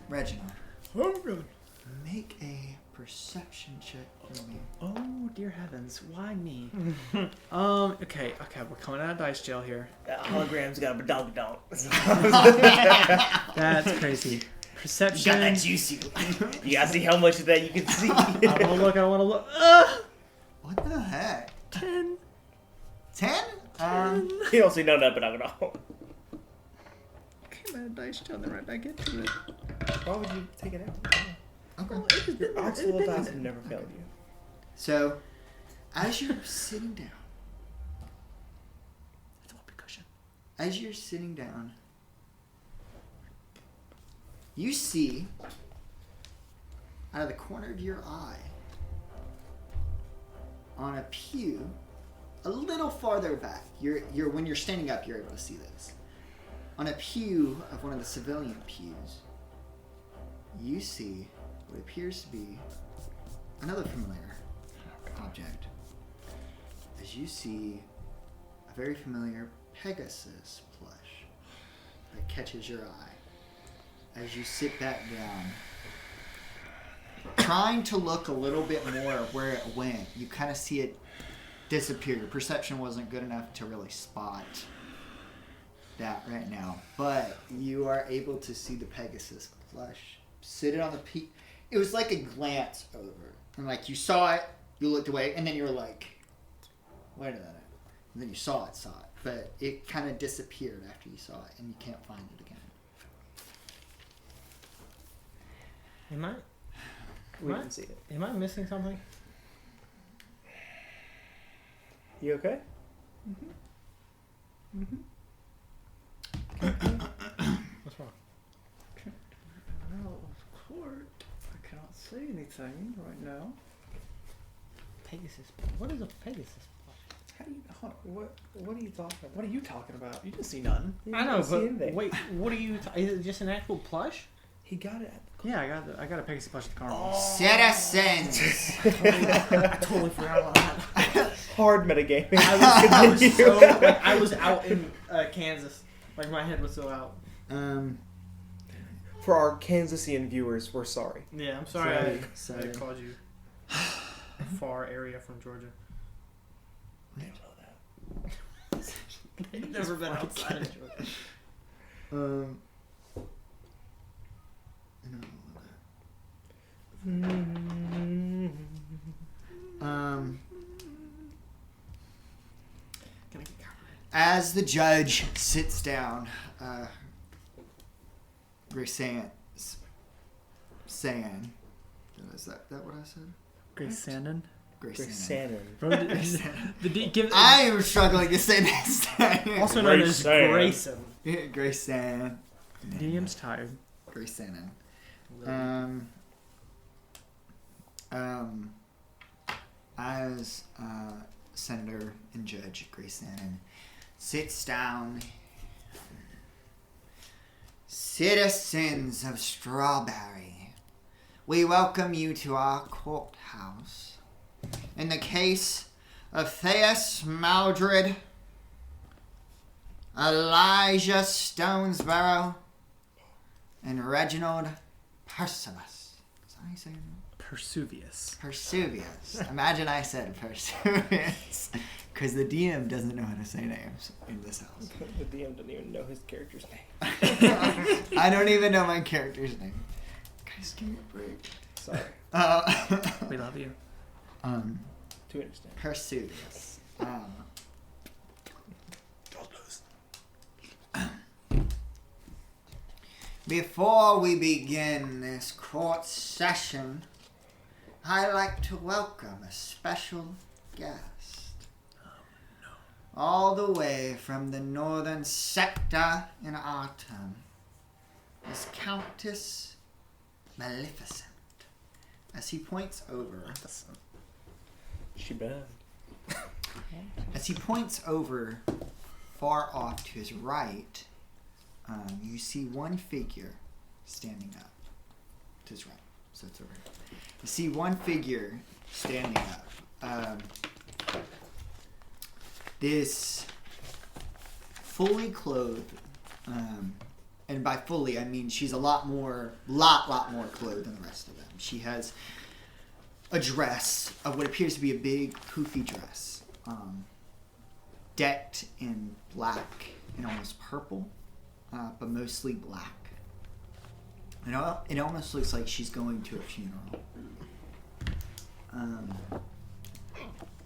Reginald, make a perception check for me. Oh, dear heavens. Why me? Okay, we're coming out of dice jail here. That hologram's got a dog. That's crazy. Perception. You got that juicy. You gotta see how much of that you can see. I don't want to look. I don't want to look. What the heck? 10. 10? You don't see none of it at all. Came out of dice, tell them right back into it. Why would you take it out? Okay. Your oxalo dice have never failed you. So, as you're sitting down, It's a whoopee cushion. as you're sitting down, you see out of the corner of your eye on a pew a little farther back. You're when you're standing up, you're able to see this. On a pew of one of the civilian pews, you see what appears to be another familiar object. As you see a very familiar Pegasus plush that catches your eye. As you sit back down, trying to look a little bit more where it went, you kind of see it disappear. Your perception wasn't good enough to really spot that right now, but you are able to see the Pegasus plush sitting on the peak. It was like a glance over, and like you saw it, you looked away, and then you were like, wait a minute. And then you saw it, but it kind of disappeared after you saw it, and you can't find it again. We didn't see it. Am I missing something? You okay? What's wrong? Well, of course, I cannot say anything right now. Pegasus. What is a Pegasus? How do you? What are you talking about? What are you talking about? You didn't see none. I know, see anything. but wait, what are you? Is it just an actual plush? He got it. Yeah, I got a Pegasus plush at the carnival. Citizens! I totally forgot about that. Hard metagaming. I was out in Kansas. Like my head was so out. For our Kansasian viewers, we're sorry. Yeah, I'm sorry. Sorry. I called you a far area from Georgia. They don't know that. You've never been outside of Georgia. As the judge sits down, saying, is that what I said? Grace Sandon. Grace Sandon. Bro, give I am struggling to say this name. Also known as Grayson. Grayson. Grace Sandon. DM's tired. Grace Sandon. As Senator and Judge Grace Sandon sits down, citizens of Strawberry, we welcome you to our courthouse in the case of Theus Maldred, Elijah Stonesborough, and Reginald Perseus. Is that how you say it? Persuvius. Persuvius. Imagine I said Persuvius. Because the DM doesn't know how to say names in this house. The DM doesn't even know his character's name. I don't even know my character's name. Guys, give me a break. Sorry. We love you. To an extent. Persuvius. Before we begin this court session, I'd like to welcome a special guest. All the way from the northern sector in Artem is Countess Maleficent. As he points over, She bad. as he points over far off to his right, you see one figure standing up to his right. So it's over here. You see one figure standing up. This fully clothed, and by fully I mean she's a lot more clothed than the rest of them. She has a dress of what appears to be a big poofy dress, decked in black and almost purple, but mostly black. It almost looks like she's going to a funeral.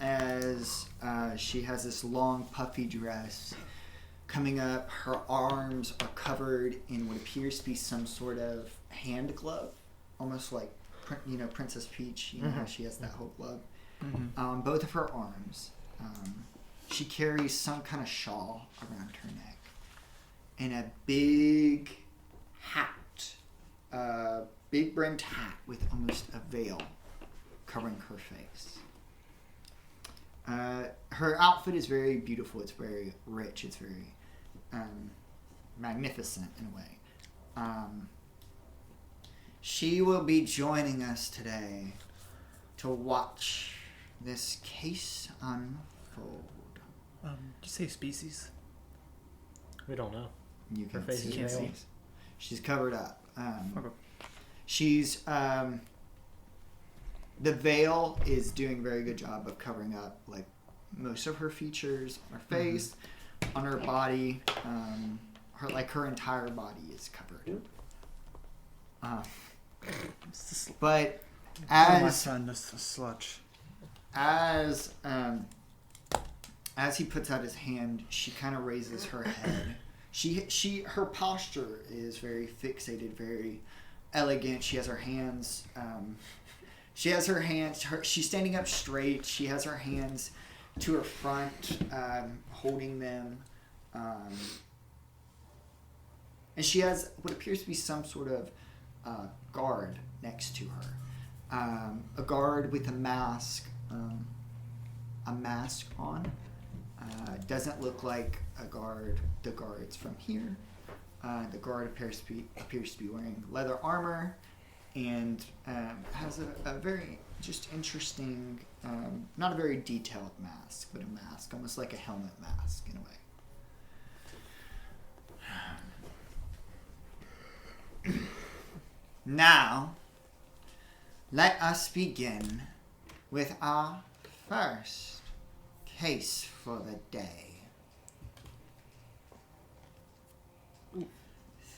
As she has this long, puffy dress coming up, her arms are covered in what appears to be some sort of hand glove, almost like, Princess Peach. How she has that whole glove. Both of her arms. She carries some kind of shawl around her neck and a big hat, big brimmed hat with almost a veil covering her face. Her outfit is very beautiful. It's very rich. It's very magnificent in a way. She will be joining us today to watch this case unfold. Did you say species? We don't know. You Her face is see. veiled. She's covered up. Okay. She's the veil is doing a very good job of covering up like most of her features on her face, on her body. Her entire body is covered. But My friend is a sludge. as he puts out his hand, she kind of raises her head. Her posture is very fixated, very elegant. She has her hands. She's standing up straight. She has her hands to her front, holding them, and she has what appears to be some sort of guard next to her. A guard with a mask on. Doesn't look like the guards from here. The guard appears to be wearing leather armor and has a very just interesting, not a very detailed mask, but a mask, almost like a helmet mask in a way. Now, let us begin with our first case for the day.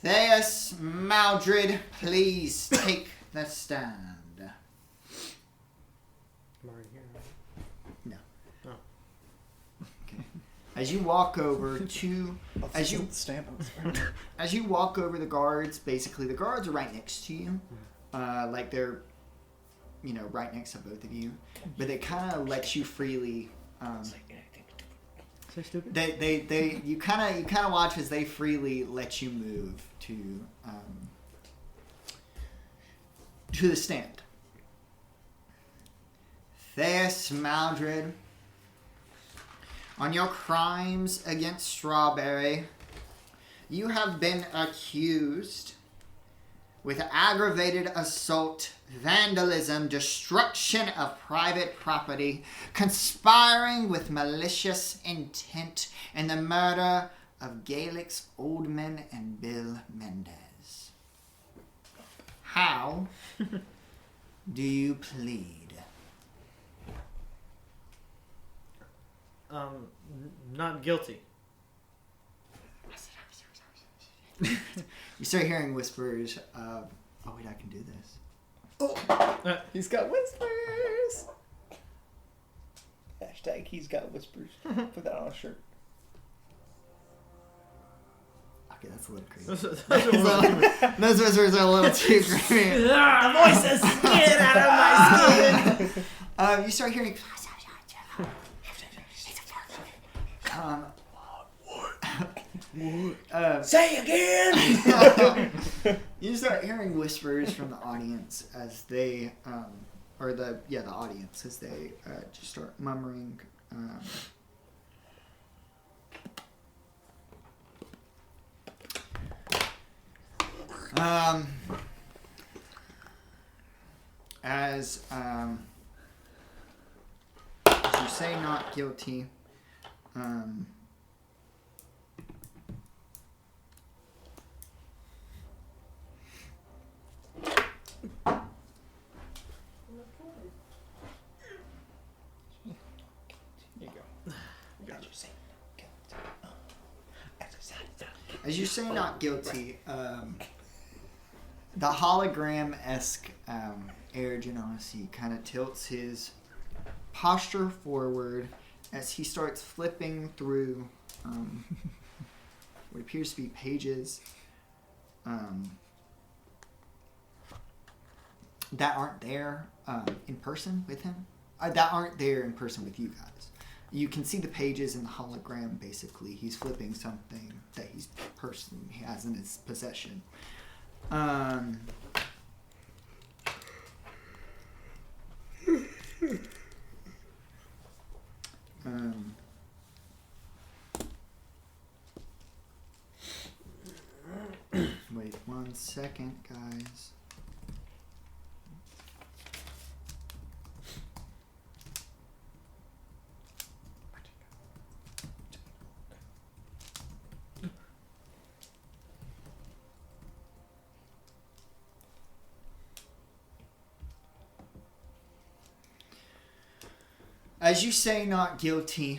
Theus Maldred, please take the stand. I'm already here, right? No. Oh. Okay. As you walk over as you walk over the guards, basically the guards are right next to you, like they're, right next to both of you, but they kind of let you freely. So stupid. You kind of watch as they freely let you move to the stand. Theus Maldred, on your crimes against Strawberry, you have been accused with aggravated assault, vandalism, destruction of private property, conspiring with malicious intent, and the murder of Galix Oldman and Bill Mendez. How do you plead? Not guilty. You start hearing whispers of, oh wait, I can do this. He's got whispers. Hashtag he's got whispers. Put that on a shirt. Okay, that's a little crazy. Those Those whispers are a little too creepy. the voices get out of my skin. You start hearing. Say again! You start hearing whispers from the audience as they, the audience as they just start murmuring. As you say not guilty, as you say not guilty, the hologram-esque Air Genasi kind of tilts his posture forward as he starts flipping through what appears to be pages that aren't there in person with him. That aren't there in person with you guys. You can see the pages in the hologram. Basically, he's flipping something that he has in his possession. Wait 1 second, guys. As you say not guilty,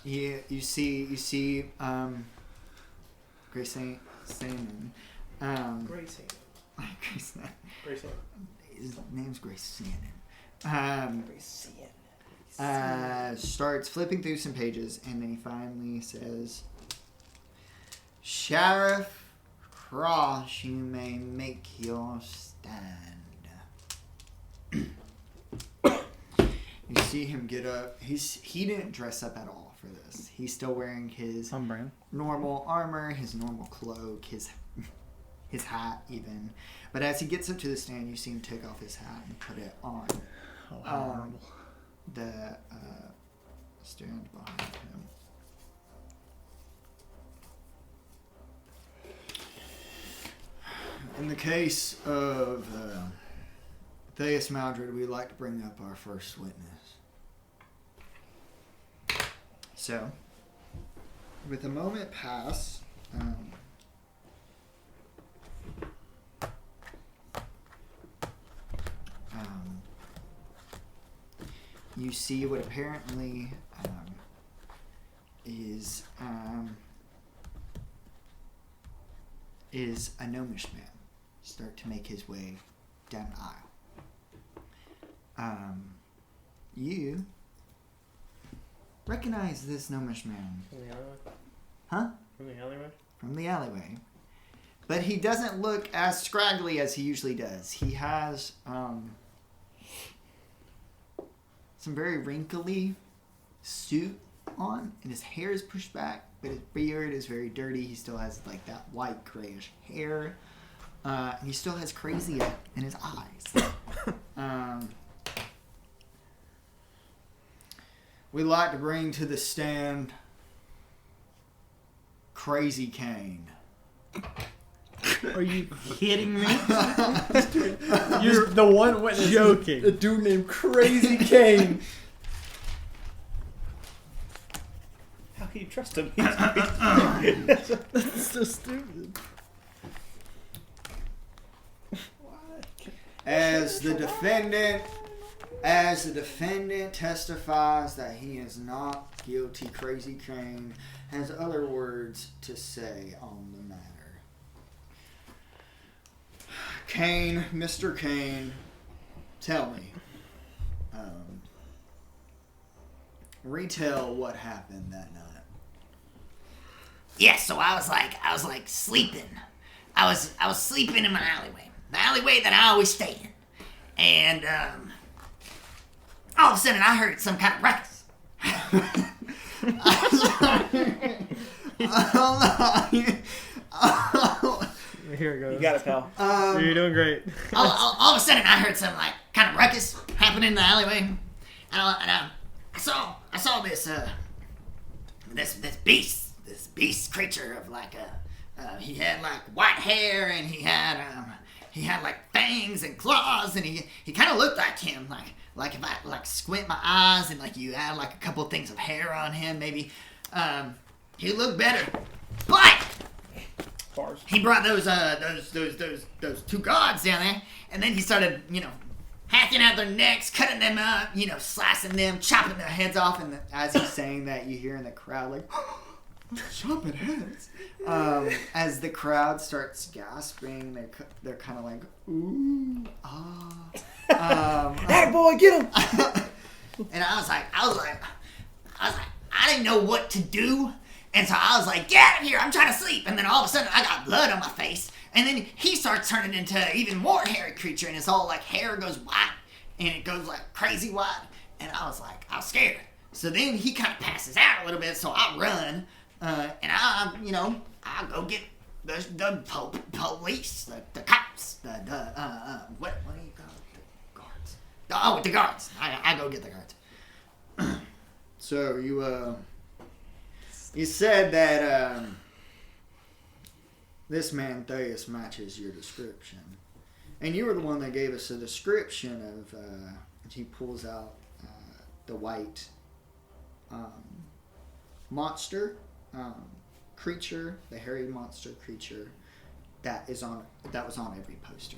you see Grace Sandman. Grace Grace His name's Grace Sandman. Starts flipping through some pages, and then he finally says, "Sheriff Cross, you may make your stand." You see him get up. He didn't dress up at all for this. He's still wearing his normal armor, his normal cloak, his hat even. But as he gets up to the stand, you see him take off his hat and put it on. Oh, how horrible. The stand behind him. In the case of Theus Maldred, we'd like to bring up our first witness. So, with a moment pass, you see what apparently is a gnomish man start to make his way down the aisle. You recognize this gnomish man. From the alleyway? Huh? From the alleyway? From the alleyway. But he doesn't look as scraggly as he usually does. He has some very wrinkly suit on, and his hair is pushed back, but his beard is very dirty. He still has like that white grayish hair. And he still has crazy in his eyes. We'd like to bring to the stand Crazy Kane. Are you kidding me? You're the one witness. Joking. A dude named Crazy Kane. How can you trust him? That's so stupid. As the defendant testifies that he is not guilty, Crazy Kane has other words to say on the matter. Kane, Mr. Kane, tell me. Retell what happened that night. Yeah, so I was like sleeping. I was sleeping in my alleyway. The alleyway that I always stay in. And all of a sudden I heard some kind of ruckus. Here it goes. You got it, pal. You're doing great. all of a sudden I heard some like kind of ruckus happening in the alleyway. And I saw this beast creature of like he had like white hair, and he had like fangs and claws, and he kind of looked like him, like if I like squint my eyes and like you add like a couple things of hair on him, maybe he looked better. But Bars. he brought those two gods down there, and then he started, hacking out their necks, cutting them up, slicing them, chopping their heads off, As he's saying that, you hear in the crowd like, Chopping heads. As the crowd starts gasping, they're kind of like, ooh, ah. Attaboy, get him! And I was like, I didn't know what to do. And so I was like, get out of here, I'm trying to sleep. And then all of a sudden I got blood on my face. And then he starts turning into even more hairy creature. And it's all like hair goes white. And it goes like crazy white. And I was scared. So then he kind of passes out a little bit. So I run. And I go get the police, the cops, what do you call it? The guards. The guards. I go get the guards. So you said that this man Theus matches your description, and you were the one that gave us a description of. He pulls out the white monster creature, the hairy monster creature that was on every poster.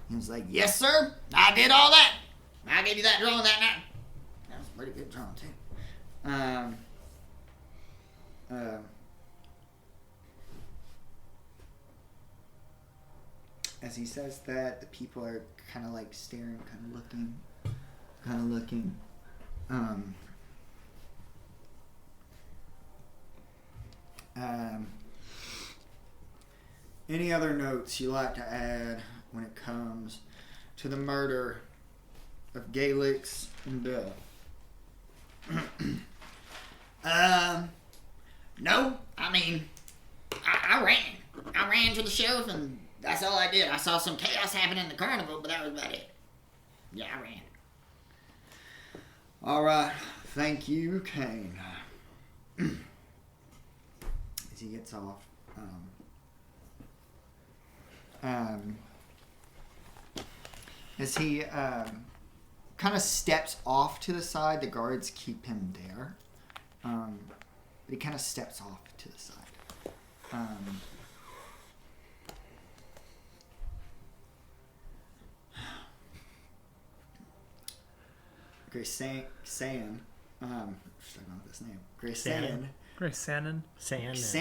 He was like, Yes, sir. I did all that. I gave you that drawing that night. That was a pretty good drawing, too. As he says that, the people are kind of like staring, kind of looking. Any other notes you like to add when it comes to the murder of Galix and Bill? No. I mean, I ran. I ran to the sheriff, and that's all I did. I saw some chaos happen in the carnival, but that was about it. Yeah, I ran. All right. Thank you, Kane. As he gets off, as he kind of steps off to the side, the guards keep him there. But he kind of steps off to the side. Grace San, struggling with this name. Grace San. Grace Sannon. Sannin. Grace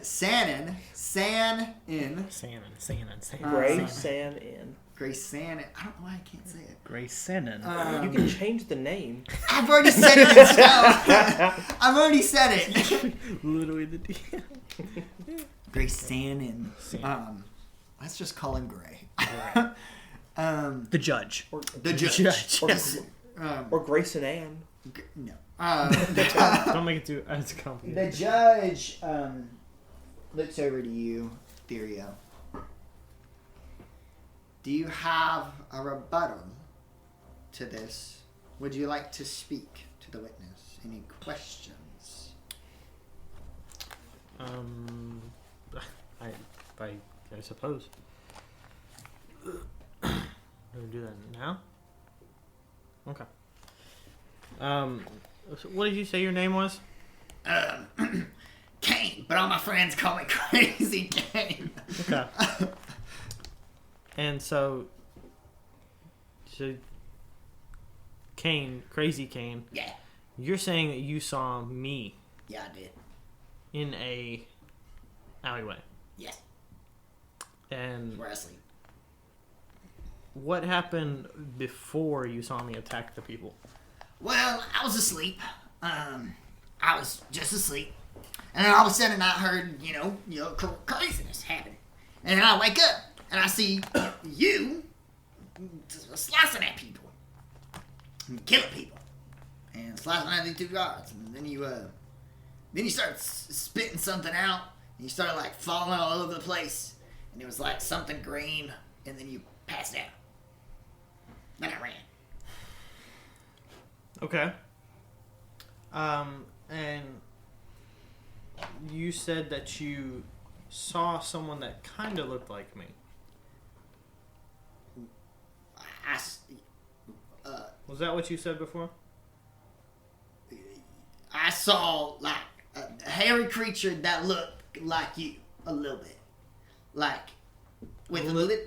Sannin. Grace Sannin. I don't know why I can't say it. Grace Sannon. You can change the name. I've already said it in stone. I've already said it. Literally the DM. Grace Sannin. Let's just call him Gray. The judge. The judge. Or Grace and Ann. No. Don't make it too as complicated. The judge looks over to you, Therio. Do you have a rebuttal to this? Would you like to speak to the witness? Any questions? I suppose. Do we do that now? Okay. So what did you say your name was? Kane, but all my friends call me Crazy Kane. Okay. And so Kane, Crazy Kane. Yeah. You're saying that you saw me Yeah, I did. in a alleyway. Yes. And Where I sleep. what happened before you saw me attack the people? Well, I was asleep. I was just asleep. And then all of a sudden I heard, craziness happen. And then I wake up and I see you slicing at people. And killing people. And slicing at these two guards. And then you start spitting something out. And you started like falling all over the place. And it was like something green. And then you passed out. Then I ran. Okay. And you said that you saw someone that kind of looked like me. Was that what you said before? I saw like a hairy creature that looked like you a little bit, like with a little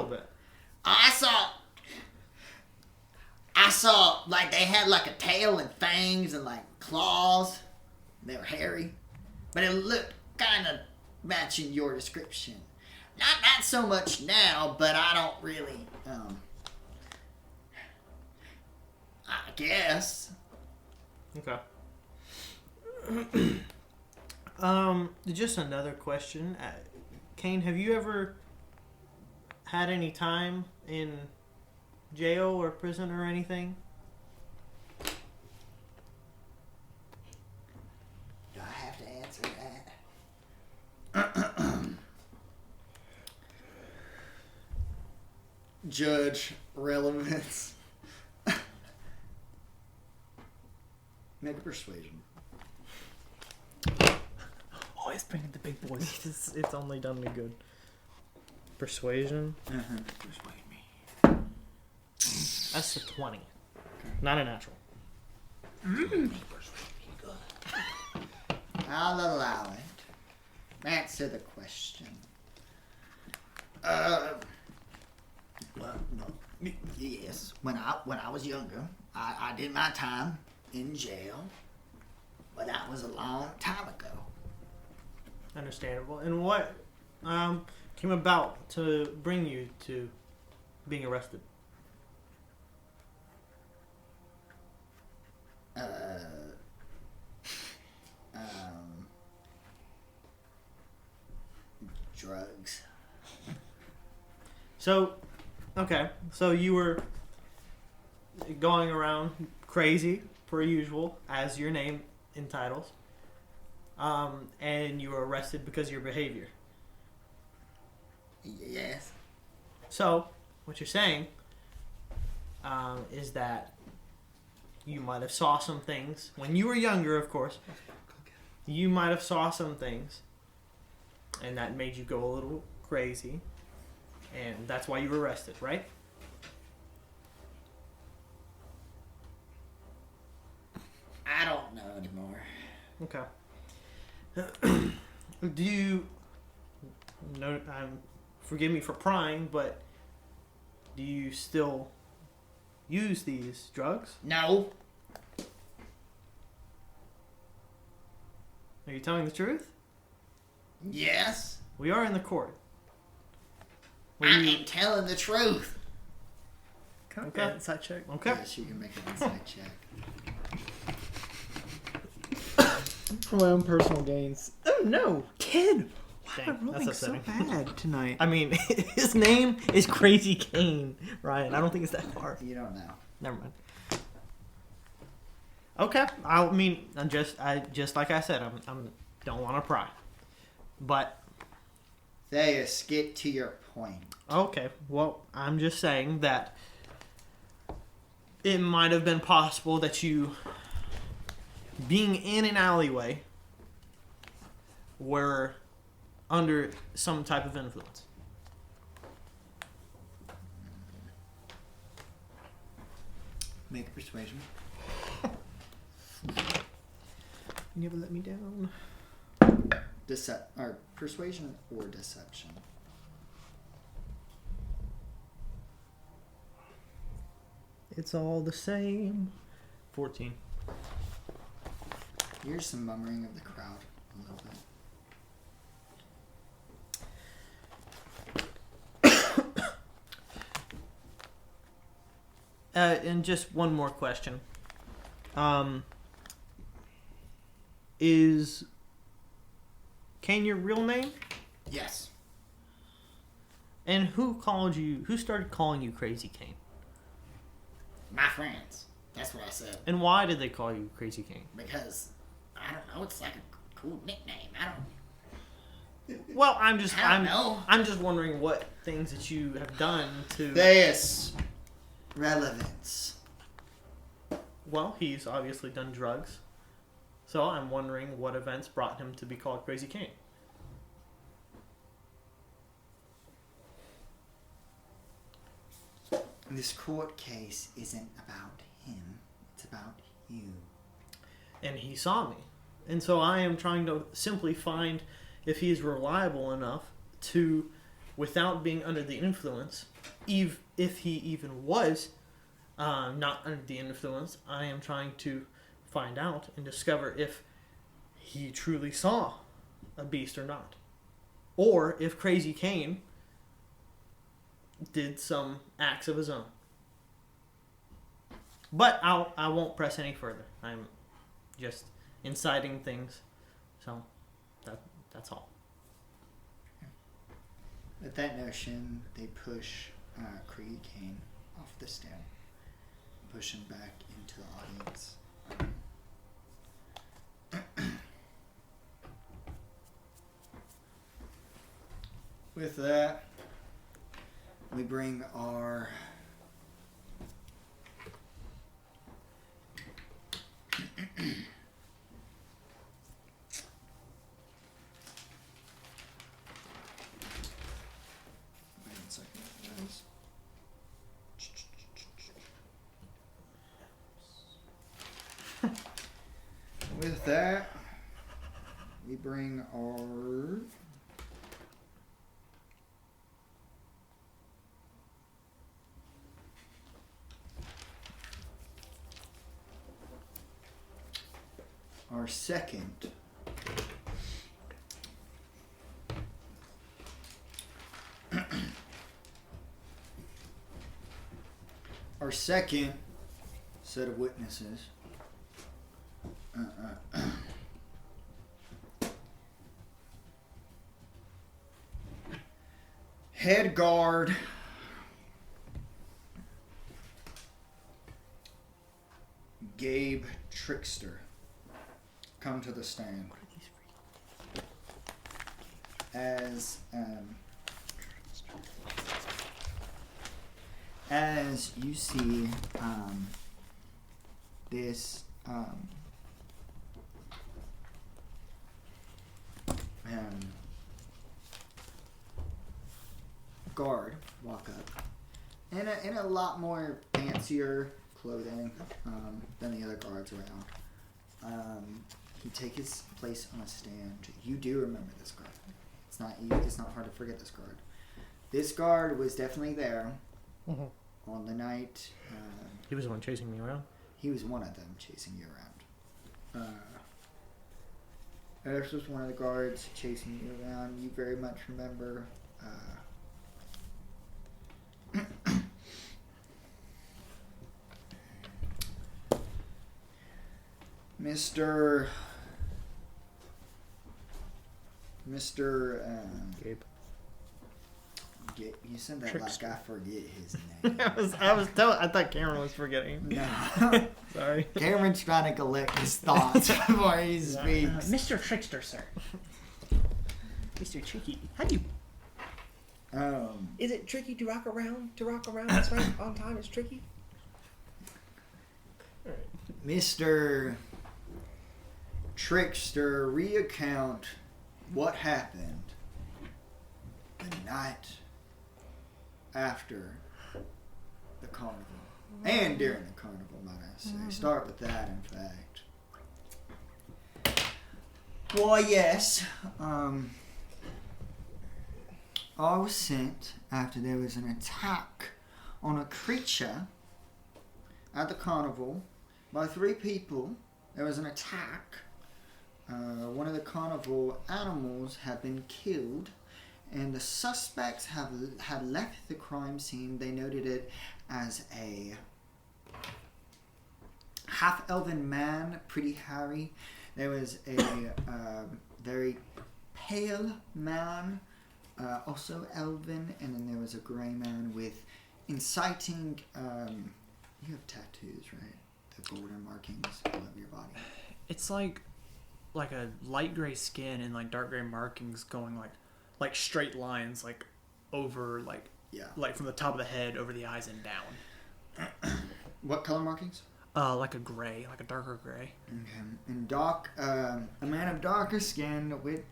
bit. I saw like they had like a tail and fangs and like claws, They were hairy, but it looked kind of matching your description. Not so much now, but I don't really, I guess. Okay. Just another question. Kane, have you ever had any time in jail or prison or anything? Do I have to answer that? Judge relevance. Make a persuasion. Always bringing the big boys. It's only done me good. Persuasion? Persuade me. That's a 20. Not a natural. I'll allow it. Answer the question. Well, no. Yes. When I was younger, I did my time in jail, but that was a long time ago. Understandable. And what came about to bring you to being arrested? Drugs. So, okay. So you were going around crazy, per usual, as your name entitles. And you were arrested because of your behavior. Yes. So, what you're saying is that you might have saw some things when you were younger, of course. You might have saw some things, and that made you go a little crazy, and that's why you were arrested, right? I don't know anymore. Okay. Do you? No, forgive me for prying, but do you still use these drugs? No. Are you telling the truth? Yes. We are in the court. I am telling the truth. Can I Okay. get an insight check? Okay. Yes, you can make an insight check. For my own personal gains. Oh no, kid! Why Dang, am I rolling that's so upsetting. bad tonight? I mean, his name is Crazy Kane, Ryan. I don't think it's that hard. You don't know. Never mind. Okay. I mean, I just like I said, I'm don't want to pry, but Theus, get to your point. okay. Well, I'm just saying that it might have been possible that you, being in an alleyway, were under some type of influence. Make a persuasion. You never let me down. Or persuasion or deception. It's all the same. 14. Here's some murmuring of the crowd a little bit. And just one more question. Is Kane your real name? Yes. And who started calling you Crazy Kane? My friends. That's what I said. And why did they call you Crazy Kane? Because, I don't know, it's like a cool nickname. I don't Well, I don't know. I'm just wondering what things that you have done to. Theus. Relevance. Well, he's obviously done drugs, so I'm wondering what events brought him to be called Crazy Kane. This court case isn't about him. It's about you. And he saw me, and so I am trying to simply find if he's reliable enough to, without being under the influence, if he even was not under the influence, I am trying to find out and discover if he truly saw a beast or not. Or if Crazy Kane did some acts of his own. But I won't press any further. I'm just inciting things. So that's all. With that notion, they push Craig Kane off the stand, push him back into the audience. With that, we bring our wait a second, guys. With that, we bring our second set of witnesses. Head guard Gabe Trickster, come to the stand. As you see this guard walk up in a lot more fancier clothing than the other guards around. He takes his place on a stand. You do remember this guard. It's not hard to forget this guard. This guard was definitely there on the night. He was the one chasing me around. He was one of them chasing you around. This was one of the guards chasing you around. You very much remember. Mr. Gabe. You said that Trickster. like I forget his name. I thought Cameron was forgetting. No. Sorry. Cameron's trying to collect his thoughts before he speaks. Mr. Trickster, sir. Mr. Tricky. How do you... Is it tricky to rock around? That's right. On time is tricky. Mr. Trickster, recount what happened the night after the carnival. And during the carnival, might I say. Start with that, in fact. Well, yes. I was sent after there was an attack on a creature at the carnival by 3 people. There was an attack. One of the carnival animals had been killed, and the suspects had left the crime scene. They noted it as a half-elven man, pretty hairy. There was a very pale man, also elven, and then there was a grey man with inciting... you have tattoos, right? The golden markings all over your body. It's like a light gray skin and like dark gray markings going like straight lines like over like from the top of the head over the eyes and down. What color markings? Like a gray, like a darker gray. Okay. And a man of darker skin with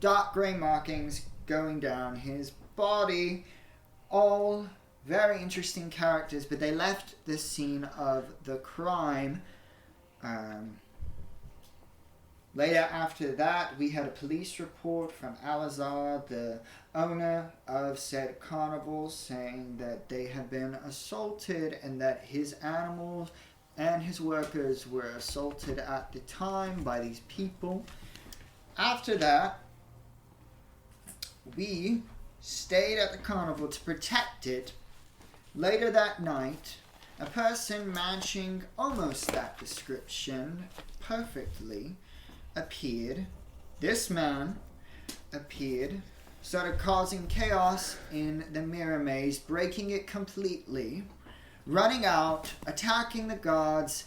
dark gray markings going down his body. All very interesting characters, but they left the scene of the crime. Later after that, we had a police report from Alazar, the owner of said carnival, saying that they had been assaulted and that his animals and his workers were assaulted at the time by these people. After that, we stayed at the carnival to protect it. Later that night, a person matching almost that description perfectly appeared. This man appeared, started causing chaos in the mirror maze, breaking it completely, running out, attacking the guards,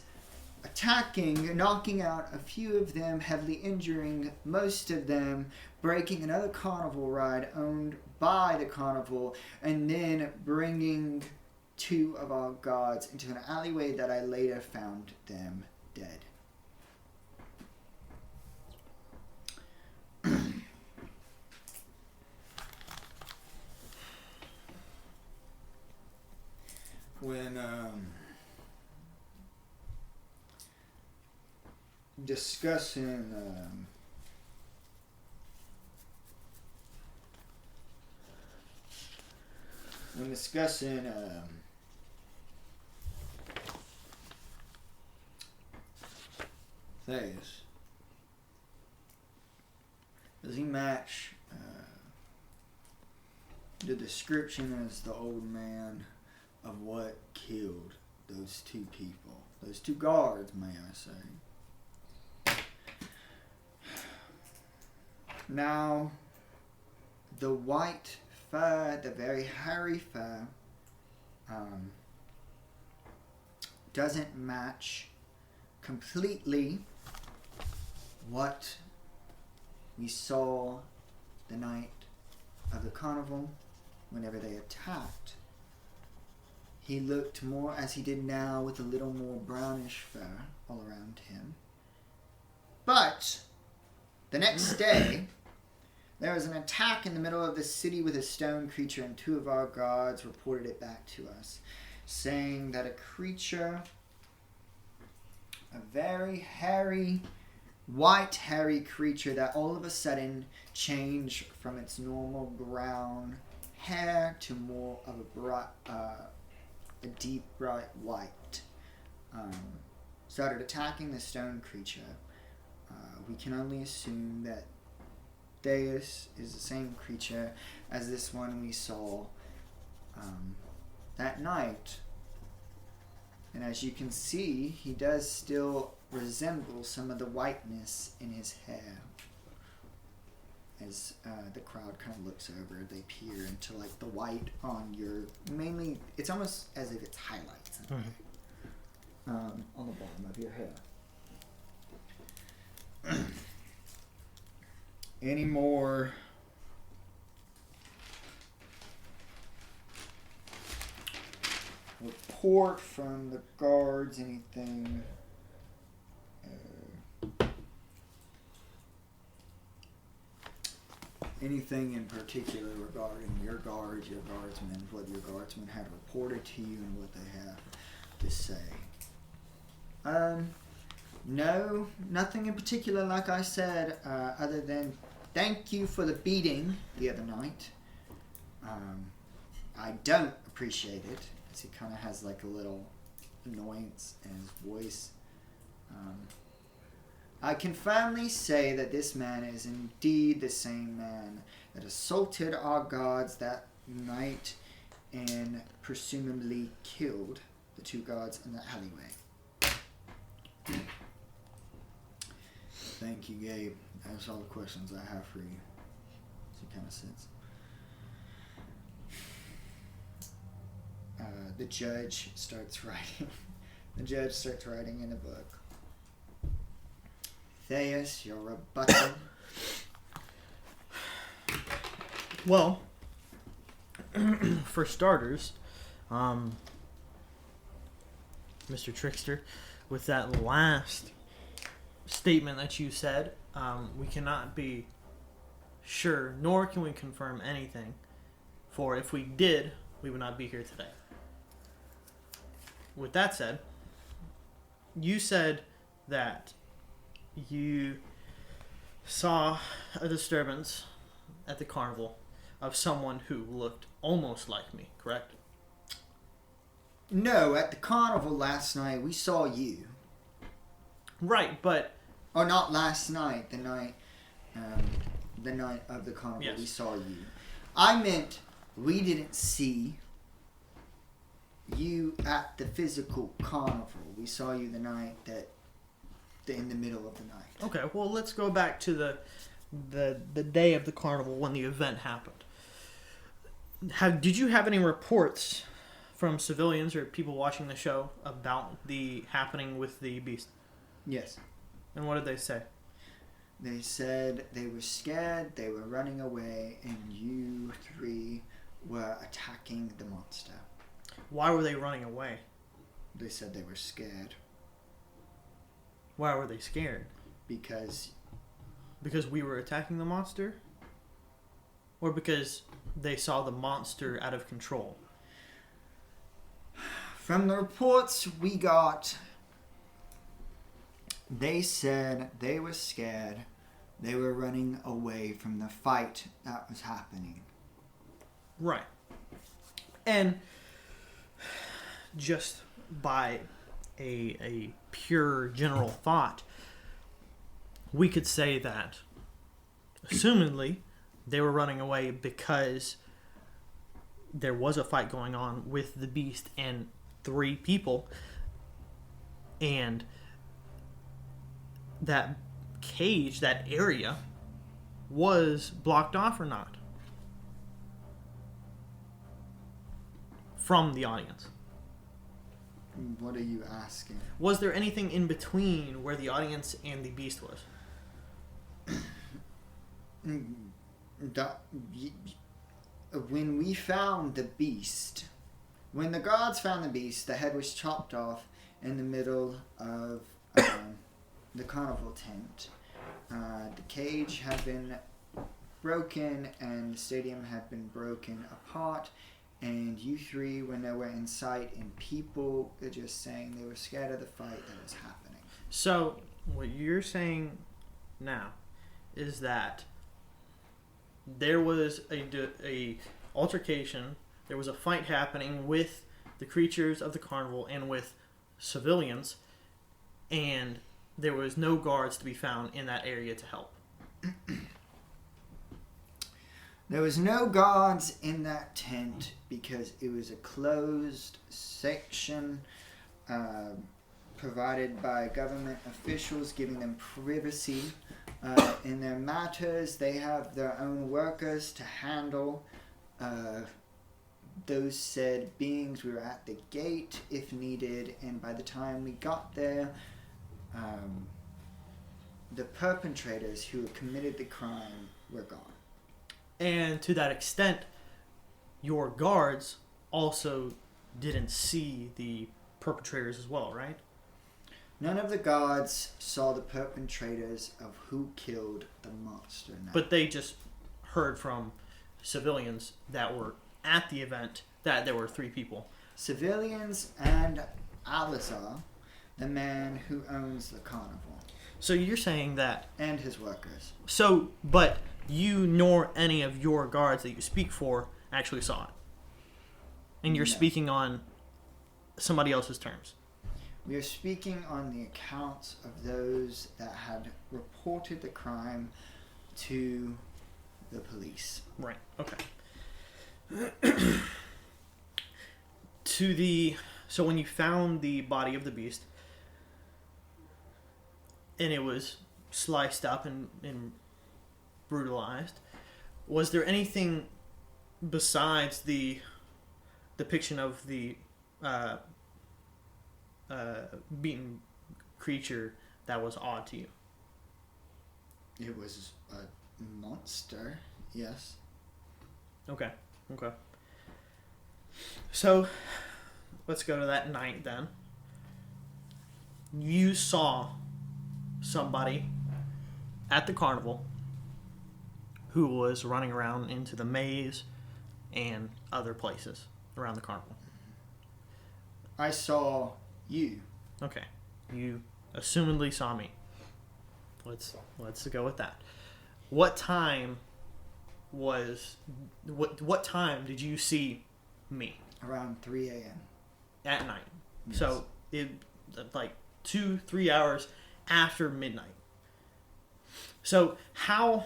knocking out a few of them, heavily injuring most of them, breaking another carnival ride owned by the carnival, and then bringing 2 of our guards into an alleyway that I later found them dead. When discussing Thais, does he match the description as the old man of what killed those 2 people? Those 2 guards, may I say. Now, the white fur, the very hairy fur, doesn't match completely what we saw the night of the carnival whenever they attacked. He looked more as he did now, with a little more brownish fur all around him. But the next day, there was an attack in the middle of the city with a stone creature, and 2 of our guards reported it back to us, saying that a creature, a very hairy, white hairy creature that all of a sudden changed from its normal brown hair to more of a deep bright white, started attacking the stone creature. We can only assume that Thais is the same creature as this one we saw that night. And as you can see, he does still resemble some of the whiteness in his hair. As the crowd kind of looks over, they peer into like the white on your, mainly, it's almost as if it's highlights on the bottom of your hair. Any more report from the guards? Anything? Anything in particular regarding your guards, your guardsmen, what your guardsmen had reported to you and what they have to say? No, nothing in particular, like I said, other than thank you for the beating the other night. I don't appreciate it, as he kind of has like a little annoyance in his voice. I can firmly say that this man is indeed the same man that assaulted our guards that night and presumably killed the 2 guards in the alleyway. Thank you, Gabe. That's all the questions I have for you. So he kind of sits. The judge starts writing. The judge starts writing in a book. Thais, your rebuttal. Well, for starters, Mr. Trickster, with that last statement that you said, we cannot be sure, nor can we confirm anything, for if we did, we would not be here today. With that said, you said that you saw a disturbance at the carnival of someone who looked almost like me, correct? No, at the carnival last night, we saw you. Right, but Or not last night, the night of the carnival, Yes. we saw you. I meant we didn't see you at the physical carnival. We saw you the night in the middle of the night. okay. Well, let's go back to the day of the carnival when the event happened. Did you have any reports from civilians or people watching the show about the happening with the beast? Yes. And what did they say? They said they were scared, they were running away, and you three were attacking the monster. Why were they running away? They said they were scared Why were they scared? because Because we were attacking the monster? Or because they saw the monster out of control? from the reports we got, they said they were scared. They were running away from the fight that was happening. Right. And just by a pure general thought, we could say that, assumedly, they were running away because there was a fight going on with the beast and 3 people, and that cage, that area, was blocked off or not from the audience. What are you asking? Was there anything in between where the audience and the beast was? When we found the beast, when the guards found the beast, the head was chopped off in the middle of the carnival tent. The cage had been broken and the stadium had been broken apart, and you three were nowhere in sight, and people are just saying they were scared of the fight that was happening. So, what you're saying now is that there was a altercation, there was a fight happening with the creatures of the carnival and with civilians, and there was no guards to be found in that area to help. There was no guards in that tent because it was a closed section provided by government officials, giving them privacy in their matters. They have their own workers to handle those said beings. We were at the gate if needed, and by the time we got there, the perpetrators who had committed the crime were gone. And to that extent, your guards also didn't see the perpetrators as well, right? None of the guards saw the perpetrators of who killed the monster. No. But they just heard from civilians that were at the event that there were 3 people. Civilians and Alizar, the man who owns the carnival, So you're saying that... and his workers. So, but you nor any of your guards that you speak for actually saw it. And you're No. speaking on somebody else's terms. We are speaking on the accounts of those that had reported the crime to the police. Right. Okay. So when you found the body of the beast, and it was sliced up and brutalized, was there anything besides the depiction of the beaten creature that was odd to you? It was a monster, yes. Okay. So, let's go to that night then. You saw somebody at the carnival who was running around into the maze and other places around the carnival. I saw you. Okay. You assumedly saw me. Let's go with that. What time did you see me? Around 3 a.m. at night. Yes. So it like 2-3 hours after midnight. So how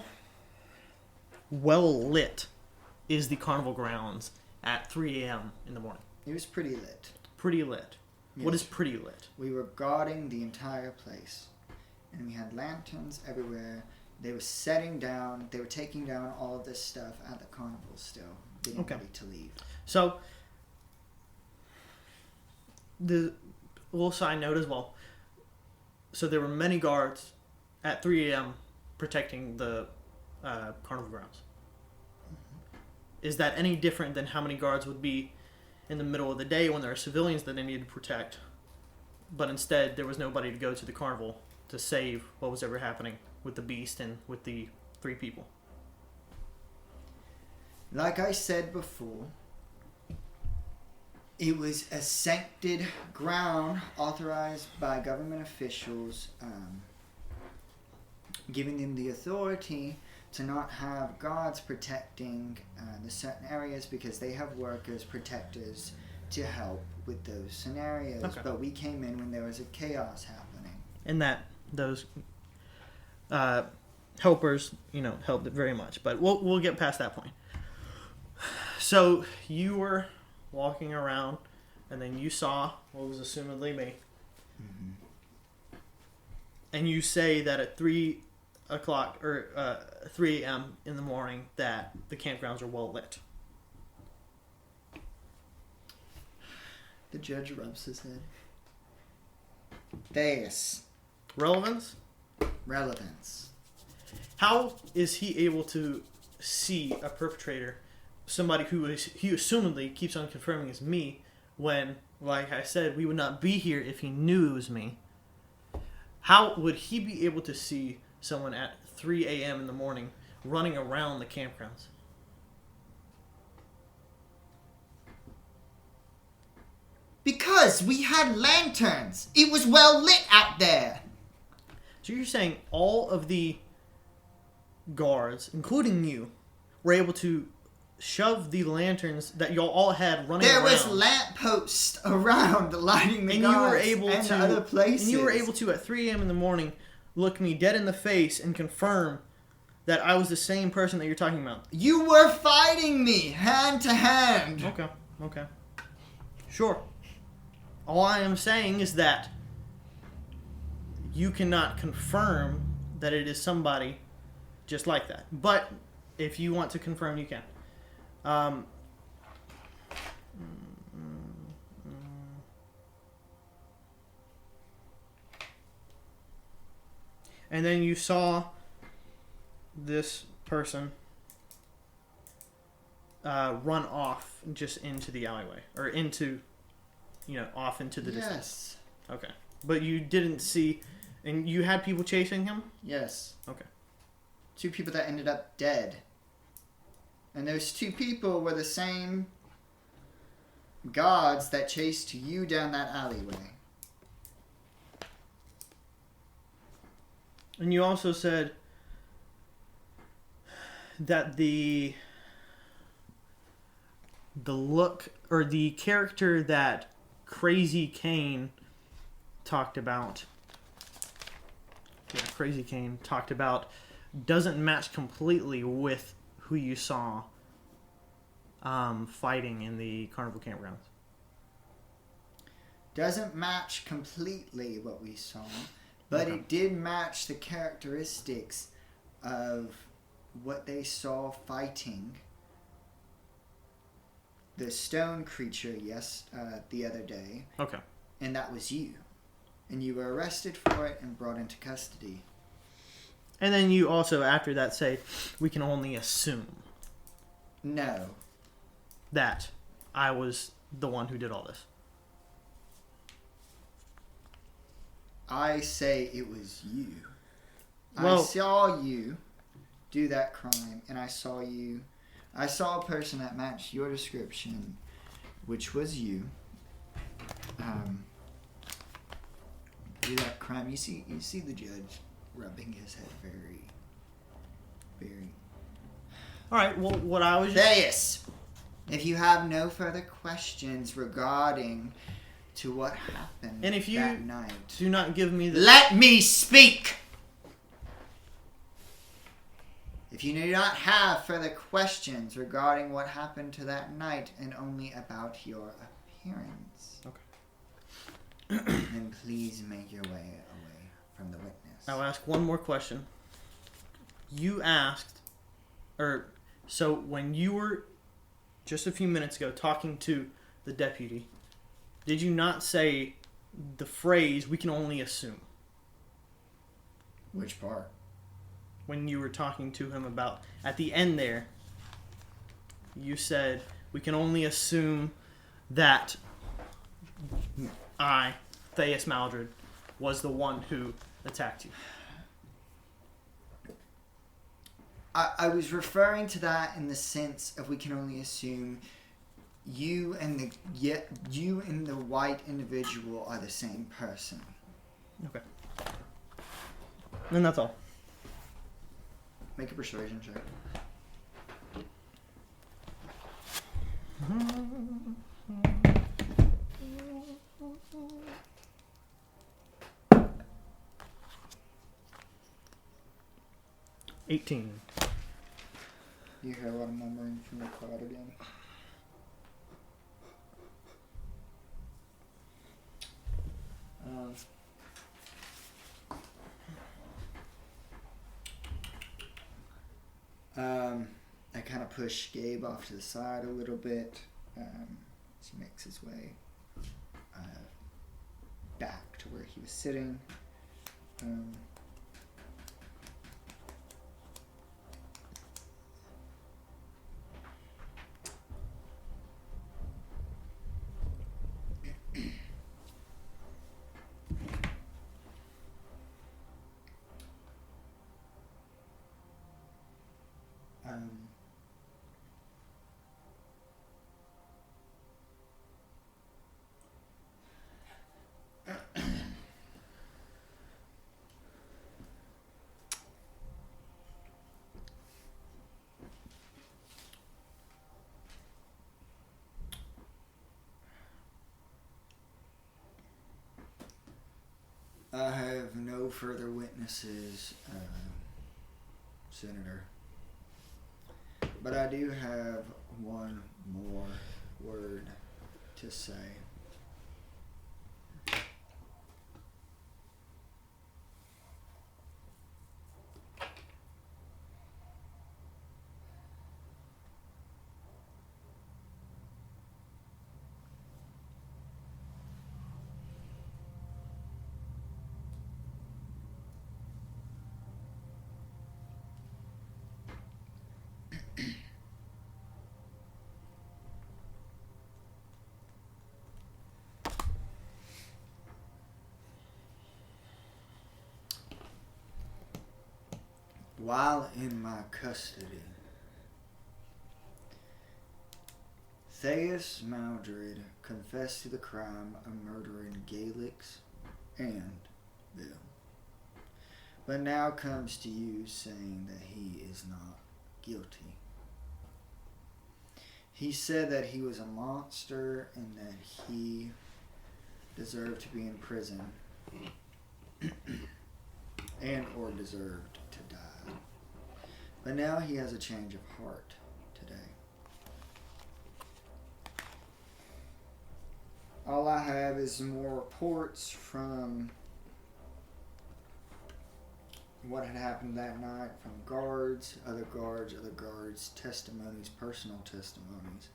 well lit is the carnival grounds at 3 a.m. in the morning? It was pretty lit. Pretty lit. What Yes. is pretty lit? We were guarding the entire place, and we had lanterns everywhere. They were taking down all of this stuff at the carnival still, getting Okay. ready to leave. So the little side note as well. So there were many guards at 3 a.m. protecting the carnival grounds. Is that any different than how many guards would be in the middle of the day when there are civilians that they needed to protect, but instead there was nobody to go to the carnival to save what was ever happening with the beast and with the 3 people? Like I said before, it was a sancted ground authorized by government officials, giving them the authority to not have guards protecting the certain areas because they have workers, protectors to help with those scenarios. Okay. But we came in when there was a chaos happening. And that those helpers, helped it very much. But we'll get past that point. So you were walking around, and then you saw what was assumedly me. Mm-hmm. And you say that at 3 o'clock or 3 a.m. in the morning that the campgrounds are well lit. The judge rubs his head. Theus. Relevance? Relevance. How is he able to see a perpetrator, somebody he assumedly keeps on confirming is me, when, like I said, we would not be here if he knew it was me? How would he be able to see someone at 3 a.m. in the morning running around the campgrounds? Because we had lanterns. It was well lit out there. So you're saying all of the guards, including you, were able to shove the lanterns that y'all all had running There around. was lampposts around lighting the and guards you were able and to, the other places. And you were able to, at 3 a.m. in the morning, look me dead in the face and confirm that I was the same person that you're talking about. You were fighting me hand to hand. Okay. Sure. All I am saying is that you cannot confirm that it is somebody just like that. But if you want to confirm, you can. And then you saw this person run off just into the alleyway. Or into, off into the distance. Yes. Okay. But you didn't see... And you had people chasing him? Yes. Okay. 2 people that ended up dead. And those 2 people were the same guards that chased you down that alleyway. And you also said that the look, or the character that Crazy Kane talked about... Crazy Kane talked about doesn't match completely with who you saw fighting in the carnival campgrounds. Doesn't match completely what we saw, but Okay. it did match the characteristics of what they saw fighting the stone creature the other day, Okay. and that was you. And you were arrested for it and brought into custody. And then you also, after that, say, we can only assume No. that I was the one who did all this. I say it was you. Well- I saw you do that crime, and I saw a person that matched your description, which was you. Do that crime. You see the judge rubbing his head very, very. All right. Well, what I was just... Theus, if you have no further questions regarding to what happened And if you that night. do not give me the... Let me speak! If you do not have further questions regarding what happened to that night and only about your appearance, then please make your way away from the witness. I'll ask one more question. You asked, so when you were just a few minutes ago talking to the deputy, did you not say the phrase, "we can only assume"? Which part? When you were talking to him about, at the end there, you said, "we can only assume that I, Theus Maldred, was the one who attacked you." I was referring to that in the sense of we can only assume you and the white individual are the same person. Okay. And that's all. Make a persuasion check. $18. You hear a lot of murmuring from the crowd again. I kind of push Gabe off to the side a little bit as he makes his way back to where he was sitting. I have no further witnesses, Senator. But I do have one more word to say. While in my custody, Theus Maldred confessed to the crime of murdering Galix and Bill, but now comes to you saying that he is not guilty. He said that he was a monster and that he deserved to be in prison and or deserved to die. But now he has a change of heart today. All I have is more reports from what had happened that night from guards, other guards, testimonies, personal testimonies,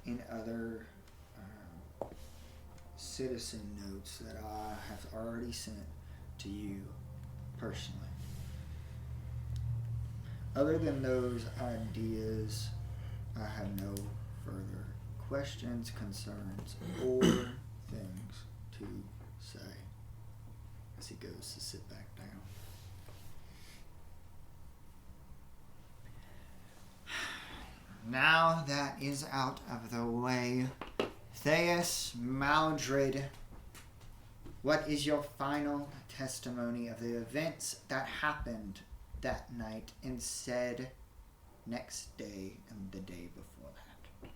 and other citizen notes that I have already sent to you personally. Other than those ideas, I have no further questions, concerns, or things to say as he goes to sit back down. Now that is out of the way, Theus Maldred, what is your final testimony of the events that happened that night and said next day and the day before that?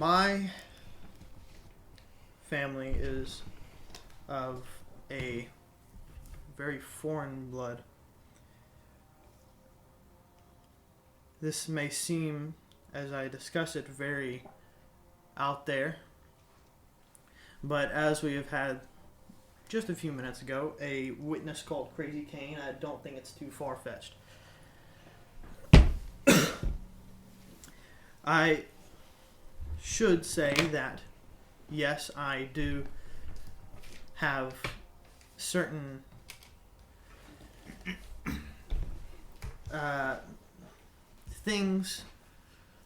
My family is of a very foreign blood. This may seem, as I discuss it, very out there, but as we have had just a few minutes ago, a witness called Crazy Kane, I don't think it's too far-fetched. I should say that, yes, I do have certain things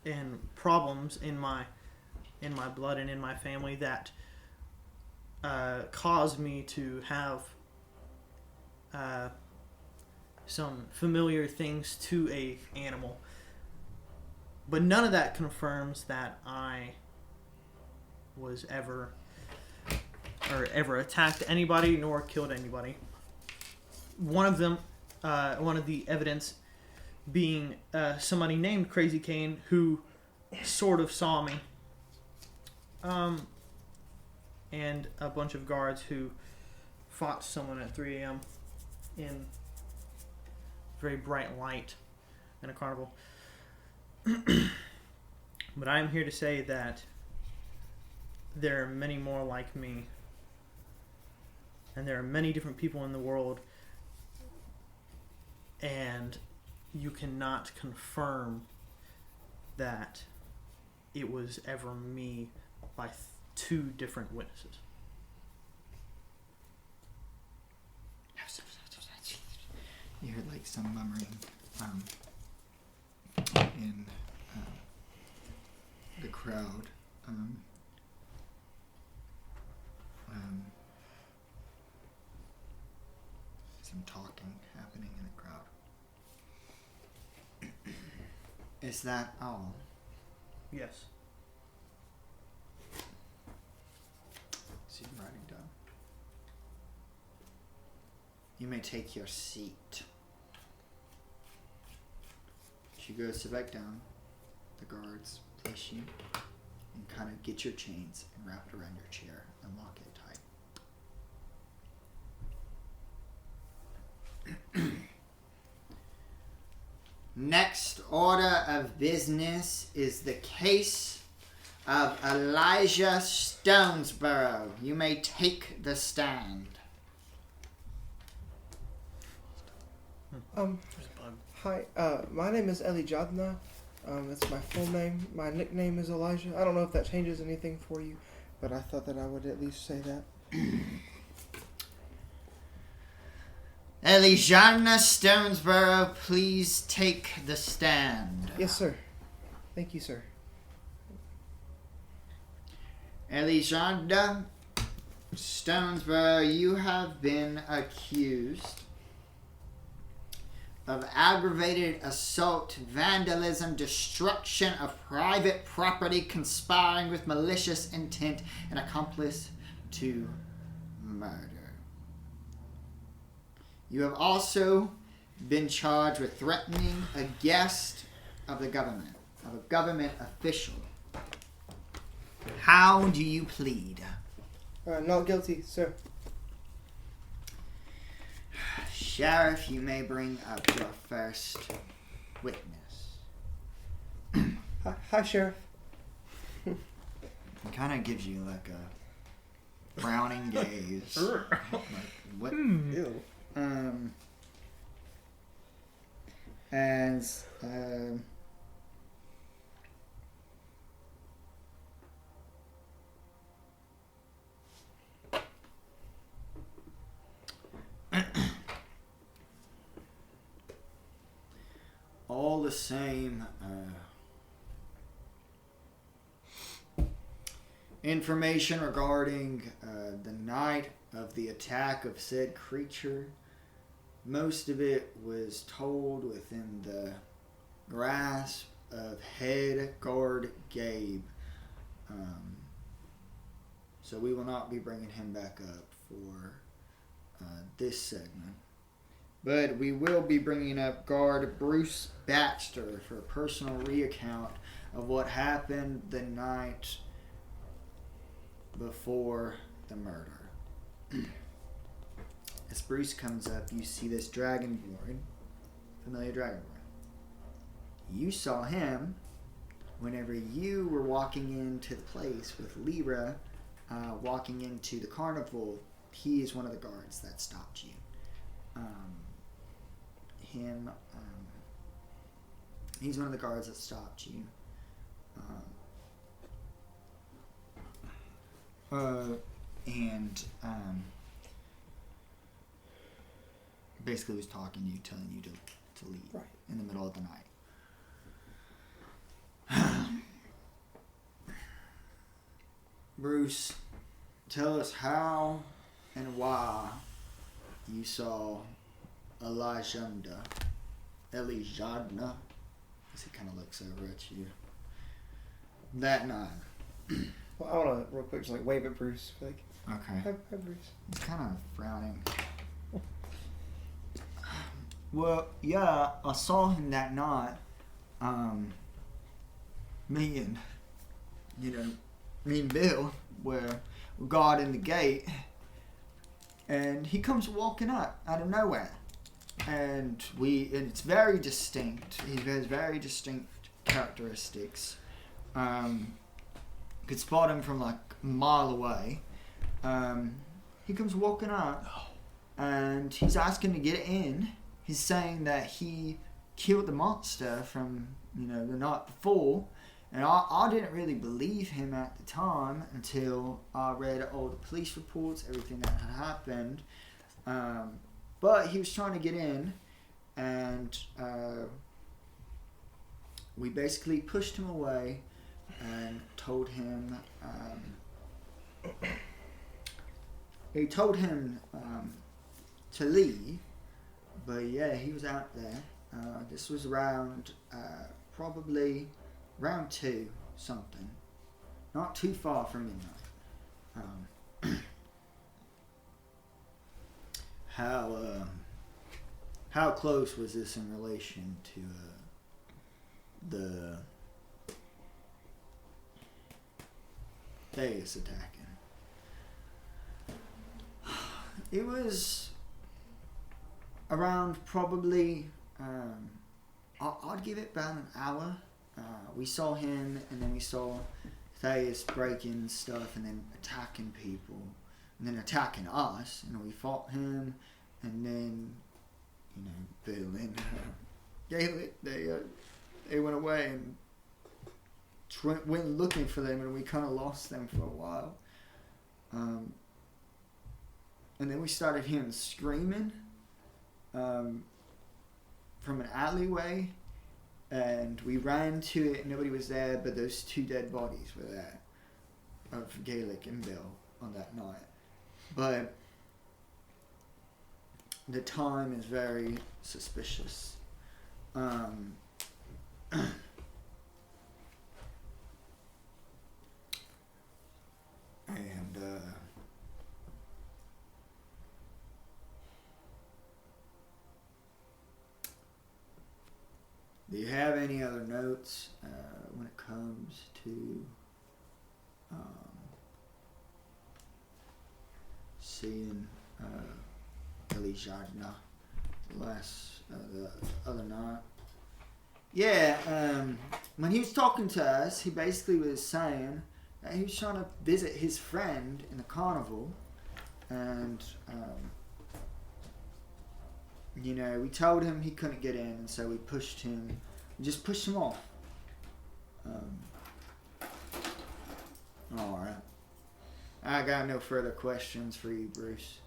and problems in my blood and in my family that cause me to have some familiar things to a animal. But none of that confirms that I was ever attacked anybody nor killed anybody. One of them, one of the evidence being somebody named Crazy Kane who sort of saw me. And a bunch of guards who fought someone at 3 a.m. in very bright light in a carnival. But I am here to say that there are many more like me, and there are many different people in the world, and you cannot confirm that it was ever me by two different witnesses. You heard like some murmuring in the crowd. Some talking happening in the crowd. Is that all? Yes. See the writing done. You may take your seat. She goes to back down. The guards place you and kind of get your chains and wrap it around your chair and lock it tight. Next order of business is the case of Elijah Stonesborough. You may take the stand. Hi, my name is Eli Jadna. That's my full name. My nickname is Elijah. I don't know if that changes anything for you, but I thought that I would at least say that. Elijah Stonesborough, please take the stand. Yes, sir. Thank you, sir. Elijah Stonesborough, you have been accused of aggravated assault, vandalism, destruction of private property, conspiring with malicious intent, and accomplice to murder. You have also been charged with threatening a guest of the government, of a government official. How do you plead? Not guilty, sir. Sheriff, you may bring up your first witness. Hi, Sheriff. It kind of gives you like a frowning gaze. Like, what? Ew. As all the same information regarding the night of the attack of said creature. Most of it was told within the grasp of head guard Gabe. So we will not be bringing him back up for this segment. But we will be bringing up guard Bruce Baxter for a personal recount of what happened the night before the murder. As Bruce comes up, you see this Dragonborn, familiar Dragonborn. You saw him whenever you were walking into the place with Lyra, walking into the carnival. He is one of the guards that stopped you. He's one of the guards that stopped you. Basically was talking to you, telling you to leave in the middle of the night. Bruce, tell us how and why you saw Elijadna, as he kind of looks over at you, that night. Well, I want to real quick just like wave at Bruce. Like, Okay. hi Bruce. He's kind of frowning. Well, yeah, I saw him that night. Me and Bill were guarding the gate, and he comes walking up out of nowhere, and it's very distinct. He has very distinct characteristics. Could spot him from like a mile away. He comes walking up, and he's asking to get in. He's saying that he killed the monster from, the night before. And I didn't really believe him at the time until I read all the police reports, everything that had happened. But he was trying to get in, and we basically pushed him away and told him... to leave. But yeah, he was out there. This was around probably round 2 something, not too far from midnight. How close was this in relation to the Thais attacking? It was around probably, I'd give it about an hour. We saw him, and then we saw Thais breaking stuff and then attacking people, and then attacking us, and we fought him, and then, Bill and Gaelic, they went away and went looking for them, and we kind of lost them for a while. And then we started hearing screaming from an alleyway, and we ran to it. Nobody was there, but those 2 dead bodies were there of Gaelic and Bill on that night. But the time is very suspicious. Do you have any other notes when it comes to seeing Elijadna the other night? Yeah, when he was talking to us, he basically was saying that he was trying to visit his friend in the carnival, and we told him he couldn't get in, and so we just pushed him off. Alright. I got no further questions for you, Bruce.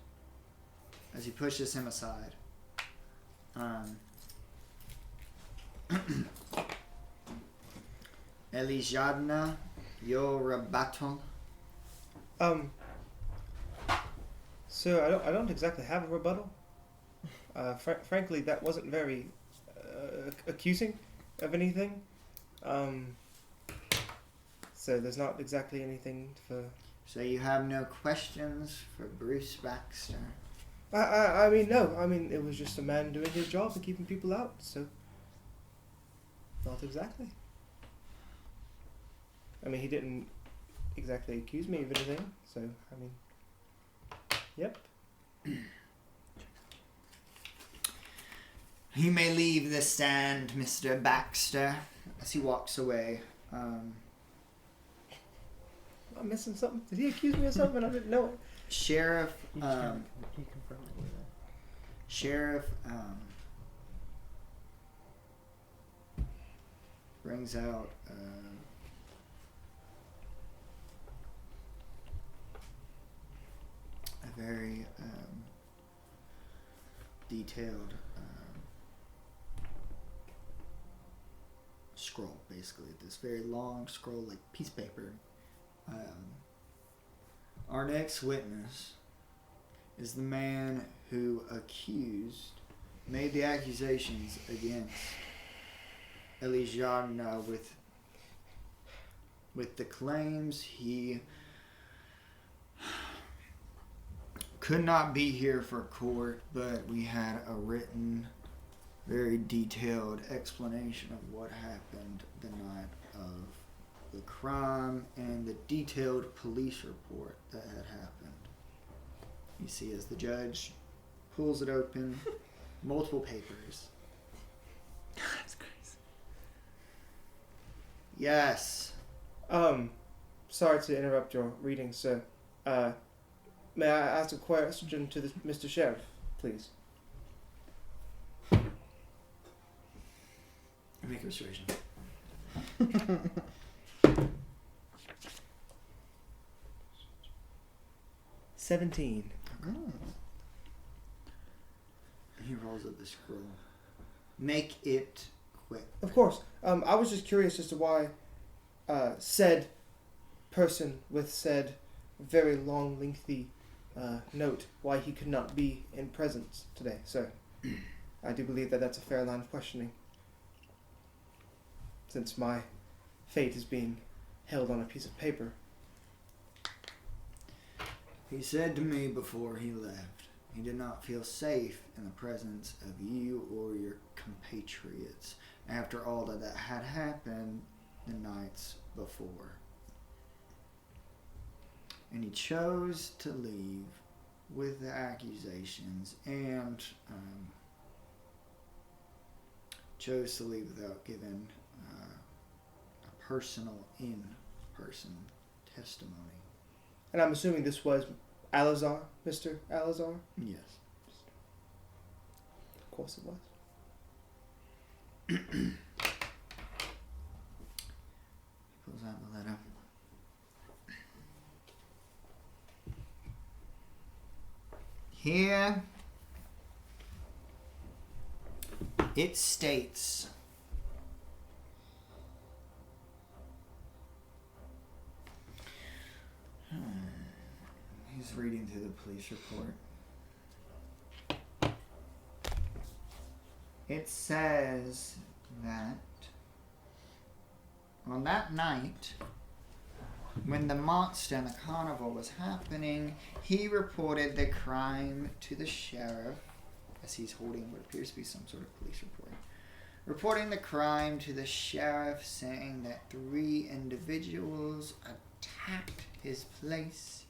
As he pushes him aside. Elijadna, your rebuttal? So I don't exactly have a rebuttal. Frankly, that wasn't very accusing of anything. So there's not exactly anything for... So you have no questions for Bruce Baxter? I mean, no. I mean, it was just a man doing his job and keeping people out, so... Not exactly. I mean, he exactly accuse me of anything. So, I mean, yep. You may leave the stand, Mr. Baxter, as he walks away. Am I missing something? Did he accuse me of something? I didn't know it. Sheriff, He confirmed it with that. Sheriff, brings out, a very, detailed, scroll, basically. This very long scroll, like piece of paper. Our next witness is the man who made the accusations against Elijah with the claims he could not be here for court, but we had a written, very detailed explanation of what happened the night of the crime and the detailed police report that had happened. You see, as the judge pulls it open, multiple papers. That's crazy. Yes. Sorry to interrupt your reading, sir. May I ask a question to Mr. Sheriff, please? Make a persuasion. 17. He rolls up the scroll. Make it quick. Of course. I was just curious as to why said person with said very long, lengthy note, why he could not be in presence today, sir. I do believe that that's a fair line of questioning, since my fate is being held on a piece of paper. He said to me before he left, he did not feel safe in the presence of you or your compatriots after all that had happened the nights before. And he chose to leave with the accusations and chose to leave without giving a personal in-person testimony. And I'm assuming this was Alazar, Mr. Alazar? Yes. Of course it was. He pulls out the letter. Here it states, he's reading through the police report. It says that on that night, when the monster and the carnival was happening, he reported the crime to the sheriff, as he's holding what appears to be some sort of police report. Reporting the crime to the sheriff, saying that 3 individuals attacked his place.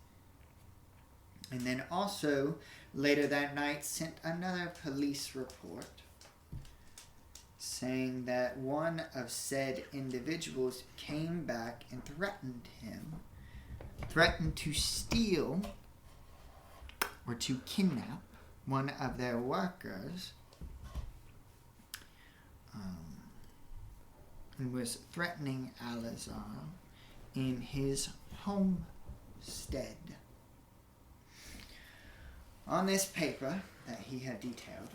And then also, later that night, sent another police report saying that one of said individuals came back and threatened to steal or to kidnap one of their workers, and was threatening Alazar in his homestead. On this paper that he had detailed,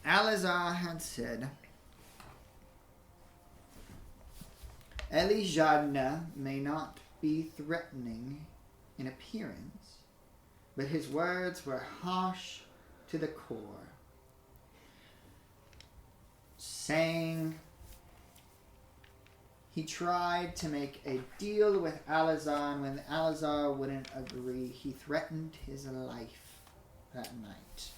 Alazar had said, Elijah may not be threatening in appearance, but his words were harsh to the core, saying he tried to make a deal with Alazar, and when Alazar wouldn't agree, he threatened his life that night.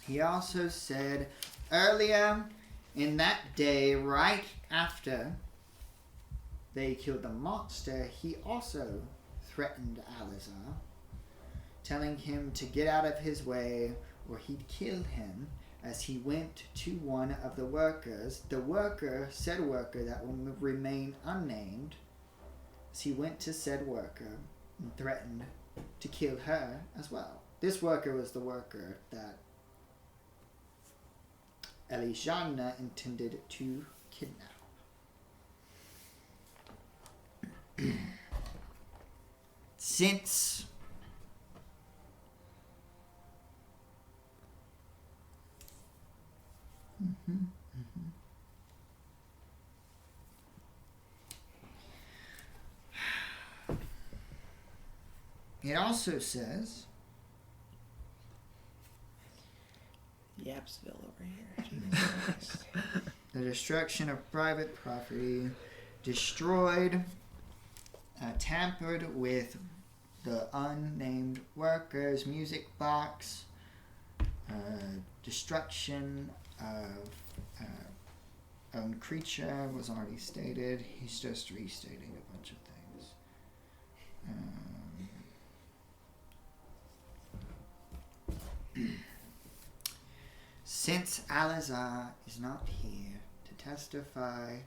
He also said earlier in that day, right after they killed the monster, he also threatened Alizar, telling him to get out of his way or he'd kill him as he went to one of the workers. Said worker that will remain unnamed, as he went to said worker and threatened to kill her as well. This worker was the worker that Elijana intended to kidnap. Since it also says Yapsville over here. the destruction of private property, destroyed, tampered with the unnamed workers' music box, destruction of own creature was already stated. He's just restating a bunch of things. Since Alizar is not here to testify,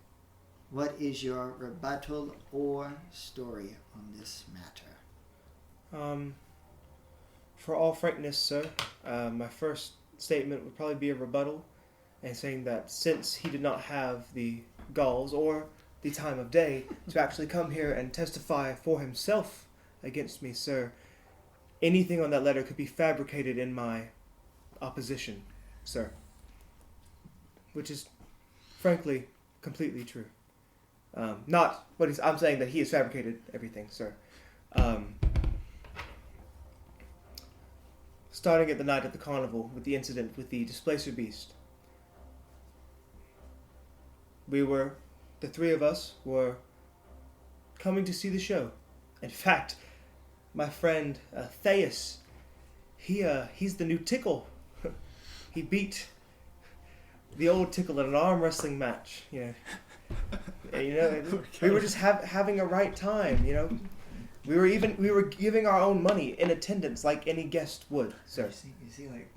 what is your rebuttal or story on this matter? For all frankness, sir, my first statement would probably be a rebuttal, and saying that since he did not have the galls or the time of day to actually come here and testify for himself against me, sir, anything on that letter could be fabricated in my opposition, sir. Which is, frankly, completely true. Not what I'm saying that he has fabricated everything, sir. Starting at the night at the carnival with the incident with the displacer beast. The three of us were coming to see the show. In fact, my friend Theus, he's the new Tickle. He beat the old Tickle in an arm wrestling match. We were just having a right time. We were giving our own money in attendance like any guest would, sir. You see like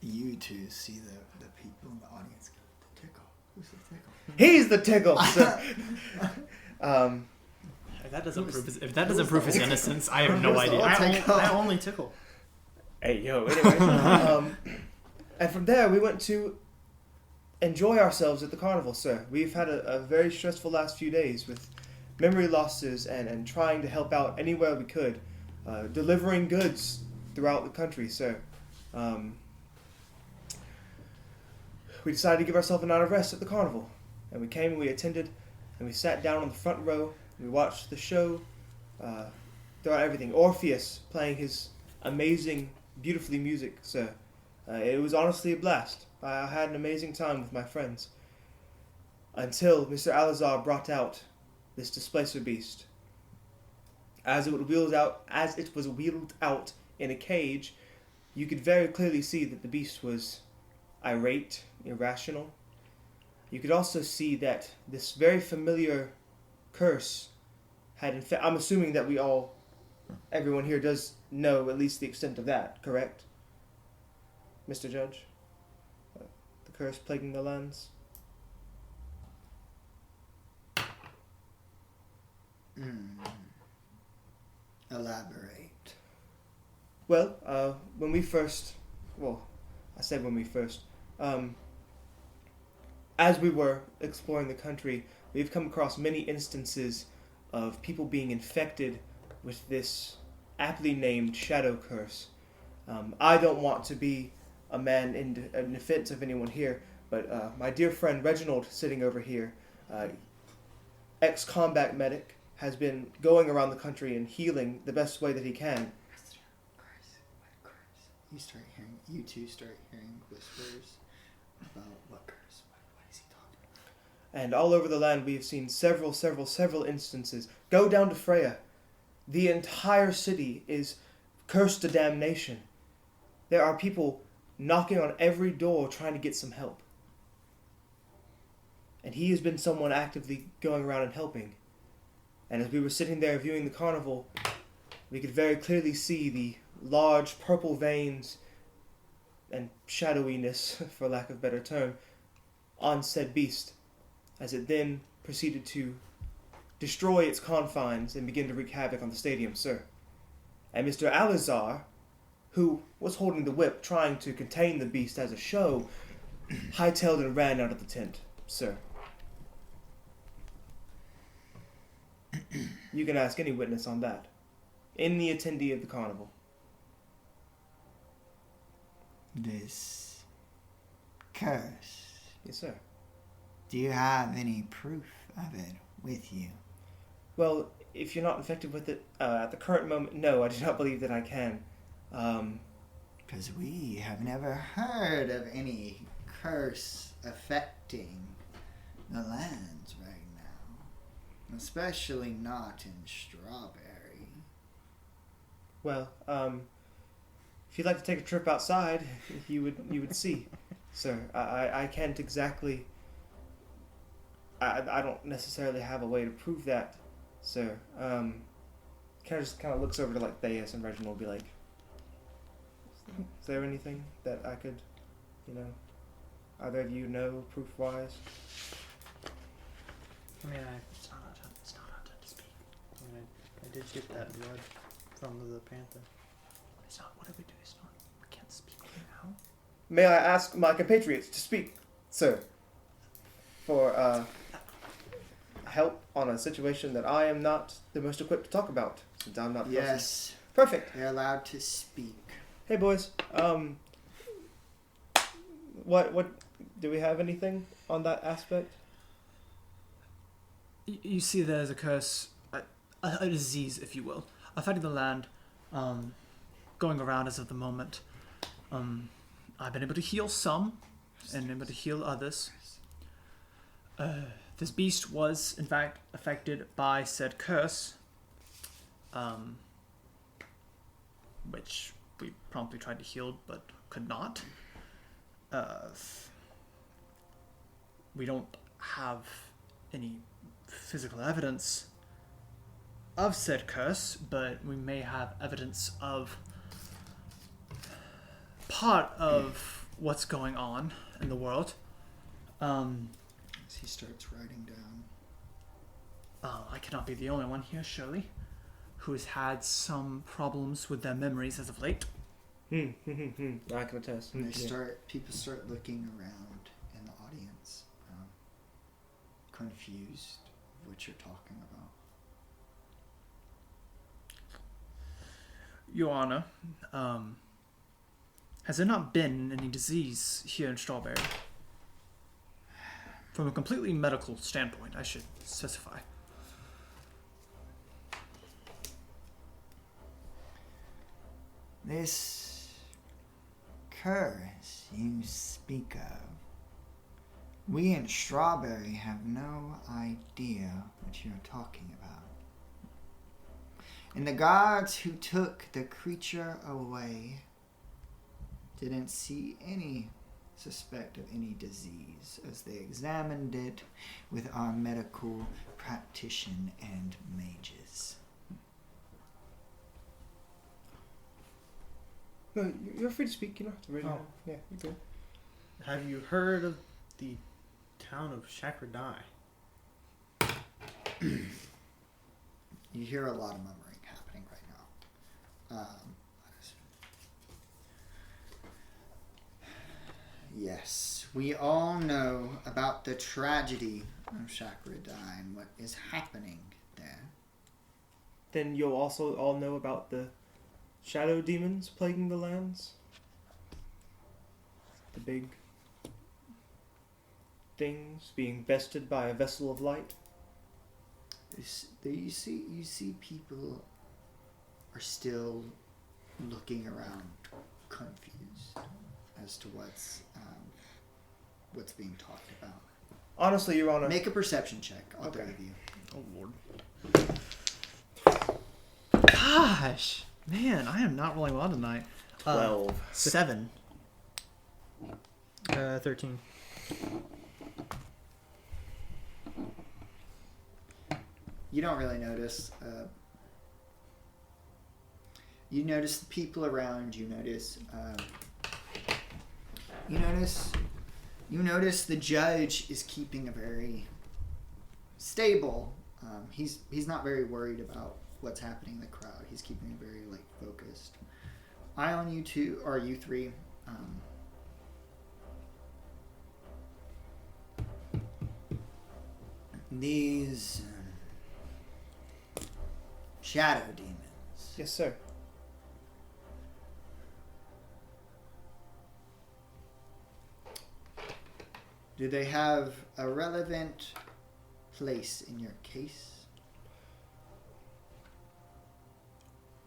you two see the people in the audience go, the Tickle. Who's the Tickle? He's the Tickle, sir. If that doesn't prove his innocence, I have no idea. I only tickle. Hey, yo, anyway. And from there, we went to enjoy ourselves at the carnival, sir. We've had a very stressful last few days with memory losses and trying to help out anywhere we could, delivering goods throughout the country, sir. We decided to give ourselves a night of rest at the carnival. And we came and we attended, and we sat down on the front row, and we watched the show, throughout everything. Orpheus playing his amazing, beautifully music, sir. It was honestly a blast. I had an amazing time with my friends. Until Mr. Alizar brought out this displacer beast. As it was wheeled out in a cage, you could very clearly see that the beast was irate, irrational. You could also see that this very familiar curse had I'm assuming that everyone here does know at least the extent of that, correct? Mr. Judge? The curse plaguing the lands? Elaborate. Well, I said when we first, as we were exploring the country, we've come across many instances of people being infected with this aptly named shadow curse. I don't want to be a man in defense of anyone here, but my dear friend Reginald, sitting over here, ex-combat medic, has been going around the country and healing the best way that he can. You two start hearing whispers about what curse. What is he talking about? And all over the land we have seen several instances. Go down to Freya. The entire city is cursed to damnation. There are people knocking on every door trying to get some help. And he has been someone actively going around and helping. And as we were sitting there viewing the carnival, we could very clearly see the large purple veins and shadowiness, for lack of a better term, on said beast, as it then proceeded to destroy its confines and begin to wreak havoc on the stadium, sir. And Mr. Alizar, who was holding the whip, trying to contain the beast as a show, hightailed and ran out of the tent, sir. You can ask any witness on that. Any attendee of the carnival. This curse. Yes, sir. Do you have any proof of it with you? Well, if you're not infected with it at the current moment, no, I do not believe that I can. Because we have never heard of any curse affecting the lands right now. Especially not in Strawberry. Well, if you'd like to take a trip outside, you would see, sir. I can't exactly. I don't necessarily have a way to prove that, sir. Kind of looks over to like Theus and Reginald, will be like, "Is there anything that I could, either of you know proof wise?" I mean, it's not our time to speak. I mean, I did get that blood from the panther. It's not whatever we do. It's not. We can't speak now. May I ask my compatriots to speak, sir, for help on a situation that I am not the most equipped to talk about, since I'm not the person. Yes. Perfect. They're allowed to speak. Hey, boys. What do we have anything on that aspect? You see, there's a curse, a disease, if you will, affecting the land, going around as of the moment. I've been able to heal some, and able to heal others. This beast was, in fact, affected by said curse, which we promptly tried to heal, but could not. We don't have any physical evidence of said curse, but we may have evidence of part of what's going on in the world. As he starts writing down. I cannot be the only one here, surely, who has had some problems with their memories as of late. I can attest. People start looking around in the audience, confused of what you're talking about. Your Honor, has there not been any disease here in Strawberry? From a completely medical standpoint, I should specify. This curse you speak of, we in Strawberry have no idea what you're talking about. And the guards who took the creature away didn't see any suspect of any disease as they examined it with our medical practitioner and mages. No, you're free to speak. You don't have to read it. Oh. Yeah, you're good. Have you heard of the town of Shakradai? You hear a lot of murmuring happening right now. Yes, we all know about the tragedy of Shakradai and what is happening there. Then you'll also all know about the shadow demons plaguing the lands. The big things being bested by a vessel of light. You see people are still looking around confused as to what's being talked about. Honestly, Your Honor. Make a perception check, all three Okay. of you. Oh, Lord. Gosh! Man, I am not rolling well tonight. 12. 7. 13. You don't really notice. You notice the people around. You notice the judge is keeping a very stable. He's not very worried about what's happening in the crowd. He's keeping it very focused. Eye on you two, or you three. These shadow demons. Yes, sir. Do they have a relevant place in your case?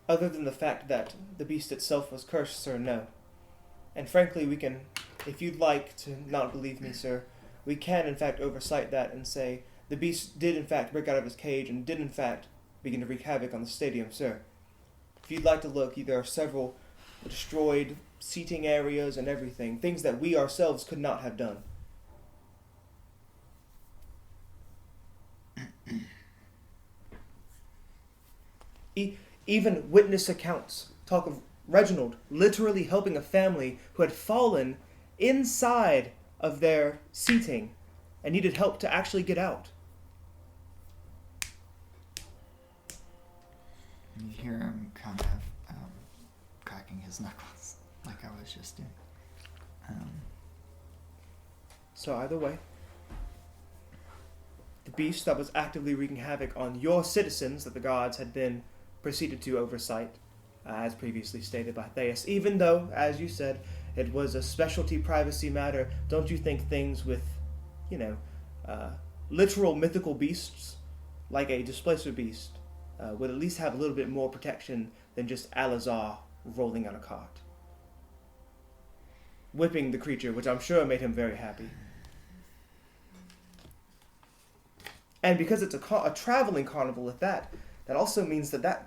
Other than the fact that the beast itself was cursed, sir, no. And frankly, we can, if you'd like to not believe me, sir, we can in fact oversight that and say the beast did in fact break out of his cage and did in fact begin to wreak havoc on the stadium, sir. If you'd like to look, there are several destroyed seating areas and everything, things that we ourselves could not have done. Even witness accounts talk of Reginald literally helping a family who had fallen inside of their seating and needed help to actually get out. You hear him kind of cracking his knuckles, like I was just doing. So either way, the beast that was actively wreaking havoc on your citizens that the gods had then proceeded to oversight, as previously stated by Theus, even though, as you said, it was a specialty privacy matter, don't you think things with, literal mythical beasts, like a displacer beast, would at least have a little bit more protection than just Alazar rolling on a cart? Whipping the creature, which I'm sure made him very happy. And because it's a traveling carnival at that, that also means that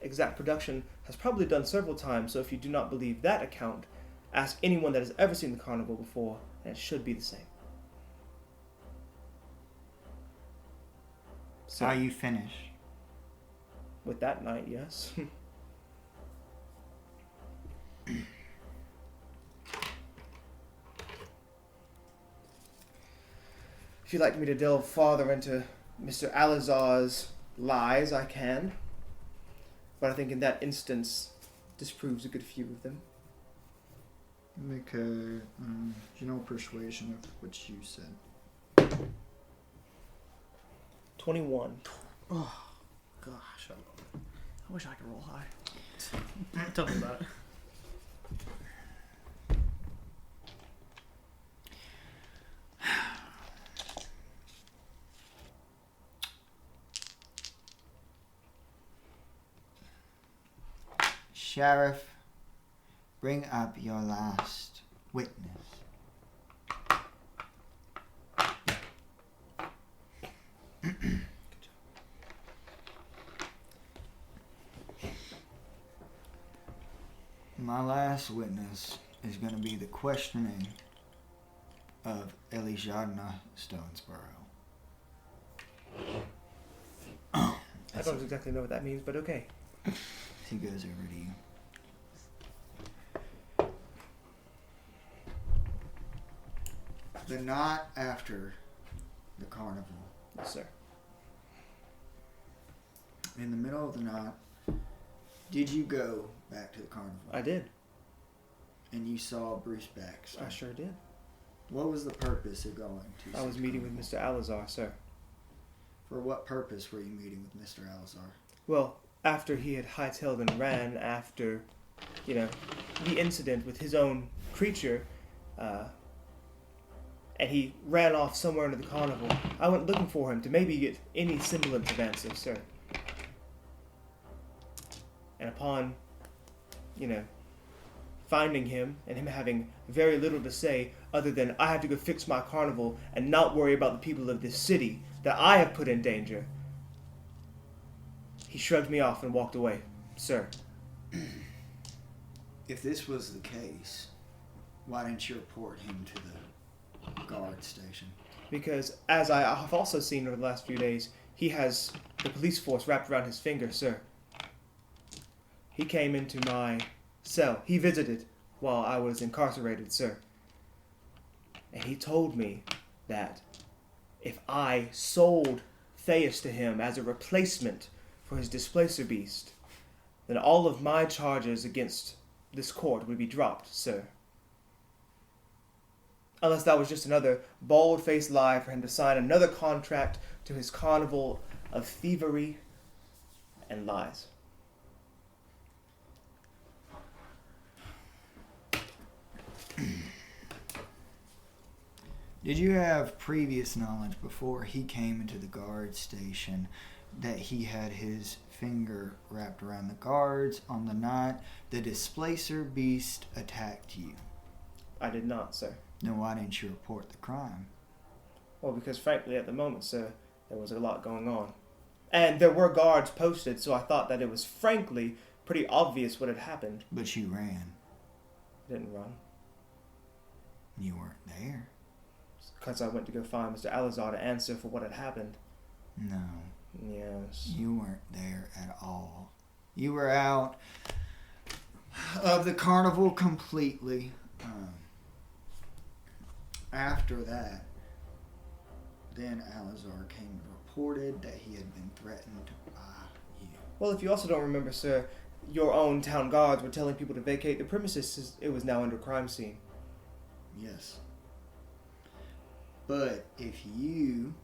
exact production has probably done several times, so if you do not believe that account, ask anyone that has ever seen the carnival before, and it should be the same. So, Are you finished? With that night, yes. If you'd like me to delve farther into Mr. Alazar's lies, I can. But I think in that instance, disproves a good few of them. Make a general persuasion of what you said. 21. Oh, gosh. I wish I could roll high. Tell me about it. Sheriff, bring up your last witness. My last witness is going to be the questioning of Elijah Stonesboro. I don't exactly know what that means, but okay. He goes over to you. The night after the carnival, Yes, sir. in the middle of the night, did you go back to the carnival? I did. And you saw Bruce Baxter? I sure did. What was the purpose of going to I was the meeting with carnival? Mr. Alazar, sir. For what purpose were you meeting with Mr. Alazar? Well, after he had hightailed and ran after, the incident with his own creature, and he ran off somewhere into the carnival, I went looking for him to maybe get any semblance of answers, sir. And upon, finding him and him having very little to say other than I have to go fix my carnival and not worry about the people of this city that I have put in danger, he shrugged me off and walked away, sir. If this was the case, Why didn't you report him to the guard station? Because, as I have also seen over the last few days, he has the police force wrapped around his finger, sir. He came into my cell. He visited while I was incarcerated, sir. And he told me that if I sold Theus to him as a replacement for his displacer beast, then all of my charges against this court would be dropped, sir. Unless that was just another bald-faced lie for him to sign another contract to his carnival of thievery and lies. Did you have previous knowledge before he came into the guard station that he had his finger wrapped around the guards on the night the displacer beast attacked you? I did not, sir. Then why didn't you report the crime? Well, because frankly, at the moment, sir, there was a lot going on. And there were guards posted, so I thought that it was frankly pretty obvious what had happened. But you ran. I didn't run. You weren't there. Because I went to go find Mr. Alazar to answer for what had happened. No. Yes. You weren't there at all. You were out of the carnival completely. After that, then Alazar came and reported that he had been threatened by you. Well, if you also don't remember, sir, your own town guards were telling people to vacate the premises as it was now under crime scene. Yes. But if you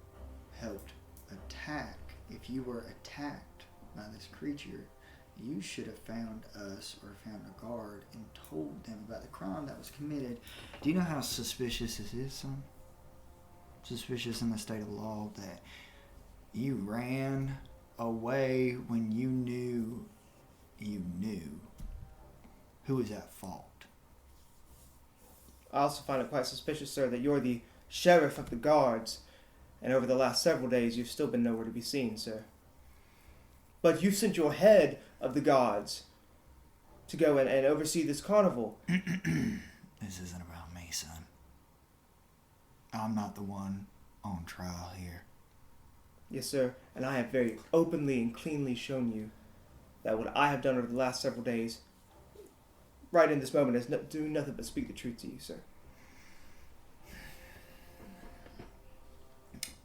helped attack, if you were attacked by this creature, you should have found us or found a guard and told them about the crime that was committed. Do you know how suspicious this is, son? Suspicious in the state of law that you ran away when you knew who was at fault. I also find it quite suspicious, sir, that you're the sheriff of the guards, and over the last several days you've still been nowhere to be seen, sir. But you sent your head of the guards to go and oversee this carnival. This isn't about me, son. I'm not the one on trial here. Yes, sir, and I have very openly and cleanly shown you that what I have done over the last several days, right in this moment, is do nothing but speak the truth to you, sir.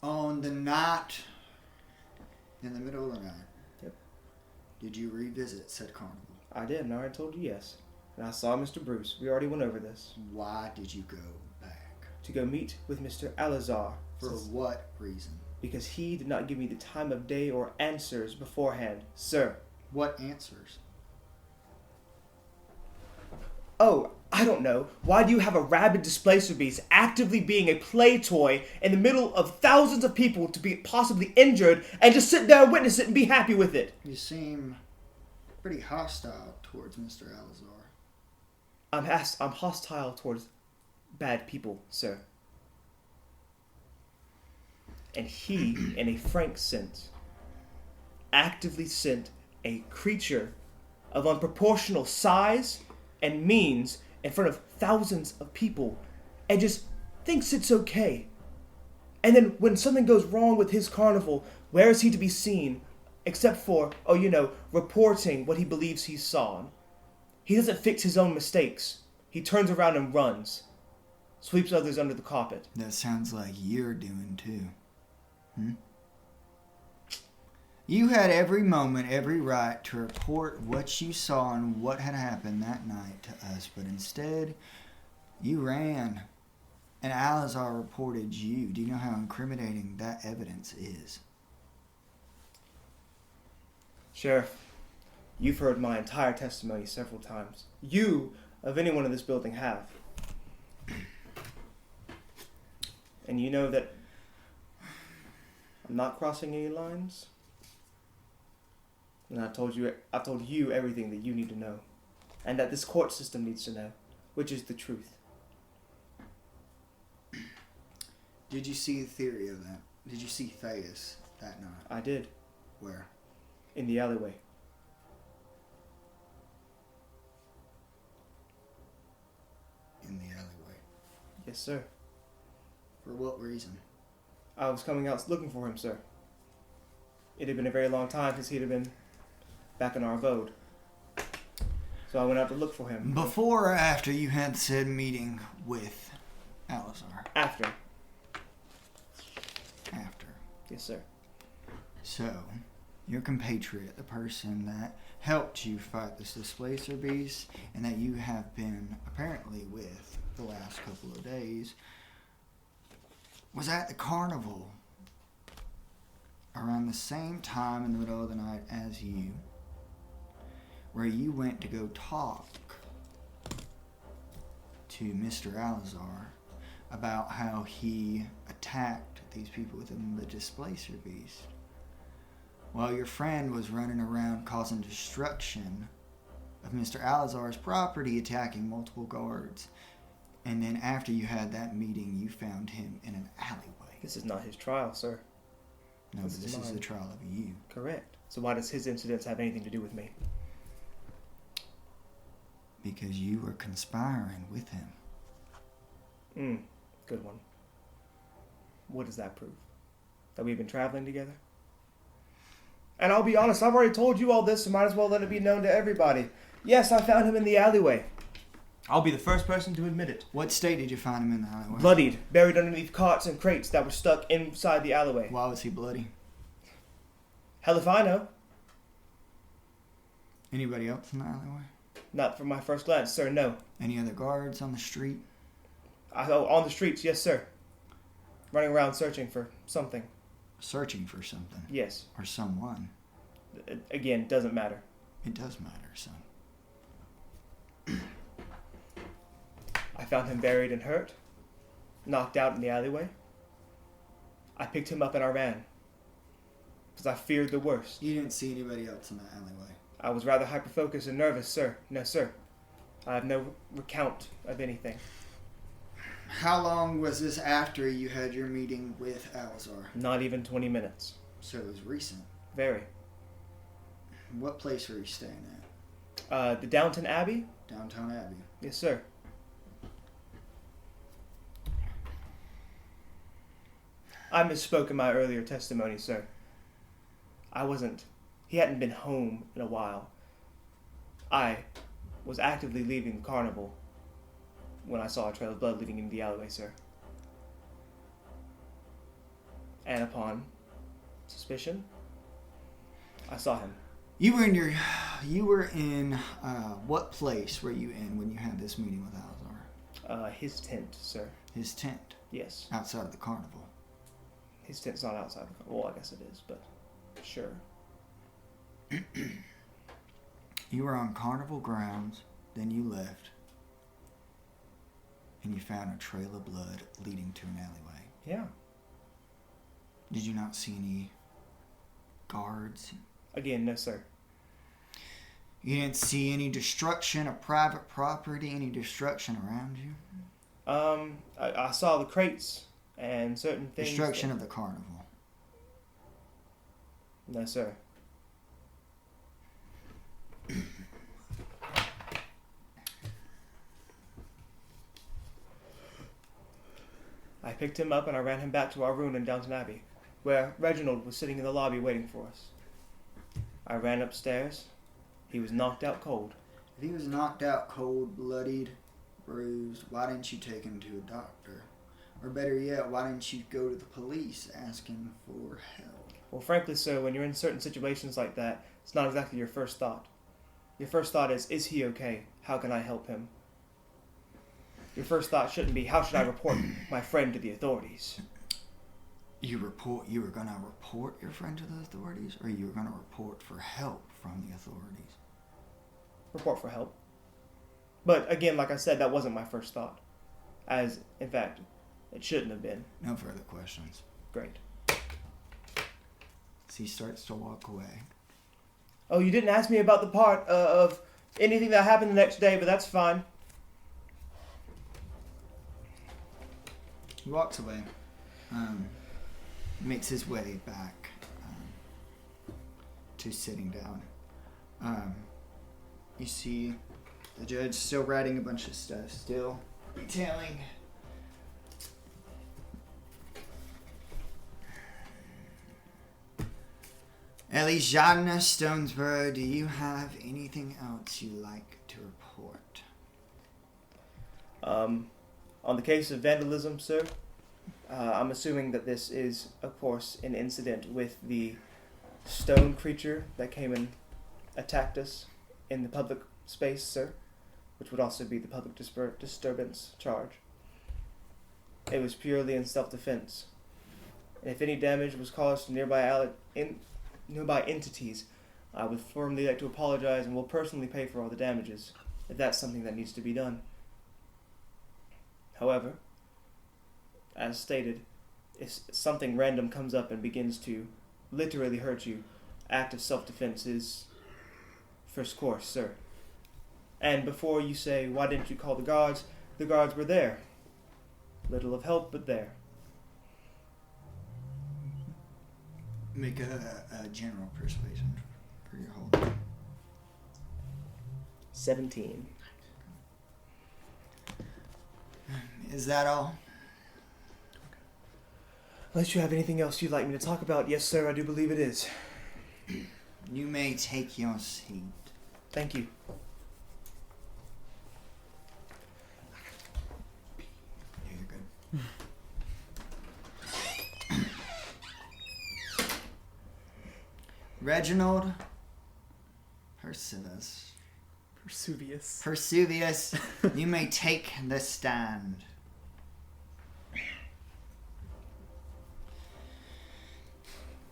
On the night, in the middle of the night, Yep. Did you revisit said carnival? I did, and I already told you yes. And I saw Mr. Bruce. We already went over this. Why did you go back? To go meet with Mr. Alazar. For what reason? Because he did not give me the time of day or answers beforehand, sir. What answers? Oh, I don't know. Why do you have a rabid displacer beast actively being a play toy in the middle of thousands of people to be possibly injured and just sit there and witness it and be happy with it? You seem pretty hostile towards Mr. Alazar. I'm hostile towards bad people, sir. And he, in a frank sense, actively sent a creature of unproportional size and means in front of thousands of people and just thinks it's okay. And then when something goes wrong with his carnival, where is he to be seen except for, reporting what he believes he saw? He doesn't fix his own mistakes. He turns around and runs, sweeps others under the carpet. That sounds like you're doing too. You had every moment, every right to report what you saw and what had happened that night to us, but instead, you ran, and Alazar reported you. Do you know how incriminating that evidence is? Sheriff, you've heard my entire testimony several times. You, of anyone in this building, have. And you know that I'm not crossing any lines. And I've told you everything that you need to know. And that this court system needs to know, which is the truth. Did you see the theory of that? Did you see Theus that night? I did. Where? In the alleyway. In the alleyway. Yes, sir. For what reason? I was coming out looking for him, sir. It had been a very long time since he'd have been back in our abode. So I went out to look for him. Before or after you had said meeting with Alizar? After. After. Yes, sir. So, your compatriot, the person that helped you fight this Displacer Beast, and that you have been apparently with the last couple of days, was at the carnival around the same time in the middle of the night as you, where you went to go talk to Mr. Alizar about how he attacked these people within the Displacer Beast, while your friend was running around causing destruction of Mr. Alizar's property, attacking multiple guards. And then after you had that meeting, you found him in an alleyway. This is not his trial, sir. No, This but is this is mine. the trial of you. Correct. So why does his incidents have anything to do with me? Because you were conspiring with him. Good one. What does that prove? That we've been traveling together? And I'll be honest, I've already told you all this, so might as well let it be known to everybody. Yes, I found him in the alleyway. I'll be the first person to admit it. What state did you find him in the alleyway? Bloodied, buried underneath carts and crates that were stuck inside the alleyway. Why was he bloody? Hell if I know. Anybody else in the alleyway? Not from my first glance, sir, no. Any other guards on the street? On the streets, yes, sir. Running around searching for something. Searching for something. Yes. Or someone. Again, doesn't matter. It does matter, son. I found him buried and hurt, knocked out in the alleyway. I picked him up and I ran, because I feared the worst. You didn't see anybody else in the alleyway? I was rather hyper-focused and nervous, sir. No, sir. I have no recount of anything. How long was this after you had your meeting with Alizar? Not even 20 minutes. So it was recent. Very. What place were you staying at? The Downton Abbey? Downtown Abbey. Yes, sir. I misspoke in my earlier testimony, sir. He hadn't been home in a while. I was actively leaving the carnival when I saw a trail of blood leading into the alleyway, sir. And upon suspicion, I saw him. You were in what place were you in when you had this meeting with Alizar? His tent, sir. His tent? Yes. Outside of the carnival. His tent's not outside the carnival. Well, I guess it is, but sure. You were on carnival grounds, then you left, and you found a trail of blood leading to an alleyway. Yeah. Did you not see any guards? Again, no, sir. You didn't see any destruction of private property, any destruction around you? I saw the crates and certain things. Destruction of the carnival. No, sir. I picked him up and I ran him back to our room in Downton Abbey, where Reginald was sitting in the lobby waiting for us. I ran upstairs. He was knocked out cold. If he was knocked out cold, bloodied, bruised, why didn't you take him to a doctor? Or better yet, why didn't you go to the police asking for help? Well, frankly, sir, when you're in certain situations like that, it's not exactly your first thought. Your first thought is he okay? How can I help him? Your first thought shouldn't be, how should I report my friend to the authorities? You were gonna report your friend to the authorities, or you were gonna report for help from the authorities? Report for help. But again, like I said, that wasn't my first thought. As, in fact, it shouldn't have been. No further questions. Great. As he starts to walk away. Oh, you didn't ask me about the part of anything that happened the next day, but that's fine. He walks away. Makes his way back to sitting down. You see the judge still writing a bunch of stuff, still detailing Elijah Stonesborough, do you have anything else you'd like to report? On the case of vandalism, sir, I'm assuming that this is, of course, an incident with the stone creature that came and attacked us in the public space, sir, which would also be the public disturbance charge. It was purely in self-defense. And if any damage was caused to nearby entities, I would firmly like to apologize and will personally pay for all the damages, if that's something that needs to be done. However, as stated, if something random comes up and begins to literally hurt you, act of self-defense is first course, sir. And before you say, why didn't you call the guards were there. Little of help, but there. Make a general persuasion for your whole. 17. Is that all? Unless you have anything else you'd like me to talk about, yes, sir, I do believe it is. You may take your seat. Thank you. Yeah, you're good. Reginald Persuvius, you may take the stand.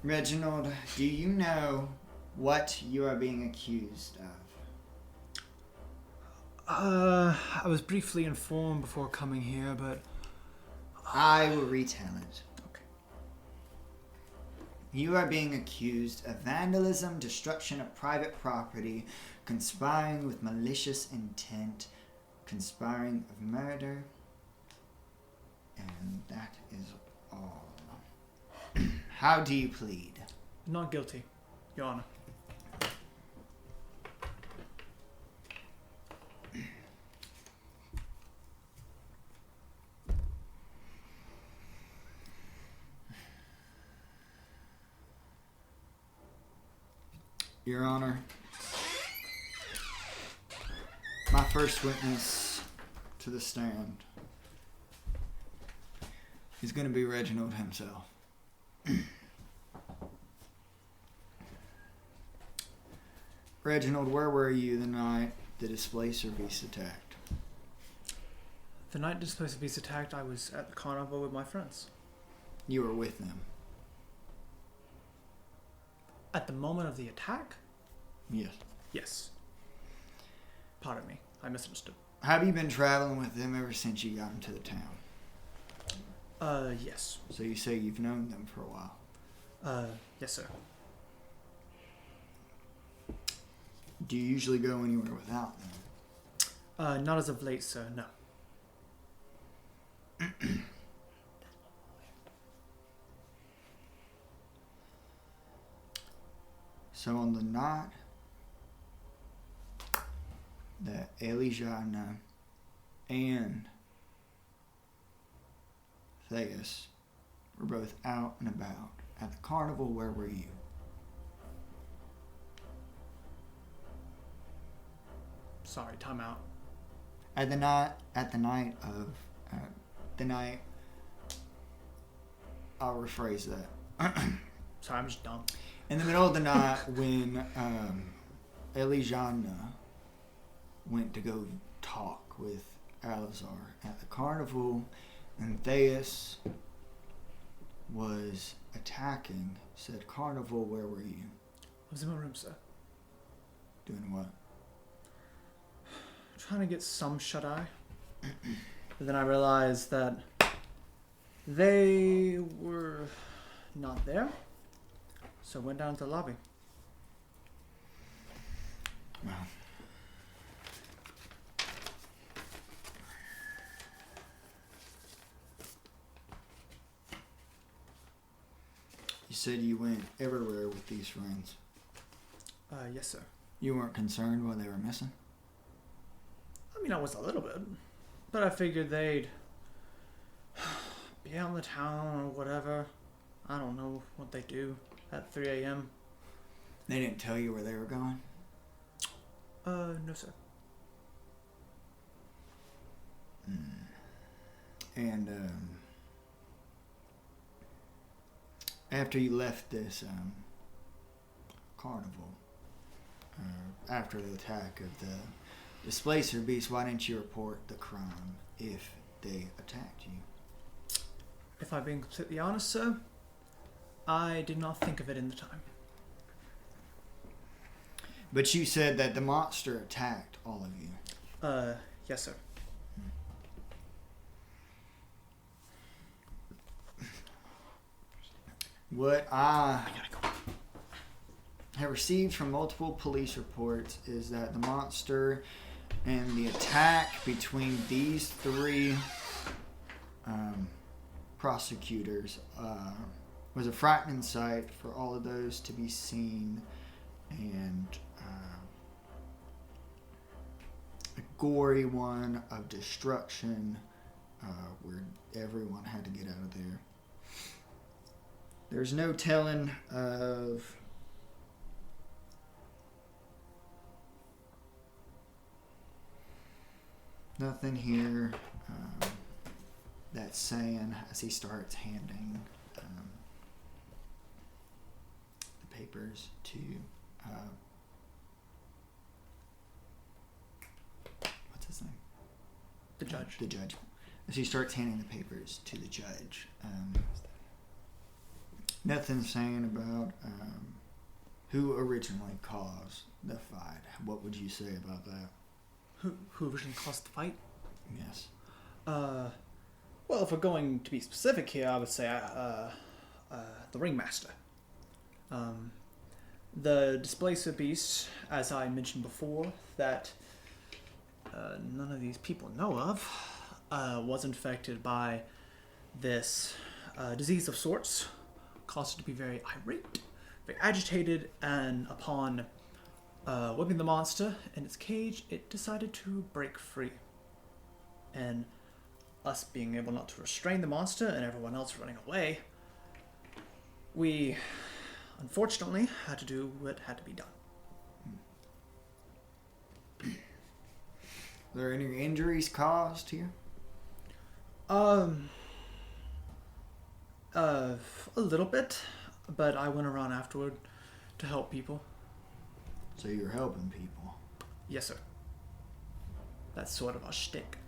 Reginald, do you know what you are being accused of? I was briefly informed before coming here, but I will retell it. Okay. You are being accused of vandalism, destruction of private property, conspiring with malicious intent, conspiring of murder, and that is all. How do you plead? not guilty, Your Honor. Your Honor, my first witness to the stand is going to be Reginald himself. Reginald, where were you the night the Displacer Beast attacked? The night Displacer Beast attacked, I was at the carnival with my friends. You were with them? At the moment of the attack? Yes. Yes. Pardon me, I misunderstood. Have you been traveling with them ever since you got into the town? Yes. So you say you've known them for a while? Yes, sir. Do you usually go anywhere without them? Not as of late, sir, no. So on the night that Elijah and Theus were both out and about at the carnival, where were you? Sorry, time out. The night, I'll rephrase that. Sorry, I'm just dumb. In the middle of the night when Elijah went to go talk with Alazar at the carnival, and Theus was attacking said carnival, where were you? I was in my room, sir. Doing what? Trying to get some shut-eye. But then I realized that they were not there. So I went down to the lobby. Well, you said you went everywhere with these friends. Yes, sir. You weren't concerned why they were missing? I mean, I was a little bit. But I figured they'd be out in the town or whatever. I don't know what they do at 3 a.m. They didn't tell you where they were going? No, sir. And after you left this carnival, after the attack of the Displacer Beast, why didn't you report the crime if they attacked you? If I'm being completely honest, sir, I did not think of it in the time. But you said that the monster attacked all of you. Yes, sir. What I have received from multiple police reports is that the monster and the attack between these three prosecutors was a frightening sight for all of those to be seen, and a gory one of destruction where everyone had to get out of there. There's no telling of nothing here that's saying, as he starts handing the papers to what's his name? The judge. The judge. As he starts handing the papers to the judge, nothing saying about who originally caused the fight. What would you say about that? Who originally caused the fight? Yes. Well, if we're going to be specific here, I would say the ringmaster. The Displacer Beast, as I mentioned before, that none of these people know of, was infected by this disease of sorts, caused it to be very irate, very agitated, and upon whipping the monster in its cage, it decided to break free. And us being able not to restrain the monster and everyone else running away, we unfortunately had to do what had to be done. Were there any injuries caused here? A little bit, but I went around afterward to help people. So you're helping people. Yes, sir. That's sort of our shtick.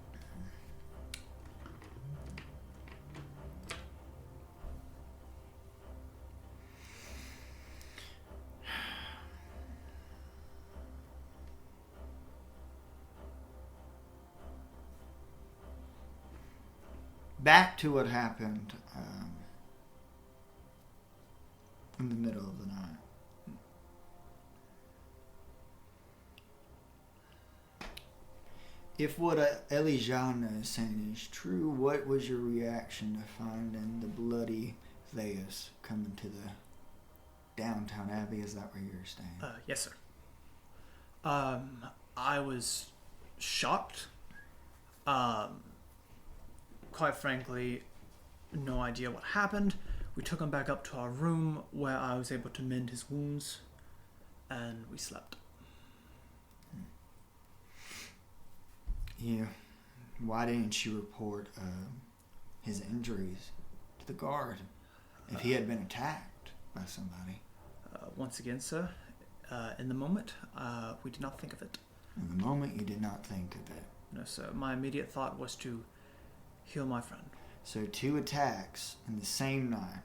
Back to what happened in the middle of the night. If what Elijana is saying is true, what was your reaction to finding the bloody Theus coming to the downtown Abbey? Is that where you're staying? Yes, sir. I was shocked. Quite frankly, no idea what happened. We took him back up to our room where I was able to mend his wounds, and we slept. Yeah. Why didn't you report his injuries to the guard if he had been attacked by somebody? Once again, sir, in the moment, we did not think of it. In the moment, you did not think of it. No, sir. My immediate thought was to heal my friend. So 2 attacks in the same night,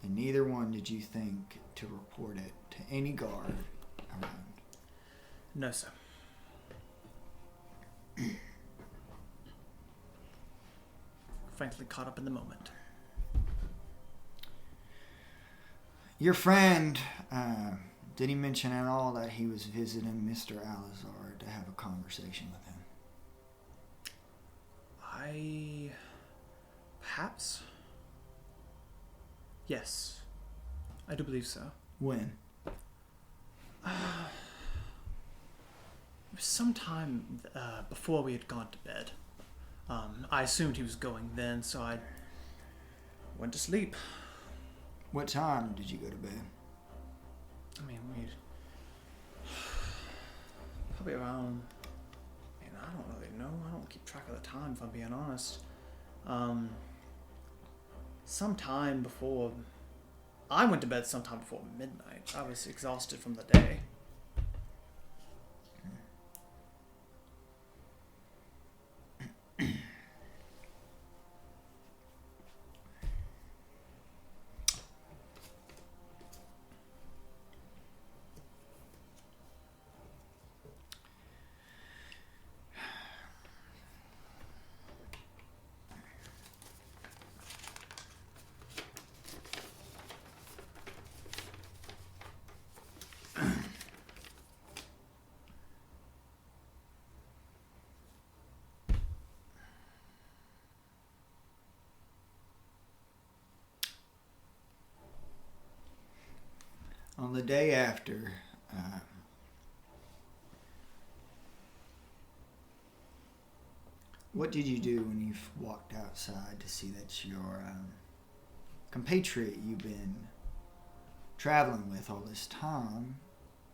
and neither one did you think to report it to any guard around? No, sir. Frankly, caught up in the moment. Your friend, did he mention at all that he was visiting Mr. Alizar to have a conversation with him? Perhaps? Yes. I do believe so. When? It was sometime before we had gone to bed. I assumed he was going then, so I went to sleep. What time did you go to bed? I mean, we'd probably around. Man, I don't really know. I don't keep track of the time, if I'm being honest. Sometime before. I went to bed sometime before midnight. I was exhausted from the day. On the day after, what did you do when you walked outside to see that your compatriot you've been traveling with all this time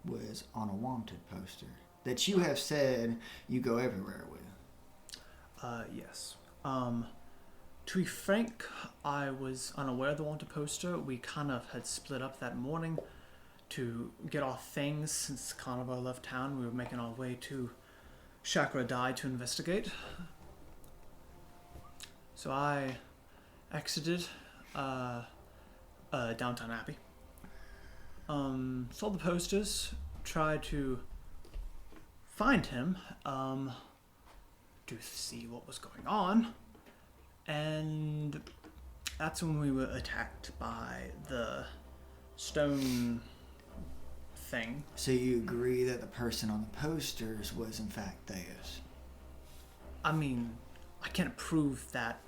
was on a wanted poster that you have said you go everywhere with? Yes. To be frank, I was unaware of the wanted poster. We kind of had split up that morning to get our things. Since Carnival left town, we were making our way to Chakra Dai to investigate. So I exited Downtown Abbey. Saw the posters, tried to find him to see what was going on, and that's when we were attacked by the stone thing. So you agree that the person on the posters was in fact Theus? I mean, I can't prove that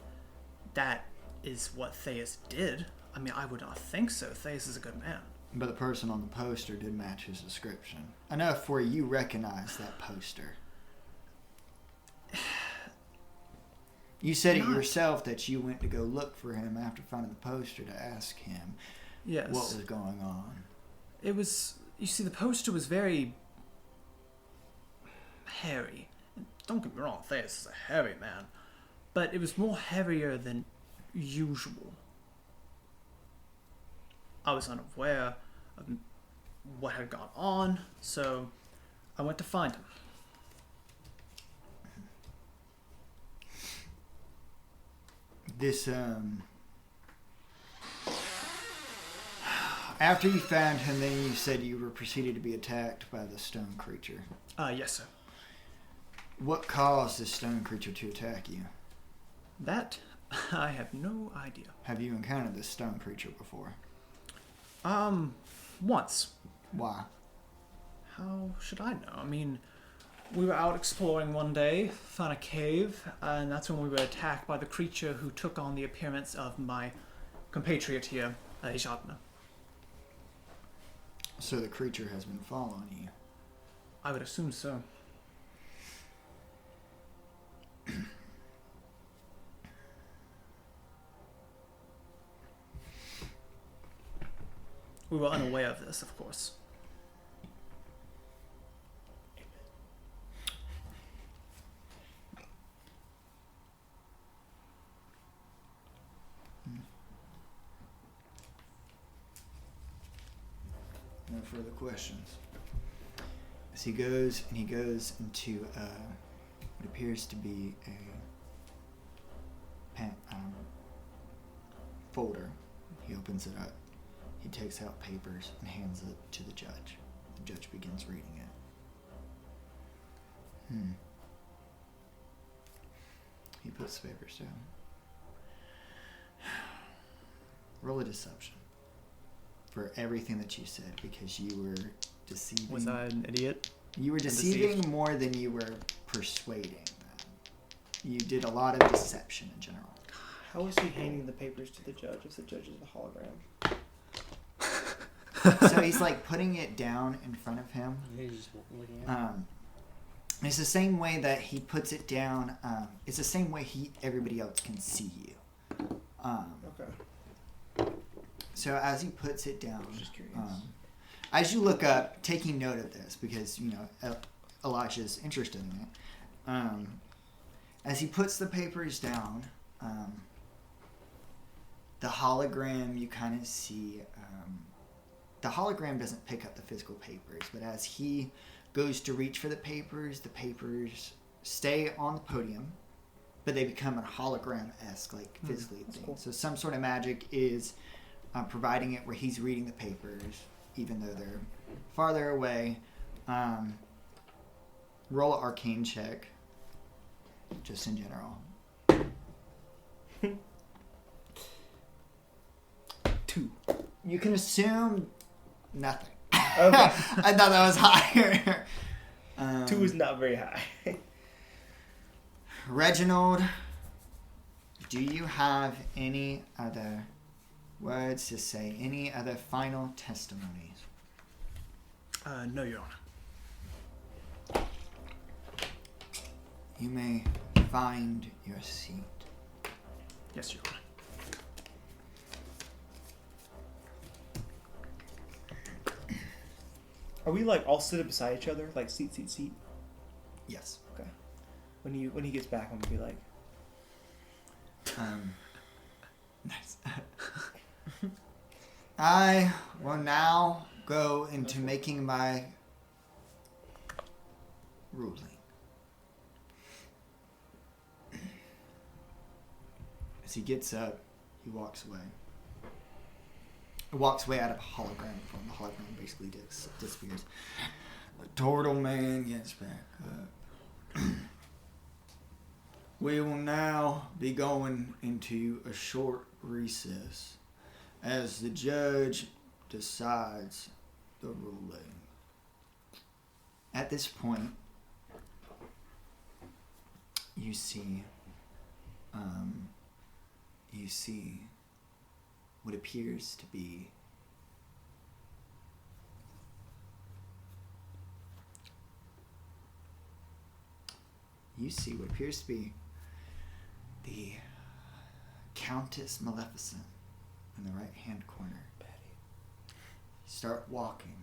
that is what Theus did. I mean, I would not think so. Theus is a good man. But the person on the poster did match his description. Enough where you recognize that poster. You said it yourself that you went to go look for him after finding the poster to ask him Yes. what was going on. It was, you see, the poster was very hairy. Don't get me wrong, Theus is a hairy man. But it was more hairier than usual. I was unaware of what had gone on, so I went to find him. This, after you found him, then you said you were proceeded to be attacked by the stone creature. Yes, sir. What caused this stone creature to attack you? That, I have no idea. Have you encountered this stone creature before? Once. Why? How should I know? I mean, we were out exploring one day, found a cave, and that's when we were attacked by the creature who took on the appearance of my compatriot here, Ijatna. So the creature has been following you. I would assume so. We were unaware of this, of course. No further questions. As he goes into what appears to be a folder. He opens it up. He takes out papers and hands it to the judge. The judge begins reading it. He puts the papers down. Roll a deception for everything that you said, because you were deceiving. Was I an idiot? You were Deceived? deceiving more than you were persuading them. You did a lot of deception in general. How is he handing the papers to the judge if the judge is a hologram? So he's like putting it down in front of him. He's just looking at It's the same way that he puts it down. It's the same way everybody else can see you. Okay. So as he puts it down, Just curious. as you look up, taking note of this, because, Elijah's interested in it, as he puts the papers down, the hologram, you kind of see, the hologram doesn't pick up the physical papers, but as he goes to reach for the papers stay on the podium, but they become a hologram-esque, like physically thing. Cool. So some sort of magic is providing it where he's reading the papers, even though they're farther away. Roll an arcane check, just in general. 2. You can assume nothing. Okay. I thought that was higher. 2 is not very high. Reginald, do you have any other words to say? Any other final testimonies? No, Your Honor. You may find your seat. Yes, Your Honor. Are we like all seated beside each other, like seat? Yes. Okay. When he gets back, I'm gonna be like, Nice. I will now go into making my ruling. As he gets up, he walks away. He walks away out of a hologram form. The hologram basically disappears. The turtle man gets back up. We will now be going into a short recess as the judge decides the ruling. At this point, you see what appears to be the Countess Maleficent in the right hand corner. Start walking,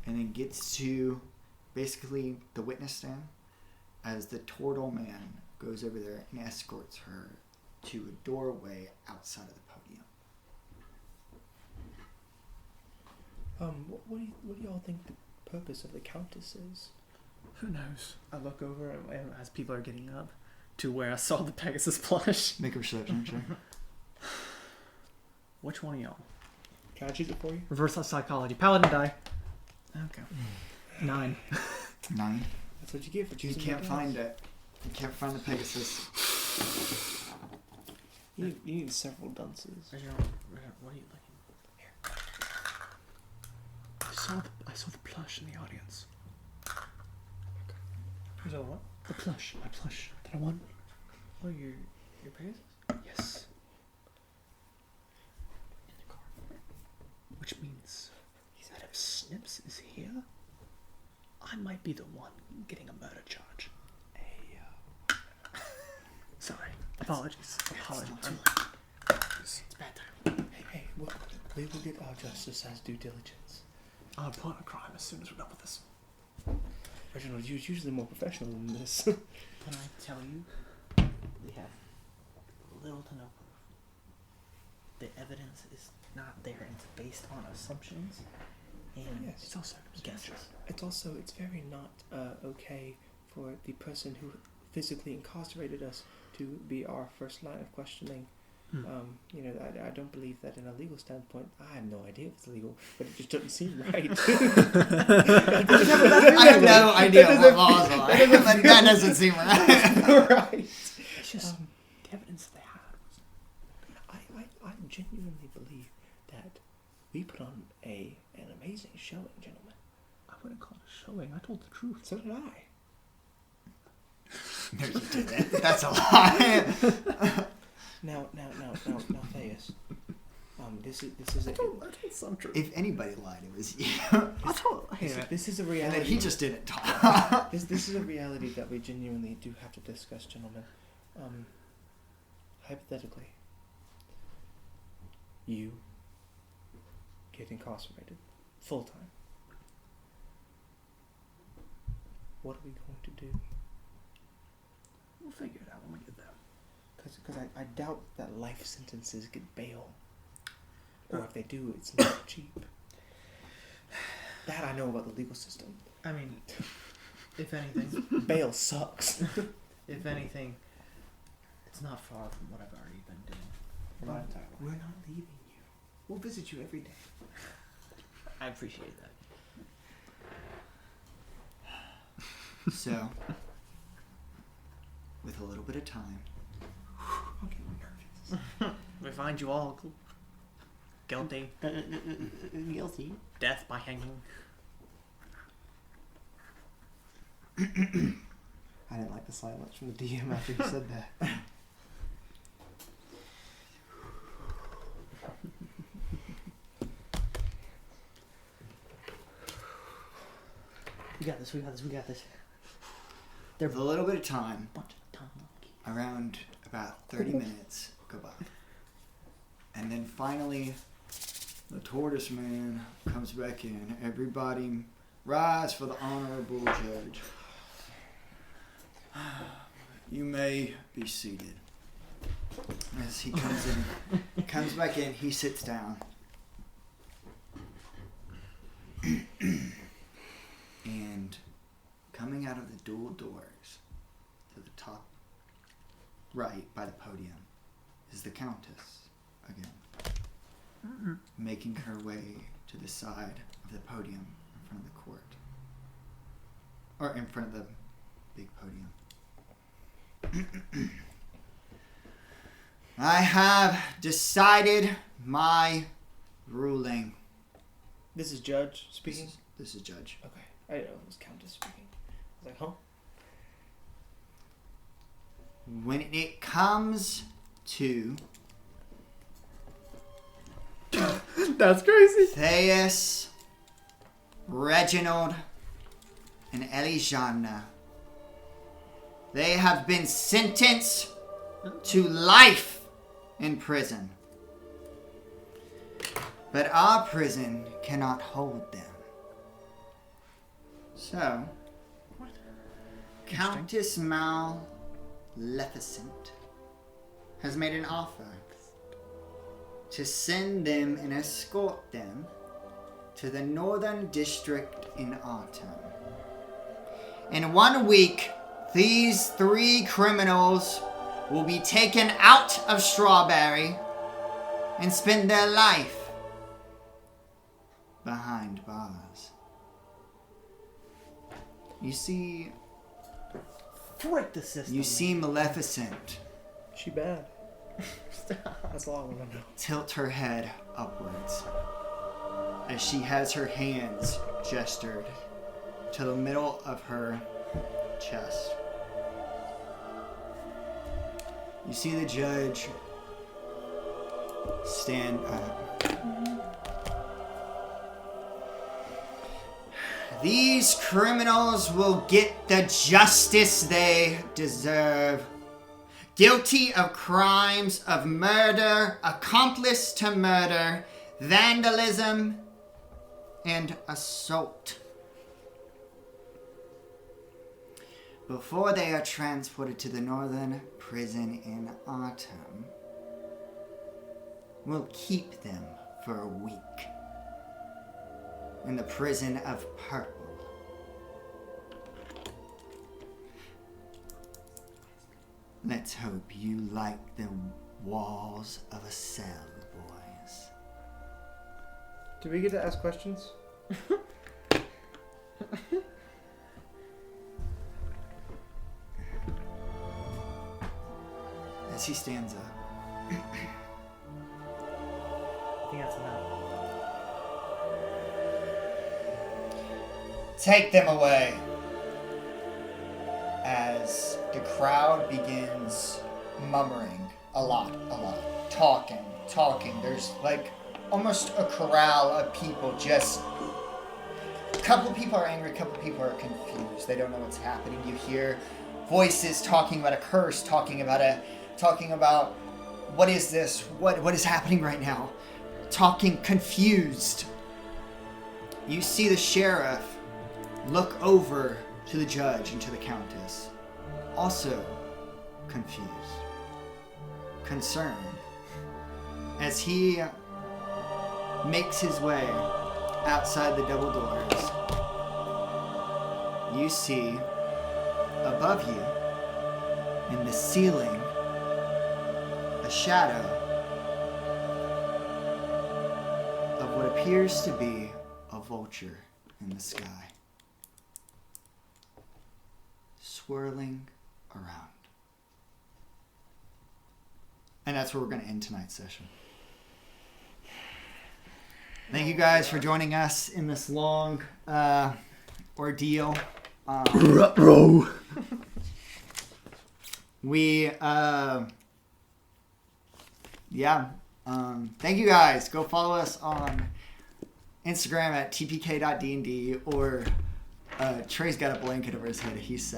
and then gets to basically the witness stand as the turtle man goes over there and escorts her to a doorway outside of the podium. What do y'all think the purpose of the Countess is? Who knows? I look over and as people are getting up to where I saw the Pegasus plush. Make a perception check. Which one of y'all? Can I choose it for you? Reverse psychology. Paladin die. Okay. 9. 9. That's what you get for You choosing. can't find it. You can't find the Pegasus. You need several dunces. What are you looking? I saw the plush in the audience. You saw what? The plush. My plush that I won. Oh, your Pegasus? Yes. In the car. Which means that if Snips is here, I might be the one getting a murder charge. Sorry. Apologies. It's bad time. Hey, we will get our justice as due diligence. I'll report a crime as soon as we're done with this. Reginald, you're usually more professional than this. Can I tell you? We have little to no proof. The evidence is not there. It's based on assumptions. And Yes. It's also guesses. It's very not okay for the person who physically incarcerated us to be our first line of questioning. I don't believe that in a legal standpoint. I have no idea if it's legal, but it just doesn't seem right. I have no idea what laws are. That doesn't seem right. Right. It's just the evidence they had. I genuinely believe that we put on an amazing showing, gentlemen. I wouldn't call it showing. I told the truth. So did I. No, you didn't. That's a lie. Now, Thais. This is a. I told some truth. If anybody lied, it was you. I told. This is a And reality. then he just didn't talk. This is a reality that we genuinely do have to discuss, gentlemen. Hypothetically, you get get incarcerated full time. What are we going to do? We'll figure it out when we get there. Because I doubt that life sentences get bail. Or if they do, it's not cheap. That I know about the legal system. I mean, if anything, Bail sucks. if anything, it's not far from what I've already been doing for my entire life. We're not leaving you. We'll visit you every day. I appreciate that. So, with a little bit of time, I'm getting nervous. We find you all guilty. Guilty. Death by hanging. I didn't like the silence from the DM after he said that. We got this. We got this. We got this. with a little bit of time, Bunch of tongue. around about 30 minutes go by. And then finally, the tortoise man comes back in. Everybody rise for the honorable judge. You may be seated. As he comes in, comes back in, he sits down. And coming out of the dual doors to the top right by the podium is the Countess again. Making her way to the side of the podium in front of the court. Or in front of the big podium. I have decided my ruling. This is Judge speaking? This is Judge. Okay. I didn't know it was Countess speaking. I was like, huh? When it comes to That's crazy. Theus, Reginald, and Elijana, they have been sentenced to life in prison. But our prison cannot hold them. So, Countess Maleficent has made an offer to send them and escort them to the Northern District in Autumn. In 1 week, these 3 criminals will be taken out of Strawberry and spend their life behind bars. You see, Frick the system. you see Maleficent She bad. That's all I want to know. tilt her head upwards as she has her hands gestured to the middle of her chest. You see the judge stand up. These criminals will get the justice they deserve. Guilty of crimes of murder, accomplice to murder, vandalism, and assault. Before they are transported to the Northern Prison in Autumn, we'll keep them for a week in the Prison of Purple. Let's hope you like the walls of a cell, boys. Do we get to ask questions? As he stands up, I think that's enough. take them away. As the crowd begins murmuring a lot, talking. There's like almost a corral of people just... A couple people are angry, a couple people are confused. They don't know what's happening. You hear voices talking about a curse, talking about what is this? What is happening right now? Talking confused you see the sheriff look over to the judge and to the countess, also confused, concerned, as he makes his way outside the double doors. You see above you in the ceiling a shadow of what appears to be a vulture in the sky, swirling around. And that's where we're going to end tonight's session. Thank you guys for joining us in this long ordeal. Thank you guys. Go follow us on Instagram at tpk.dnd, or Trey's got a blanket over his head. He's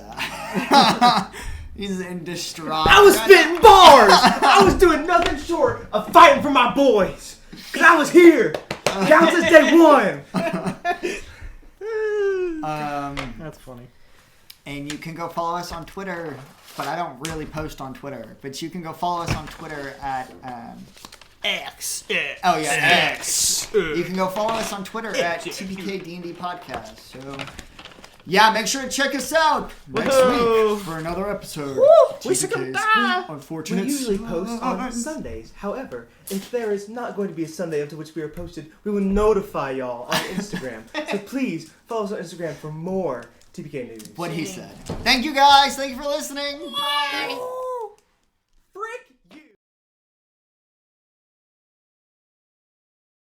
in distraught. I was spitting bars. I was doing nothing short of fighting for my boys. Cause I was here. Count since day one. That's funny. And you can go follow us on Twitter, but I don't really post on Twitter. But you can go follow us on Twitter at X. Oh yeah, X. You can go follow us on Twitter at TPKDND Podcast. So yeah, make sure to check us out next week for another episode. We should come back. We Unfortunate. usually post on Sundays. However, if there is not going to be a Sunday until which we are posted, we will notify y'all on Instagram. So please follow us on Instagram for more TPK news. What he said. Thank you guys. Thank you for listening. Bye.